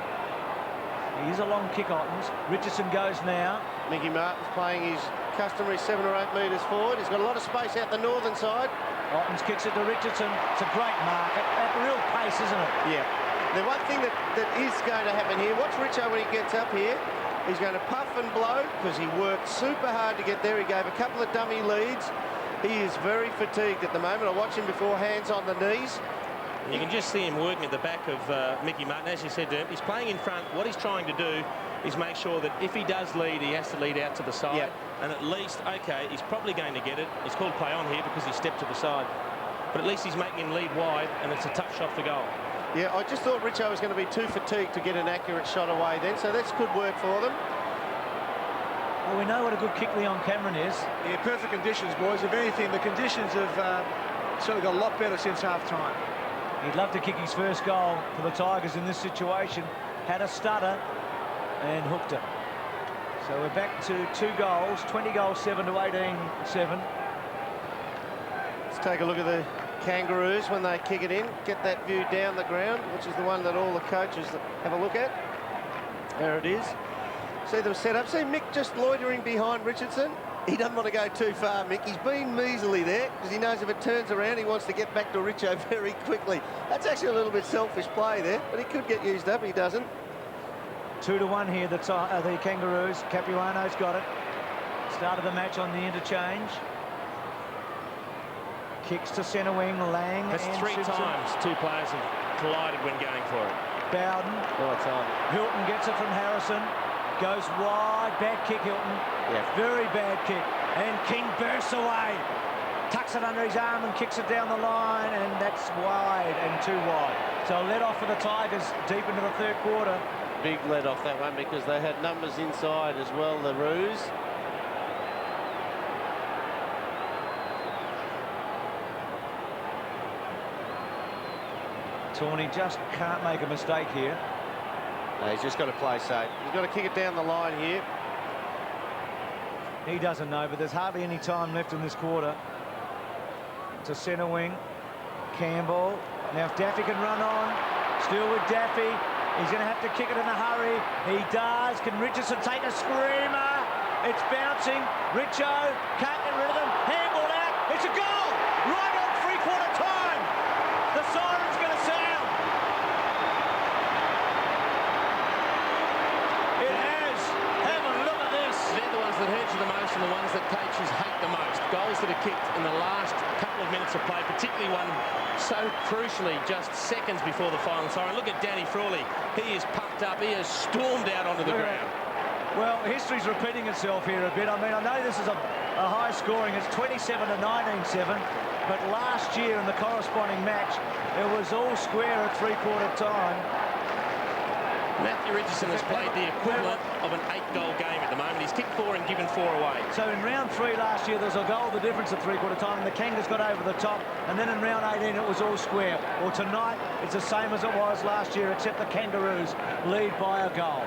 He's a long kick, Ottens. Richardson goes now. Mickey Martin's playing his customary 7 or 8 metres forward. He's got a lot of space out the northern side. Ottens kicks it to Richardson. It's a great mark at real pace, isn't it? Yeah. The one thing that is going to happen here, watch Richo when he gets up here. He's going to puff and blow because he worked super hard to get there. He gave a couple of dummy leads. He is very fatigued at the moment. I watched him before, hands on the knees. You can just see him working at the back of Mickey Martin. As you said to him, he's playing in front. What he's trying to do is make sure that if he does lead, he has to lead out to the side. Yep. And at least, OK, he's probably going to get it. It's called play on here because he stepped to the side. But at least he's making him lead wide, and it's a tough shot for goal. Yeah, I just thought Richo was going to be too fatigued to get an accurate shot away then, so that's good work for them. Well, we know what a good kick Leon Cameron is. Yeah, perfect conditions, boys. If anything, the conditions have certainly got a lot better since half-time. He'd love to kick his first goal for the Tigers in this situation. Had a stutter and hooked it. So we're back to 2 goals, 20 goals, 7 to 18-7. Let's take a look at the Kangaroos when they kick it in. Get that view down the ground, which is the one that all the coaches have a look at. There it is. See them set up. See Mick just loitering behind Richardson. He doesn't want to go too far, Mick. He's been measly there because he knows if it turns around, he wants to get back to Richo very quickly. That's actually a little bit selfish play there, but he could get used up. He doesn't. 2-1 here, the Kangaroos. Capuano's got it. Started the match on the interchange. Kicks to centre wing, Lang. That's and 3 Simpson. times 2 players have collided when going for it. Bowden. Hilton gets it from Harrison. Goes wide. Bad kick, Hilton. Yeah. Very bad kick. And King bursts away. Tucks it under his arm and kicks it down the line, and that's wide and too wide. So a let off for the Tigers deep into the 3rd quarter. Big let off that one because they had numbers inside as well, the Roos. Tawney just can't make a mistake here. No, he's just got to play safe. He's got to kick it down the line here. He doesn't know, but there's hardly any time left in this quarter. To centre wing. Campbell. Now if Daffy can run on. Still with Daffy. He's going to have to kick it in a hurry. He does. Can Richardson take a screamer? It's bouncing. Richo can't get rid of them. Handball out. It's a goal. Right on 3/4 time. The siren's going to sound. It has. Have a look at this. They're the ones that hurt you the most and the ones that coaches hate the most. Goals that are kicked in the last couple of minutes of play, particularly one so crucially just seconds before the final siren. Look at Danny Frawley. He is pumped up. He has stormed out onto the ground. Well, history's repeating itself here a bit. I mean, I know this is a high scoring. It's 27 to 19-7. But last year in the corresponding match, it was all square at 3/4 time. Matthew Richardson has played the equivalent of an 8-goal game at the moment. He's kicked 4 and given 4 away. So in round 3 last year, there's a goal the difference at 3/4 time, and the Kangas got over the top. And then in round 18, it was all square. Well, tonight, it's the same as it was last year, except the Kangaroos lead by a goal.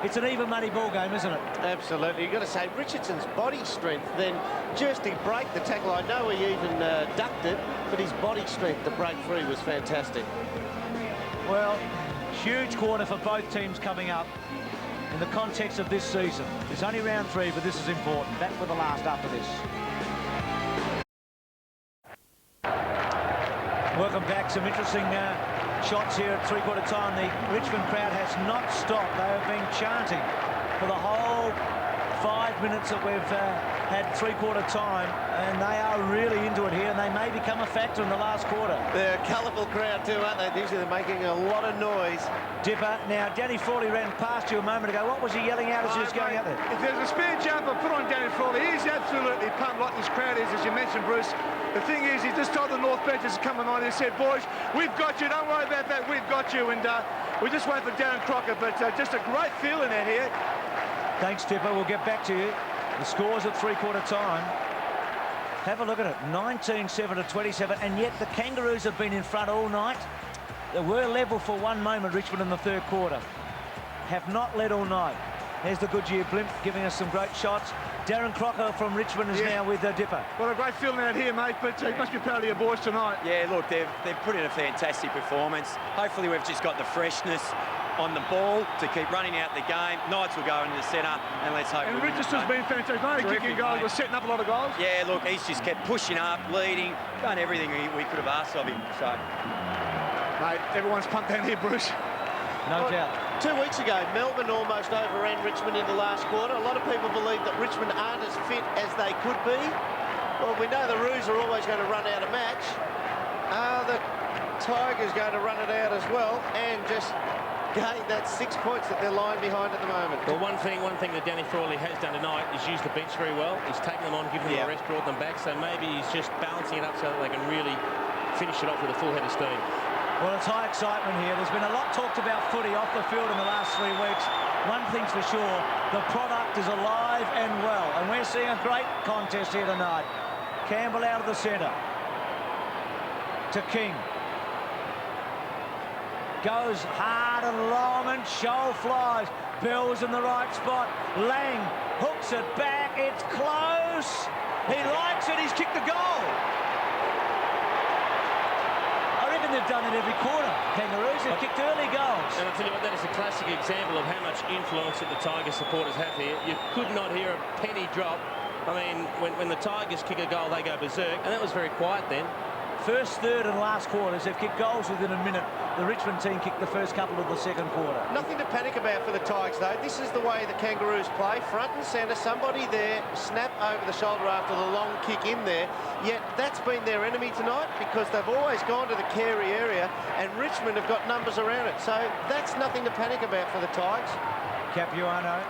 It's an even money ball game, isn't it? Absolutely. You've got to say Richardson's body strength, then just to break the tackle. I know he even ducked it, but his body strength to break free was fantastic. Well, huge quarter for both teams coming up in the context of this season. It's only round 3, but this is important. Back with the last after this. Welcome back. Some interesting shots here at 3/4 time. The Richmond crowd has not stopped. They have been chanting for the whole 5 minutes that we've had three-quarter time, and they are really into it here, and they may become a factor in the last quarter. They're a colourful crowd too, aren't they? Usually they're making a lot of noise. Dipper, now Danny Frawley ran past you a moment ago. What was he yelling out as he was going out there? If there's a spare jumper, put on Danny Frawley. He's absolutely pumped like this crowd is, as you mentioned, Bruce. The thing is, he just told the North benches coming on, he said, boys, we've got you, don't worry about that, we've got you. And we just wait for Darren Crocker, but just a great feeling out here. Thanks, Dipper. We'll get back to you. The scores at three-quarter time. Have a look at it. 19-7 to 27, and yet the Kangaroos have been in front all night. They were level for one moment, Richmond, in the third quarter. Have not led all night. There's the Goodyear blimp giving us some great shots. Darren Crocker from Richmond is now with Dipper. Well, a great feeling out here, mate, but you must be proud of your boys tonight. Yeah, look, they've put in a fantastic performance. Hopefully we've just got the freshness on the ball to keep running out the game. Knights will go into the centre, and let's hope. And Richardson's been fantastic. Not only kicking goals, but setting up a lot of goals. Yeah, look, he's just kept pushing up, leading, done everything we could have asked of him. So, mate, everyone's pumped down here, Bruce. No doubt. 2 weeks ago, Melbourne almost overran Richmond in the last quarter. A lot of people believe that Richmond aren't as fit as they could be. Well, we know the Roos are always going to run out a match. Are the Tigers going to run it out as well and just gain that 6 points that they're lying behind at the moment? Well, one thing that Danny Frawley has done tonight is use the bench very well. He's taken them on, given them a rest, brought them back. So maybe he's just balancing it up so that they can really finish it off with a full head of steam. Well, it's high excitement here. There's been a lot talked about footy off the field in the last 3 weeks. One thing's for sure, the product is alive and well, and we're seeing a great contest here tonight. Campbell out of the centre to King. Goes hard and long, and Shoal flies. Bell's in the right spot. Lang hooks it back. It's close. He likes it. He's kicked the goal. They've done it every quarter. Kangaroos have kicked early goals. And I'll tell you what, that is a classic example of how much influence that the Tigers supporters have here. You could not hear a penny drop. I mean, when the Tigers kick a goal, they go berserk, and that was very quiet then. First, third and last quarters, they've kicked goals within a minute. The Richmond team kicked the first couple of the second quarter. Nothing to panic about for the Tigers, though. This is the way the Kangaroos play. Front and centre, somebody there, snap over the shoulder after the long kick in there. Yet that's been their enemy tonight because they've always gone to the Carey area, and Richmond have got numbers around it. So that's nothing to panic about for the Tigers. Capuano.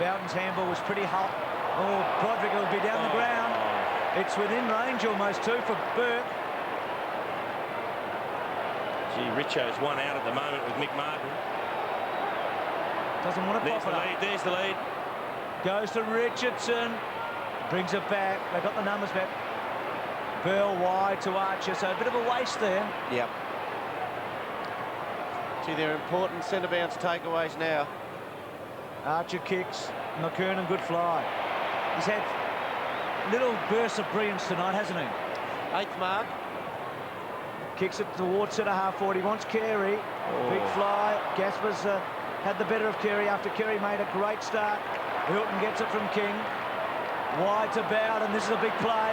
Bowden's handball was pretty hot. Oh, Broderick will be down the ground. It's within range almost too for Burke. Gee, Richo's one out at the moment with Mick Martin. Doesn't want to pop it up. There's the lead. Goes to Richardson. Brings it back. They've got the numbers back. Bell wide to Archer, so a bit of a waste there. Yep. Gee, they're important centre bounce takeaways now. Archer kicks. McKernan, good fly. He's had little bursts of brilliance tonight, hasn't he? 8th mark. Kicks it towards centre half forward. He wants Carey. Big fly. Gasper's had the better of Carey after Carey made a great start. Hilton gets it from King. Wide to Bowden. This is a big play.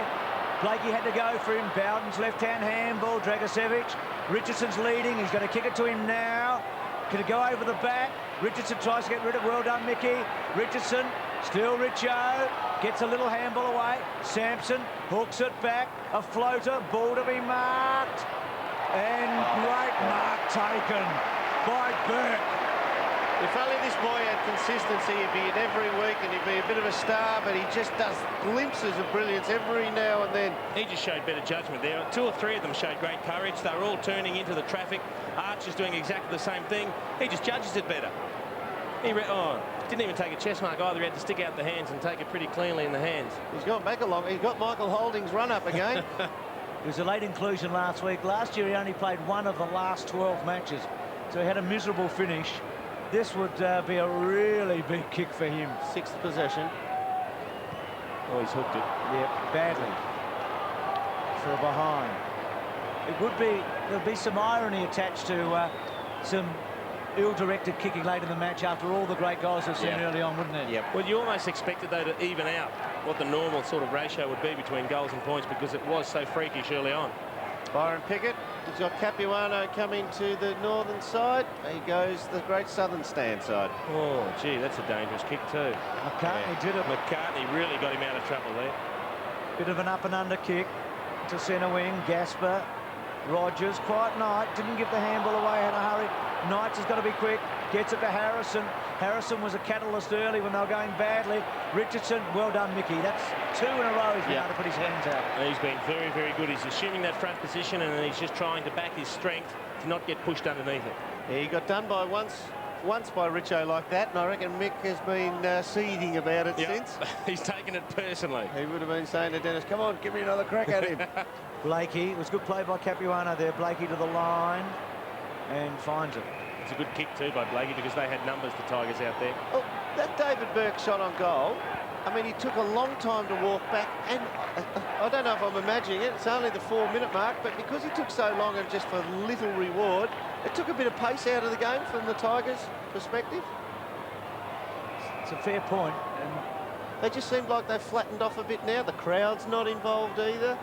Blakey had to go for him. Bowden's left-hand handball. Dragicevic. Richardson's leading. He's going to kick it to him now. Can it go over the back? Richardson tries to get rid of it. Well done, Mickey. Richardson. Still Richo. Gets a little handball away. Sampson hooks it back. A floater. Ball to be marked. And great mark taken by Burke. If only this boy had consistency, he'd be in every week and he'd be a bit of a star, but he just does glimpses of brilliance every now and then. He just showed better judgment there. 2 or 3 of them showed great courage. They were all turning into the traffic. Archer's doing exactly the same thing. He just judges it better. He didn't even take a chest mark either. He had to stick out the hands and take it pretty cleanly in the hands. He's gone back along. He's got Michael Holding's run up again. It was a late inclusion last week. Last year he only played one of the last 12 matches, so he had a miserable finish. This would be a really big kick for him. 6th possession. Oh, he's hooked it. Yep, badly. For a behind. It would be, there'll be some irony attached to some ill-directed kicking late in the match after all the great goals we've seen early on, wouldn't it? Yep. Well, you almost expected, though, to even out what the normal sort of ratio would be between goals and points because it was so freakish early on. Byron Pickett He's got Capuano coming to the northern side. He goes the great southern stand side. Oh, gee, that's a dangerous kick too. McCartney did it. McCartney really got him out of trouble there. Bit of an up and under kick to centre wing. Gasper, Rogers, quiet Knight, didn't give the handball away in a hurry. Knights has got to be quick, gets it to Harrison. Harrison was a catalyst early when they were going badly. Richardson, well done, Mickey. That's 2 in a row he's been able to put his hands out. He's been very, very good. He's assuming that front position and he's just trying to back his strength to not get pushed underneath it. He got done by once by Richo like that, and I reckon Mick has been seething about it since. He's taken it personally. He would have been saying to Dennis, come on, give me another crack at him. Blakey, it was good play by Capuano there. Blakey to the line and finds it. It's a good kick too by Blakey because they had numbers, the Tigers out there. Oh, that David Burke shot on goal, I mean, he took a long time to walk back, and I don't know if I'm imagining it, it's only the 4-minute mark, but because he took so long and just for little reward, it took a bit of pace out of the game from the Tigers' perspective. It's a fair point. And they just seemed like they've flattened off a bit now. The crowd's not involved either.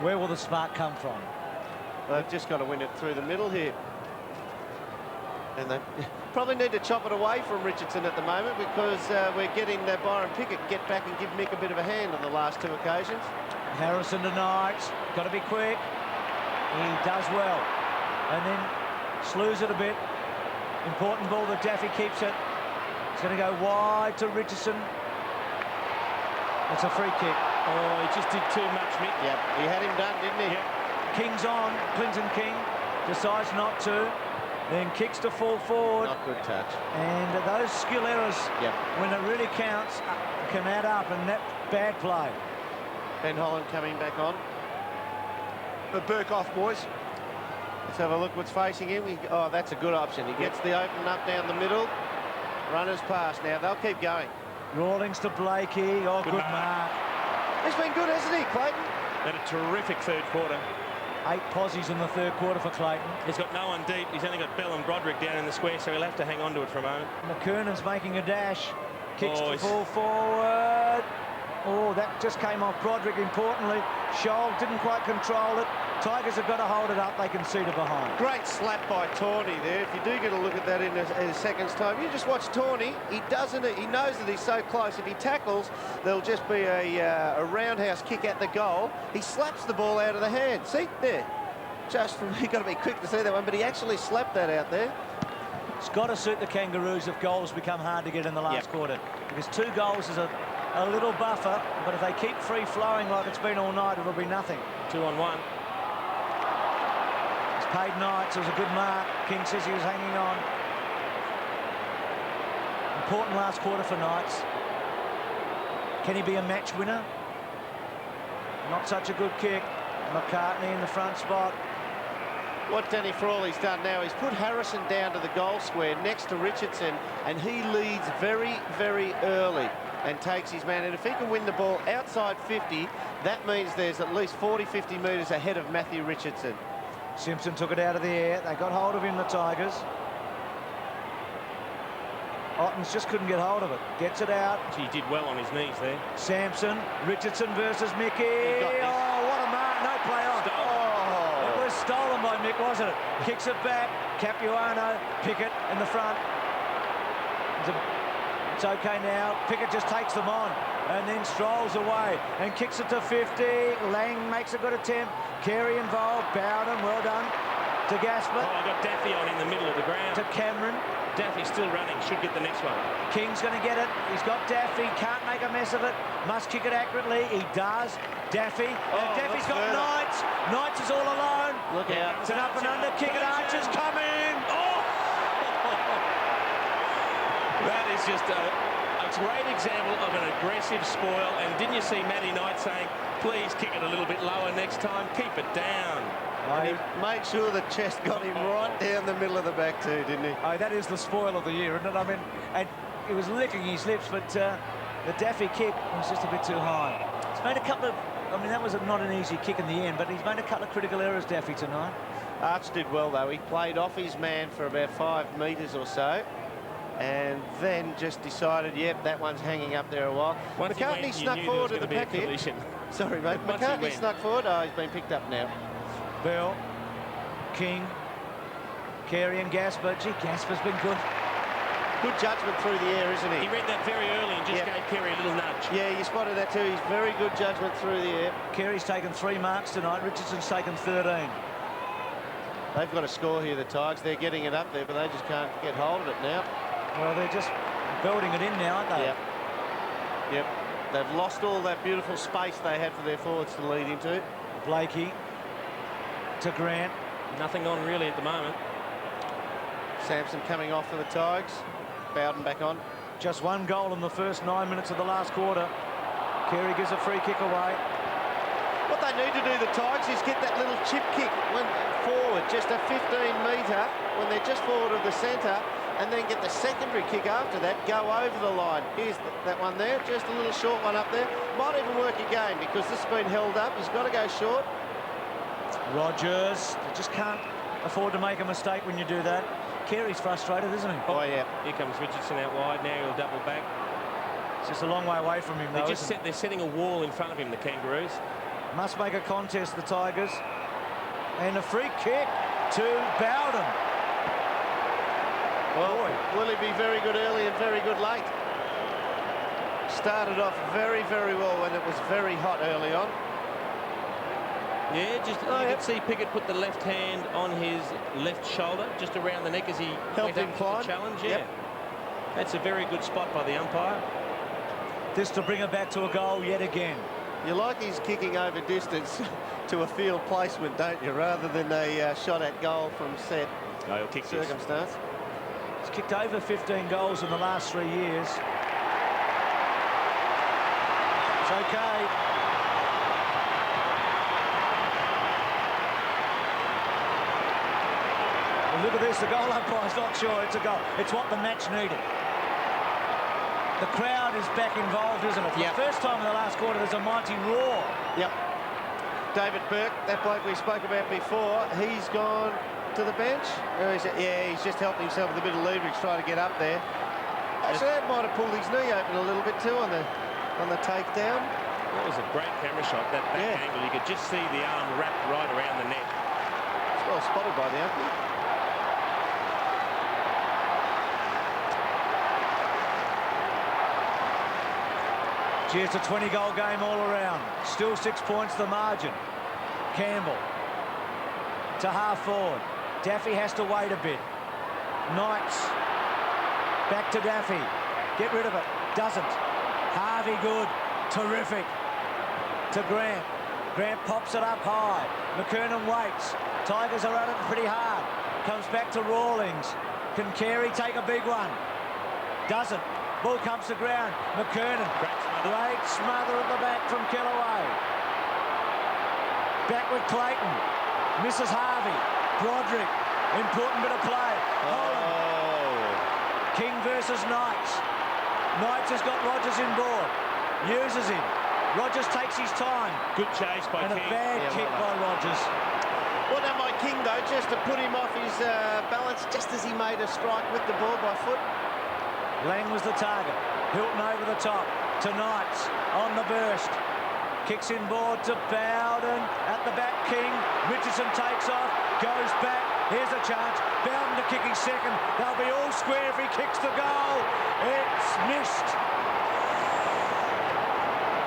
Where will the spark come from? They've just got to win it through the middle here. And they probably need to chop it away from Richardson at the moment because we're getting Byron Pickett get back and give Mick a bit of a hand on the last 2 occasions. Harrison tonight, got to be quick. He does well. And then slews it a bit. Important ball that Daffy keeps it. It's going to go wide to Richardson. It's a free kick. Oh, he just did too much, Mick. Yep, he had him done, didn't he? Yep. King's on, Clinton King decides not to, then kicks to full forward. Not good touch. And those skill errors, when it really counts, can add up, and that bad play. Ben Holland coming back on. The Burke off, boys. Let's have a look what's facing him. Oh, that's a good option. He gets the open up down the middle. Runners pass now. They'll keep going. Rawlings to Blakey. Oh, good mark. He's been good, hasn't he, Clayton? Had a terrific third quarter. 8 posies in the third quarter for Clayton. He's got no one deep. He's only got Bell and Broderick down in the square, so he'll have to hang on to it for a moment. McKernan's making a dash. Kicks to full forward. Oh, that just came off Broderick, importantly. Scholl didn't quite control it. Tigers have got to hold it up. They can see to behind. Great slap by Tawney there. If you do get a look at that in a second's time, you just watch Tawney. He knows that he's so close. If he tackles, there'll just be a roundhouse kick at the goal. He slaps the ball out of the hand. See, there. You've got to be quick to see that one, but he actually slapped that out there. It's got to suit the Kangaroos if goals become hard to get in the last quarter. Because 2 goals is a little buffer, but if they keep free-flowing like it's been all night, it'll be nothing. 2 on 1. It's paid Knights. It was a good mark. King says he was hanging on. Important last quarter for Knights. Can he be a match winner? Not such a good kick. McCartney in the front spot. What Danny Frawley's done now, he's put Harrison down to the goal square next to Richardson, and he leads very, very early and takes his man. And if he can win the ball outside 50, that means there's at least 40, 50 metres ahead of Matthew Richardson. Simpson took it out of the air. They got hold of him, the Tigers. Ottens just couldn't get hold of it. Gets it out. He did well on his knees there. Sampson, Richardson versus Mickey. Oh, what a mark. No play on. It was stolen by Mick, wasn't it? Kicks it back. Capuano, Pickett in the front. It's okay now. Pickett just takes them on and then strolls away and kicks it to 50. Lang makes a good attempt. Carey involved. Bowden, well done. To Gasper. Oh, I got Daffy on in the middle of the ground. To Cameron. Daffy's still running. Should get the next one. King's going to get it. He's got Daffy. Can't make a mess of it. Must kick it accurately. He does. Daffy. Daffy's got Knights. Knights is all alone. Look out. It's an up and under kick, and Archer's coming. Oh! That is just a great example of an aggressive spoil. And didn't you see Matty Knight saying, please kick it a little bit lower next time. Keep it down. And he made sure the chest got him right down the middle of the back too, didn't he? Oh, that is the spoil of the year, isn't it? I mean, and he was licking his lips, but the Daffy kick was just a bit too high. He's made a couple of, I mean, that was not an easy kick in the end, but he's made a couple of critical errors, Daffy, tonight. Arch did well, though. He played off his man for about 5 metres or so, and then just decided, yep, that one's hanging up there a while. McCartney snuck forward to the pack here. Sorry, mate. McCartney snuck forward. Oh, he's been picked up now. Bell, King, Carey and Gasper. Gee, Gasper's been good. Good judgment through the air, isn't he? He read that very early and just gave Carey a little nudge. Yeah, you spotted that too. He's very good judgment through the air. Carey's taken 3 marks tonight. Richardson's taken 13. They've got a score here, the Tigers. They're getting it up there, but they just can't get hold of it now. Well, they're just belting it in now, aren't they? Yep. Yep. They've lost all that beautiful space they had for their forwards to lead into. Blakey to Grant. Nothing on really at the moment. Sampson coming off for the Tigers. Bowden back on. Just 1 goal in the first 9 minutes of the last quarter. Carey gives a free kick away. What they need to do, the Tigers, is get that little chip kick when forward, just a 15-metre, when they're just forward of the centre, and then get the secondary kick after that, go over the line. Here's that one there, just a little short one up there. Might even work again because this has been held up. He's got to go short. Rogers, they just can't afford to make a mistake when you do that. Carey's frustrated, isn't he? Oh, yeah. Here comes Richardson out wide. Now he'll double back. It's just a long way away from him, though. They're setting a wall in front of him, the Kangaroos. Must make a contest, the Tigers. And a free kick to Bowden. Well, will he be very good early and very good late? Started off very, very well when it was very hot early on. Yeah, just you could see Pickett put the left hand on his left shoulder, just around the neck as he helped him climb. The challenge. Yeah, that's a very good spot by the umpire. This to bring it back to a goal yet again. You like his kicking over distance to a field placement, don't you, rather than a shot at goal from set he'll kick circumstance. He's kicked over 15 goals in the last 3 years. It's okay. Well, look at this, the goal umpire's not sure it's a goal. It's what the match needed. The crowd is back involved, isn't it? For the first time in the last quarter, there's a mighty roar. Yep. David Burke, that bloke we spoke about before, he's gone to the bench. He's just helped himself with a bit of leverage, trying to get up there. Actually, that might have pulled his knee open a little bit too on the takedown. That was a great camera shot, that back angle. You could just see the arm wrapped right around the neck. It's well spotted by the umpire. It's a 20-goal game all around. Still 6 points the margin. Campbell to half forward. Daffy has to wait a bit. Knights back to Daffy. Get rid of it. Doesn't. Harvey good. Terrific. To Grant. Grant pops it up high. McKernan waits. Tigers are at it pretty hard. Comes back to Rawlings. Can Carey take a big one? Doesn't. Ball comes to ground. McKernan. Great smother at the back from Kellaway. Back with Clayton. Misses Harvey. Broderick. Important bit of play. King versus Knights. Knights has got Rogers in board. Uses him. Rogers takes his time. Good chase by King. And a bad kick by Rogers. Well done by King, though, just to put him off his balance just as he made a strike with the ball by foot. Lang was the target. Hilton over the top to Knights on the burst. Kicks in board to Bowden at the back. King. Richardson takes off, goes back. Here's a chance. Bowden to kick his second. They'll be all square if he kicks the goal. It's missed.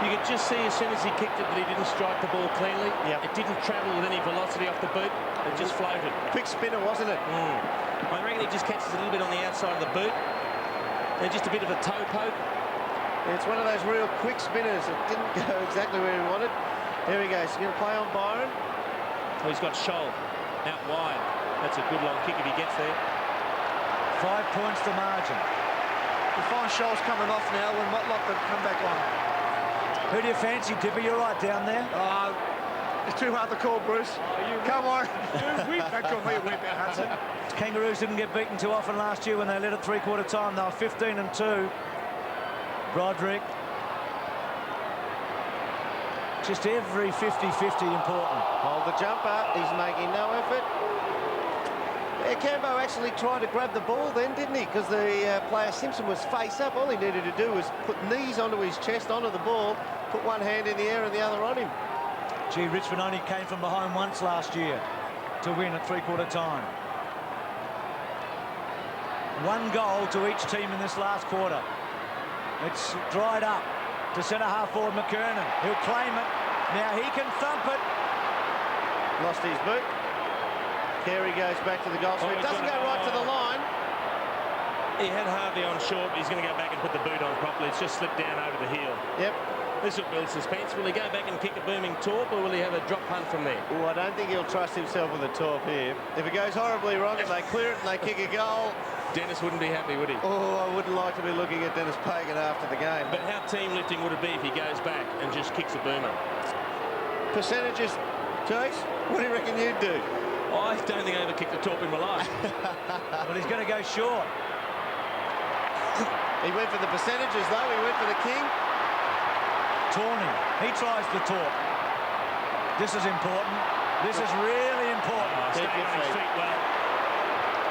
You could just see as soon as he kicked it that he didn't strike the ball cleanly. Yep. It didn't travel with any velocity off the boot. It just floated. Quick spinner, wasn't it? I reckon he just catches a little bit on the outside of the boot. And just a bit of a toe poke. It's one of those real quick spinners. It didn't go exactly where he wanted. Here he goes. He's going to play on Byron. Oh, he's got Scholl out wide. That's a good long kick if he gets there. 5 points to margin. You find Scholl's coming off now when Motlop have come back on. Who do you fancy, Dipper? You're right down there. It's too hard to call, Bruce. Come on. Don't call me a whip out, Hudson. Kangaroos didn't get beaten too often last year when they led at three-quarter time. They were 15-2. Broderick. Just every 50-50 important. Hold the jumper. He's making no effort. Yeah, Cambo actually tried to grab the ball then, didn't he? Because the player Simpson was face up. All he needed to do was put knees onto his chest, onto the ball, put one hand in the air and the other on him. Gee, Richmond only came from behind once last year to win at three-quarter time. 1 goal to each team in this last quarter. It's dried up to centre-half forward McKernan. He'll claim it. Now he can thump it. Lost his boot. Carey goes back to the goal square. Doesn't go right to the line. He had Harvey on short, but he's going to go back and put the boot on properly. It's just slipped down over the heel. Yep. This will build suspense. Will he go back and kick a booming torp, or will he have a drop punt from there? Oh, I don't think he'll trust himself with a torp here. If it goes horribly wrong and they clear it and they kick a goal... Dennis wouldn't be happy, would he? Oh, I wouldn't like to be looking at Dennis Pagan after the game. But how team lifting would it be if he goes back and just kicks a boomer? Percentages, Chase, what do you reckon you'd do? I don't think I ever kicked a torp in my life. Well, he's going to go short. He went for the percentages, though. He went for the king. Tawney, he tries the torp. This is important. This is really important. Staying on his feet well.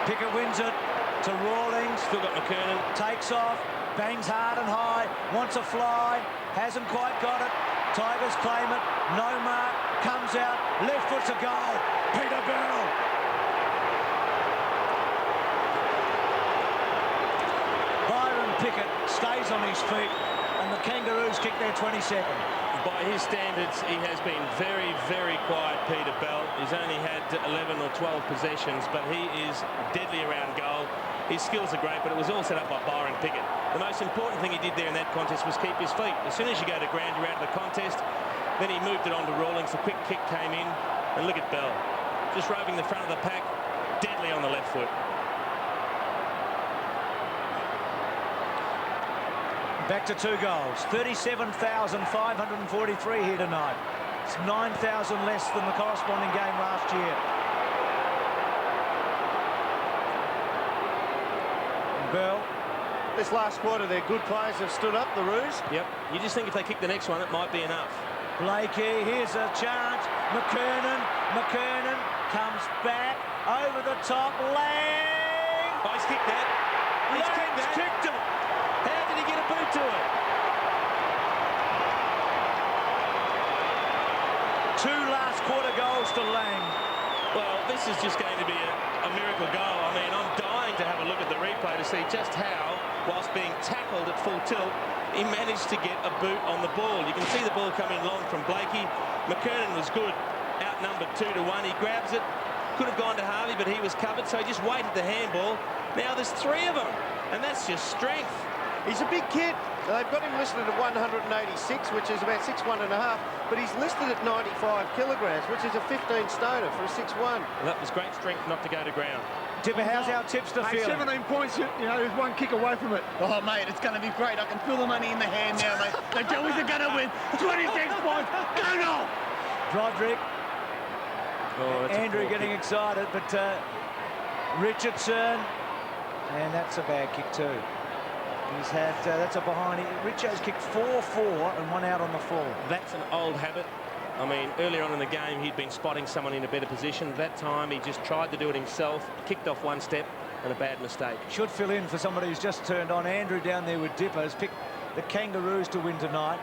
Pickett wins it to Rawlings. Still got McKernan. Takes off, bangs hard and high, wants a fly, hasn't quite got it. Tigers claim it, no mark, comes out, left foot's a goal. Peter Bell. Byron Pickett stays on his feet, and the Kangaroos kick their 22nd. By his standards, he has been very, very quiet, Peter Bell. He's only had 11 or 12 possessions, but he is deadly around goal. His skills are great, but it was all set up by Byron Pickett. The most important thing he did there in that contest was keep his feet. As soon as you go to ground, you're out of the contest. Then he moved it on to Rawlings. The quick kick came in, and look at Bell. Just roving the front of the pack, deadly on the left foot. Back to 2 goals. 37,543 here tonight. It's 9,000 less than the corresponding game last year. Bell. This last quarter, their good players have stood up, the Roos. Yep. You just think if they kick the next one, it might be enough. Blakey, here's a chance. McKernan comes back over the top. Lang. Oh, he's kicked that. He's kicked it. How did he get a boot to it? 2 last quarter goals to Lang. Well, this is just going to be a miracle goal. I mean, I'm dying to have a look at the replay to see just how, whilst being tackled at full tilt, he managed to get a boot on the ball. You can see the ball coming long from Blakey. McKernan was good, outnumbered 2-1. He grabs it, could have gone to Harvey, but he was covered, so he just waited the handball. Now there's 3 of them, and that's just strength. He's a big kid. They've got him listed at 186, which is about 6'1.5", but he's listed at 95 kilograms, which is a 15-stoner for a 6'1". Well, that was great strength not to go to ground. Tipper, how's our tipster feeling? 17 points, you know, there's 1 kick away from it. Oh, mate, it's going to be great. I can feel the money in the hand now, mate. The Joeys are going to win. 26 points. Go! Broderick. Oh, Andrew getting excited, but Richardson, and that's a bad kick too. He's had, that's a behind. Richo's kicked 4-4 and 1 out on the full. That's an old habit. I mean, earlier on in the game, he'd been spotting someone in a better position. That time, he just tried to do it himself, kicked off 1 step, and a bad mistake. Should fill in for somebody who's just turned on. Andrew down there with Dipper has picked the Kangaroos to win tonight.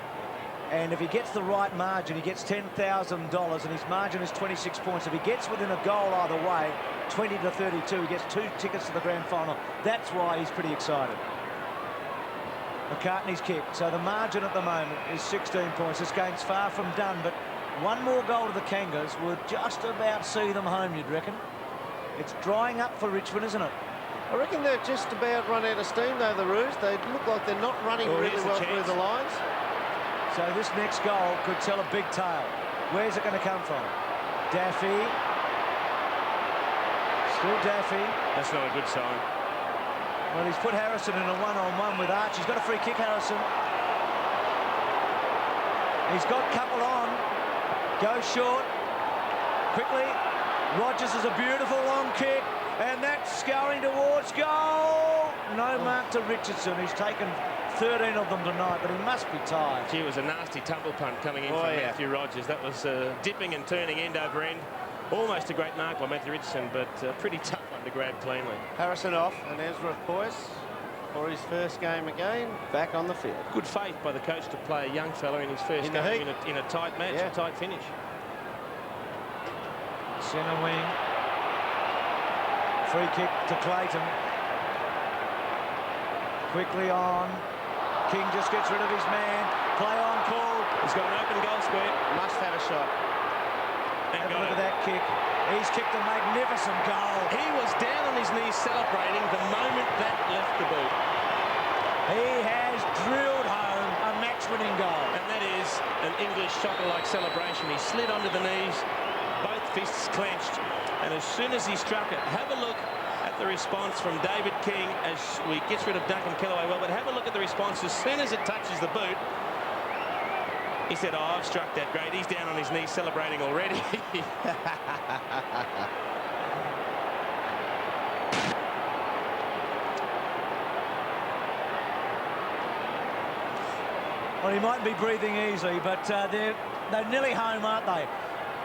And if he gets the right margin, he gets $10,000, and his margin is 26 points. If he gets within a goal either way, 20 to 32, he gets 2 tickets to the grand final. That's why he's pretty excited. McCartney's kick. So the margin at the moment is 16 points. This game's far from done, but 1 more goal to the Kangas would just about see them home, you'd reckon. It's drying up for Richmond, isn't it? I reckon they've just about run out of steam, though, the Roos. They look like they're not running really well through the lines. So this next goal could tell a big tale. Where's it going to come from? Daffy. Still Daffy. That's not a good sign. Well, he's put Harrison in a one-on-one with Arch. He's got a free kick, Harrison. He's got couple on. Goes short. Quickly. Rogers is a beautiful long kick. And that's going towards goal. No mark to Richardson, who's taken 13 of them tonight, but he must be tired. Gee, it was a nasty tumble punt coming in from Matthew Rogers. That was dipping and turning end over end. Almost a great mark by Matthew Richardson, but a pretty tough one to grab cleanly. Harrison off, and Ezra Poyce for his first game again, back on the field. Good faith by the coach to play a young fella in his first game in a tight match, a tight finish. Centre wing. Free kick to Clayton. Quickly on. King just gets rid of his man. Play on call. He's got an open goal square. Must have a shot. Have a look at that kick. He's kicked a magnificent goal. He was down on his knees celebrating the moment that left the boot. He has drilled home a match-winning goal. And that is an English soccer-like celebration. He slid onto the knees, both fists clenched, and as soon as he struck it, have a look at the response from David King as we gets rid of Duncan Kellaway. Well, but have a look at the response as soon as it touches the boot. He said, oh, I've struck that great. He's down on his knees celebrating already. Well, he might be breathing easily, but they're nearly home, aren't they?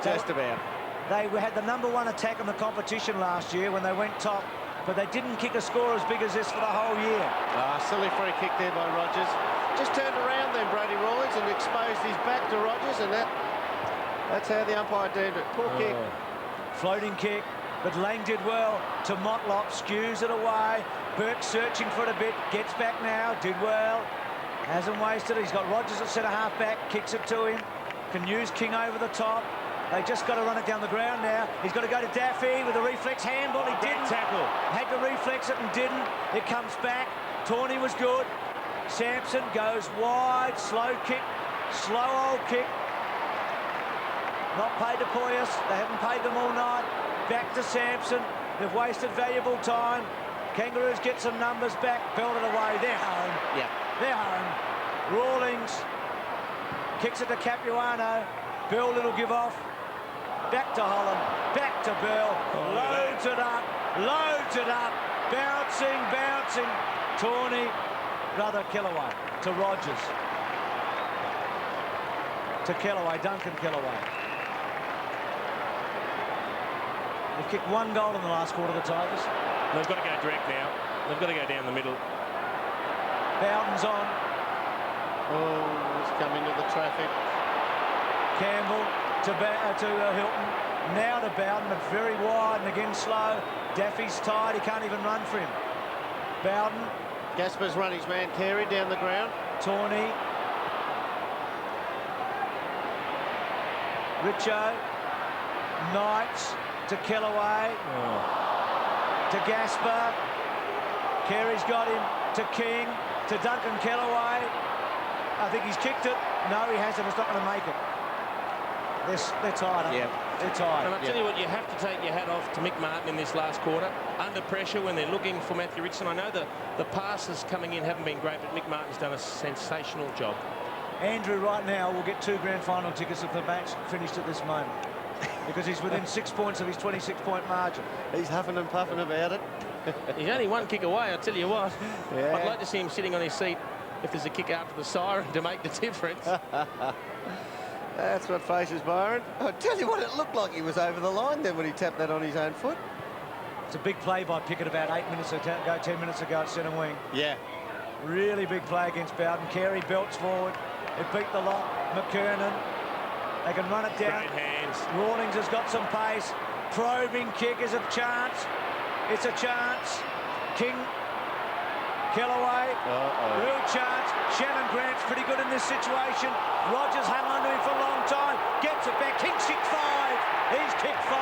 Just about. They had the #1 attack in the competition last year when they went top, but they didn't kick a score as big as this for the whole year. Silly free kick there by Rogers. Just turned around then, Brady Rawlings, and exposed his back to Rogers, and that's how the umpire deemed it. Poor kick. Floating kick, but Lang did well to Motlop, skews it away. Burke searching for it a bit, gets back now, did well. Hasn't wasted it. He's got Rogers at centre-half back, kicks it to him. Can use King over the top. They just got to run it down the ground now. He's got to go to Daffy with a reflex handball. He didn't tackle. Had to reflex it and didn't. It comes back. Tawney was good. Sampson goes wide. Slow kick. Slow old kick. Not paid to Poyas. They haven't paid them all night. Back to Sampson. They've wasted valuable time. Kangaroos get some numbers back. Belted away. They're home. Yeah. They're home. Rawlings kicks it to Capuano. Bell little give off. Back to Holland. Back to Bell. Loads it up. Loads it up. Bouncing, bouncing. Tawney. Brother Kellaway. To Rogers. To Kellaway. Duncan Kellaway. They've kicked 1 goal in the last quarter, the Tigers. They've got to go direct now. They've got to go down the middle. Bowden's on. Oh, he's come into the traffic. Campbell to Hilton. Now to Bowden, but very wide and again slow. Daffy's tired. He can't even run for him. Bowden. Gasper's run his man Carey down the ground. Tawney. Richo. Knights to Kellaway. To Gasper. Carey's got him. To King. To Duncan Kellaway. I think he's kicked it. No, he hasn't. It's not going to make it. They're tired, aren't they? They're tired. And I'll tell you what, you have to take your hat off to Mick Martin in this last quarter. Under pressure when they're looking for Matthew Richardson. I know the passes coming in haven't been great, but Mick Martin's done a sensational job. Andrew right now will get 2 grand final tickets if the match finished at this moment. Because he's within 6 points of his 26-point margin. He's huffing and puffing about it. He's only 1 kick away, I'll tell you what. Yeah. I'd like to see him sitting on his seat if there's a kick after the siren to make the difference. That's what faces Byron. I'll tell you what, it looked like he was over the line then when he tapped that on his own foot. It's a big play by Pickett about 8 minutes ago, 10 minutes ago at centre wing. Yeah. Really big play against Bowden. Carey belts forward. It beat the lot. McKernan. They can run it down. Great hands. Rawlings has got some pace. Probing kick is a chance. It's a chance. King. Kellaway. Real chance. Shannon Grant's pretty good in this situation. Rogers hung on to him for a long time. Gets it back. King's kicked 5. He's kicked 5.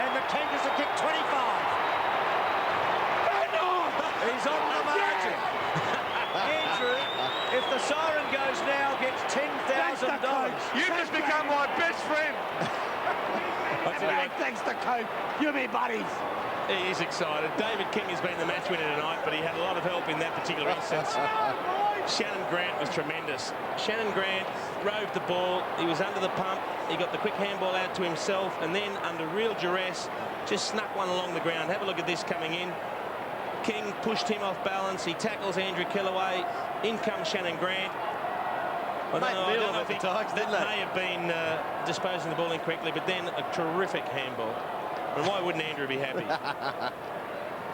And the Kangaroos have kicked 25. He's on the margin. Andrew, if the siren goes now, gets $10,000. You've just become my best friend. Thanks to Coke. You be buddies. He is excited. David King has been the match winner tonight, but he had a lot of help in that particular instance. Shannon Grant was tremendous. Shannon Grant roved the ball. He was under the pump. He got the quick handball out to himself, and then under real duress, just snuck one along the ground. Have a look at this coming in. King pushed him off balance. He tackles Andrew Kellaway. In comes Shannon Grant. I don't know if that may have been disposing the ball incorrectly, but then a terrific handball. And why wouldn't Andrew be happy?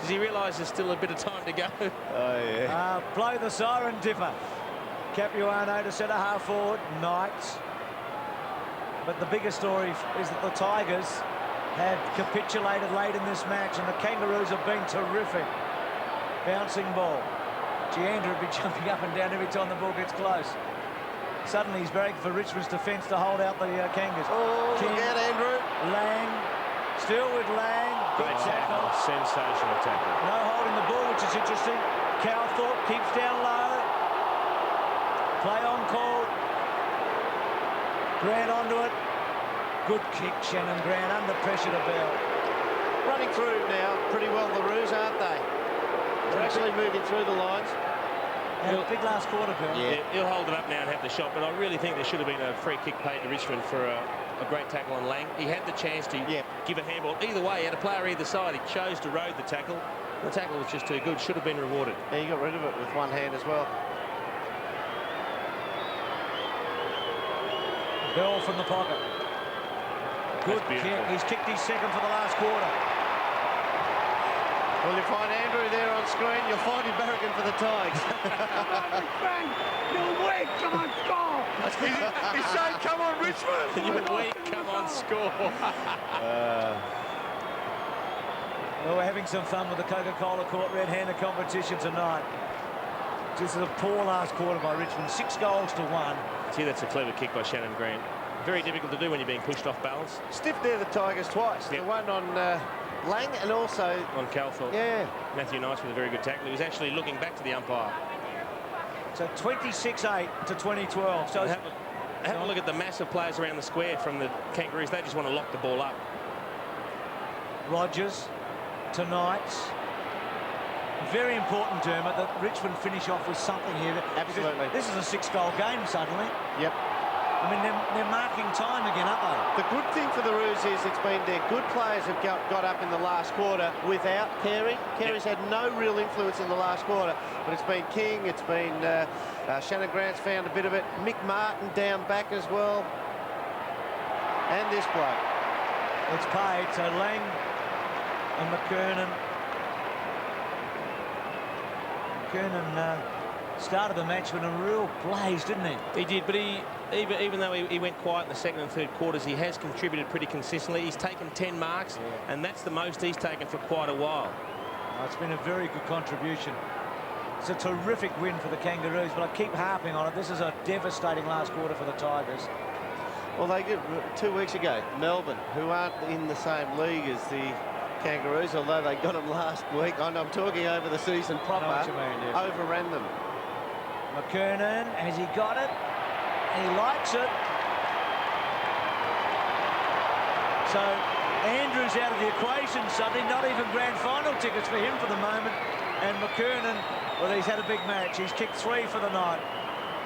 Does he realise there's still a bit of time to go? Oh, yeah. Blow the siren dipper. Capuano to centre half forward. Knights. But the bigger story is that the Tigers have capitulated late in this match, and the Kangaroos have been terrific. Bouncing ball. Andrew would be jumping up and down every time the ball gets close. Suddenly he's bragging for Richmond's defence to hold out the Kangas. Oh, King, look out, Andrew. Lang, still with Lang. Great tackle. Sensational tackle. No holding the ball, which is interesting. Cowthorpe keeps down low. Play on call. Grant onto it. Good kick, Shannon Grant, under pressure to Bell. Running through now pretty well, the Roos, aren't they? They're actually moving through the lines. Big last quarter, Bill. Yeah, he'll hold it up now and have the shot, but I really think there should have been a free kick paid to Richmond for a great tackle on Lang. He had the chance to give a handball. Either way, he had a player either side. He chose to road the tackle. The tackle was just too good. Should have been rewarded. Yeah, he got rid of it with one hand as well. Bell from the pocket. Good kick. He's kicked his second for the last quarter. Well, you find Andrew there on screen. You'll find him barracking for the Tigers. You're weak, come on, score! He's saying, come on, Richmond! You're weak, come on, score! Well, we're having some fun with the Coca-Cola Court red-handed competition tonight. This is a poor last quarter by Richmond. 6 goals to 1. See, that's a clever kick by Shannon Grant. Very difficult to do when you're being pushed off balance. Stiff there, the Tigers twice. Yep. The one on Lang and also on Calthorpe. Yeah. Matthew Knights with a very good tackle. He was actually looking back to the umpire. So 26-8 to 2012. So have a look at the massive players around the square from the Kangaroos. They just want to lock the ball up. Rogers to Knights. Very important, Dermot, that Richmond finish off with something here. Absolutely. This is a 6-goal game suddenly. Yep. I mean, they're marking time again, aren't they? The good thing for the Roos is it's been their good players have got up in the last quarter without Carey. Carey's had no real influence in the last quarter, but it's been King, it's been Shannon Grant's found a bit of it. Mick Martin down back as well. And this bloke. It's paid, so Lang and McKernan. McKernan started the match with a real blaze, didn't he? He did, but even though he went quiet in the second and third quarters, he has contributed pretty consistently. He's taken 10 marks, and that's the most he's taken for quite a while. It's been a very good contribution. It's a terrific win for the Kangaroos, but I keep harping on it. This is a devastating last quarter for the Tigers. Well, they did 2 weeks ago, Melbourne, who aren't in the same league as the Kangaroos, although they got them last week. I'm talking over the season proper. I know what you mean, yeah. Overran them. McKernan, has he got it? He likes it. So Andrews out of the equation suddenly, not even grand final tickets for him for the moment. And McKernan, well, he's had a big match. He's kicked 3 for the night.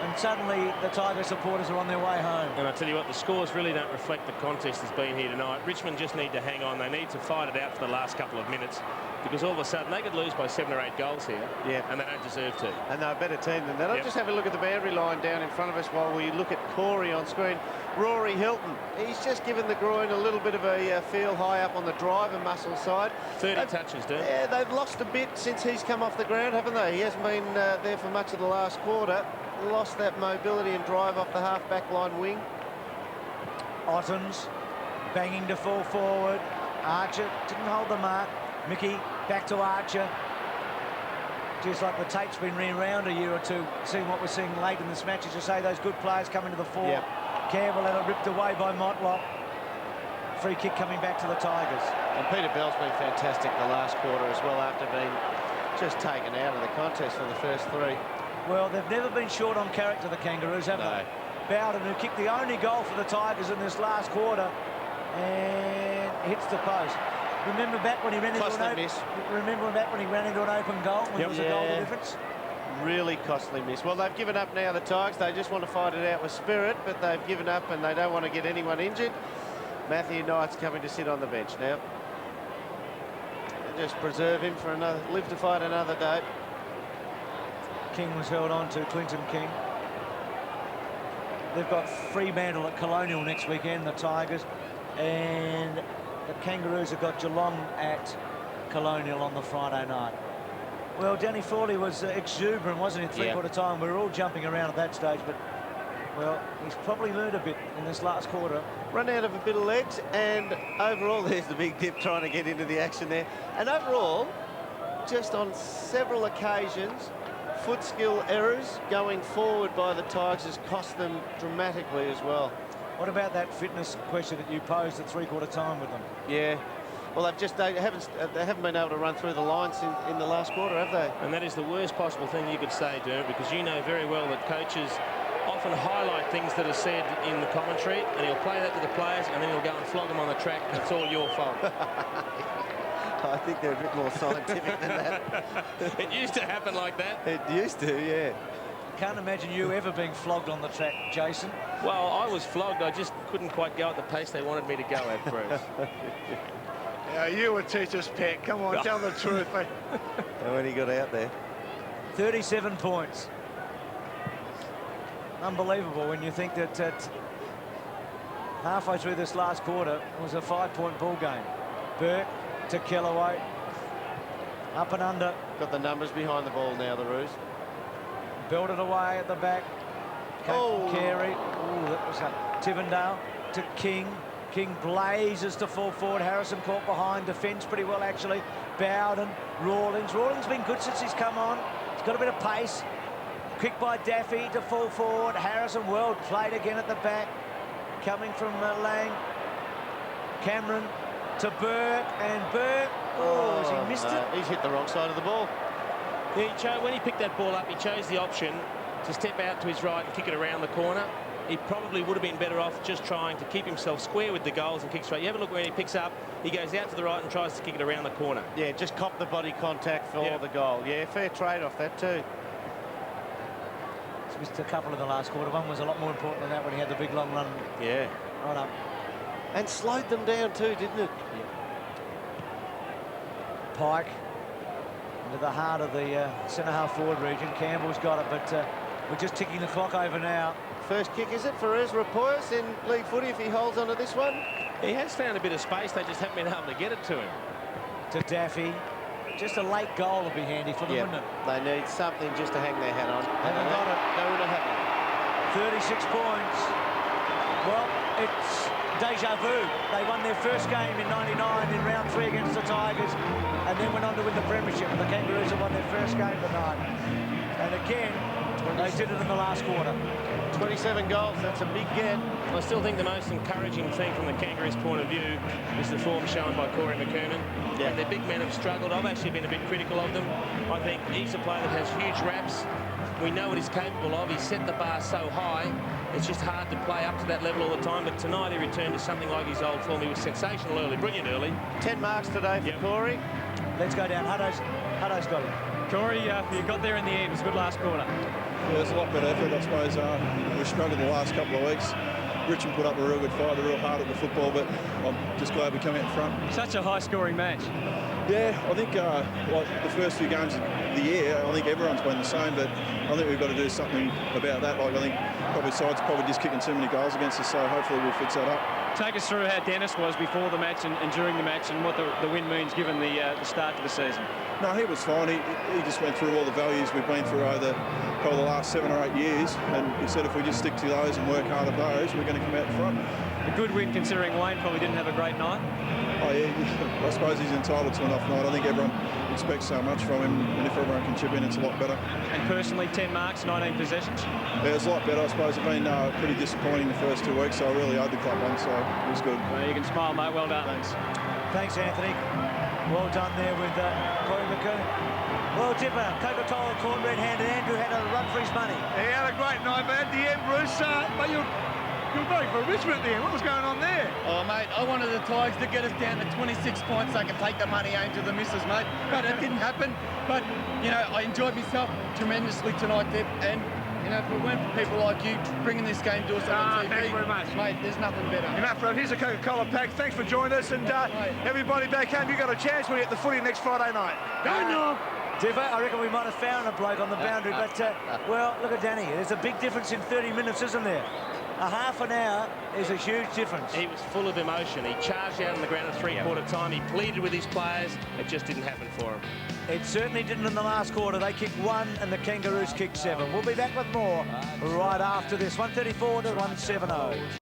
And suddenly the Tiger supporters are on their way home. And I tell you what, the scores really don't reflect the contest that's been here tonight. Richmond just need to hang on. They need to fight it out for the last couple of minutes, because all of a sudden they could lose by 7 or 8 goals here. Yeah. And they don't deserve to. And they're a better team than that. I'll just have a look at the boundary line down in front of us while we look at Corey on screen. Rory Hilton, he's just given the groin a little bit of a feel high up on the driver muscle side. 30 touches, dude. Yeah, they've lost a bit since he's come off the ground, haven't they? He hasn't been there for much of the last quarter. Lost that mobility and drive off the half-back line wing. Ottens banging to fall forward. Archer didn't hold the mark. Mickey back to Archer. Just like the tape's been around a year or two, seeing what we're seeing late in this match. As you say, those good players coming to the fore. Yep. Campbell had it ripped away by Motlop. Free kick coming back to the Tigers. And Peter Bell's been fantastic the last quarter as well, after being just taken out of the contest for the first 3. Well, they've never been short on character, the Kangaroos, have they? Bowden, who kicked the only goal for the Tigers in this last quarter, and hits the post. Remember back when he ran into an miss. Remember back when he ran into an open goal when there was a goal difference? Really costly miss. Well, they've given up now, the Tigers. They just want to fight it out with spirit, but they've given up and they don't want to get anyone injured. Matthew Knight's coming to sit on the bench now. And just preserve him for another, live to fight another day. King was held on to, Clinton King. They've got Fremantle at Colonial next weekend, the Tigers, and the Kangaroos have got Geelong at Colonial on the Friday night. Well, Danny Fawley was exuberant, wasn't he, at three-quarter time? We were all jumping around at that stage, but Well, he's probably learned a bit in this last quarter. Run out of a bit of legs, and overall, there's the big dip trying to get into the action there. And overall, just on several occasions, foot skill errors going forward by the Tigers has cost them dramatically as well. What about that fitness question that you posed at three-quarter time with them? Yeah. Well, they haven't been able to run through the lines in the last quarter, have they? And that is the worst possible thing you could say, Dermot, because you know very well that coaches often highlight things that are said in the commentary, and he'll play that to the players, and then he'll go and flog them on the track, and it's all your fault. I think they're a bit more scientific than that. It used to happen like that. It used to, yeah. Can't imagine you ever being flogged on the track, Jason. Well, I was flogged. I just couldn't quite go at the pace they wanted me to go at, Bruce. Yeah, you were teacher's pet. Come on, tell the truth, mate. And when he got out there. 37 points. Unbelievable when you think that halfway through this last quarter it was a 5-point ball game. Burke to Kellaway. Up and under. Got the numbers behind the ball now, the Roos. Belted away at the back. Oh. Carey. Oh, that was Tivendale to King. King blazes to full forward. Harrison caught behind. Defends pretty well, actually. Bowden. Rawlings. Rawlings been good since he's come on. He's got a bit of pace. Kick by Daffy to full forward. Harrison well played again at the back. Coming from Lang. Cameron to Burke. And Burke. Oh, has he missed it? He's hit the wrong side of the ball. When he picked that ball up, he chose the option to step out to his right and kick it around the corner. He probably would have been better off just trying to keep himself square with the goals and kick straight. You have a look where he picks up, he goes out to the right and tries to kick it around the corner. Yeah, just cop the body contact for the goal. Yeah, fair trade-off, that too. He's missed a couple in the last quarter. One was a lot more important than that when he had the big long run. Yeah. Right up. And slowed them down too, didn't it? Yeah. Pike into the heart of the centre-half forward region. Campbell's got it, but we're just ticking the clock over now. First kick, is it, for Ezra Poyas in league footy if he holds onto this one? He has found a bit of space, they just haven't been able to get it to him. To Daffy. Just a late goal would be handy for them, wouldn't it? They need something just to hang their hat on. Haven't got it. That would have happened. 36 points. Well, it's deja vu. They won their first game in '99 in round 3 against the Tigers, and then went on to win the premiership. And the Kangaroos have won their first game tonight. And again, they did it in the last quarter. 27 goals, that's a big get. I still think the most encouraging thing from the Kangaroos' point of view is the form shown by Corey McKernan. Yeah. Their big men have struggled. I've actually been a bit critical of them. I think he's a player that has huge raps. We know what he's capable of. He's set the bar so high, it's just hard to play up to that level all the time. But tonight he returned to something like his old form. He was sensational early, brilliant early. 10 marks today for Corey. Let's go down. Hutto's got it. Corey, you got there in the end. It was a good last quarter. Yeah, it's a lot better effort, I suppose. We struggled the last couple of weeks. Richmond put up a real good fight. They're real hard at the football, but I'm just glad we come out in front. Such a high-scoring match. Yeah, I think like the first few games of the year, I think everyone's been the same, but I think we've got to do something about that. Like I think probably sides probably just kicking too many goals against us, so hopefully we'll fix that up. Take us through how Dennis was before the match and during the match, and what the win means given the start to the season. No, he was fine. He just went through all the values we've been through over probably the last 7 or 8 years, and he said if we just stick to those and work hard at those, we're going to come out in front. A good win considering Wayne probably didn't have a great night. Oh yeah, I suppose he's entitled to an off night. I think everyone expects so much from him, and if everyone can chip in, it's a lot better. And personally, 10 marks, 19 possessions? Yeah, it's a lot better. I suppose it's been pretty disappointing the first 2 weeks, so I really owed the club one, so it was good. Well, you can smile, mate. Well done. Thanks. Thanks, Anthony. Well done there with Corey McKernan. Well, Dipper, Coca-Cola caught red-handed. Andrew had a run for his money. He had a great night, but at the end, Bruce, but you're voting for Richmond at the end. What was going on there? Oh, mate, I wanted the Tigers to get us down to 26 points so I could take the money home to the missus, mate. But it didn't happen. But, you know, I enjoyed myself tremendously tonight, Deb. And, you know, if it weren't for people like you bringing this game to us on TV, thanks very much. Mate, there's nothing better. Enough, bro. Here's a Coca-Cola pack. Thanks for joining us. And everybody back home, you got a chance when you get the footy next Friday night. Dipper, I reckon we might have found a bloke on the boundary, but, well, look at Danny. There's a big difference in 30 minutes, isn't there? a half an hour is a huge difference. He was full of emotion. He charged out on the ground at three-quarter time. He pleaded with his players. It just didn't happen for him. It certainly didn't in the last quarter. They kicked 1 and the Kangaroos kicked 7. We'll be back with more right after this. 134 to 170.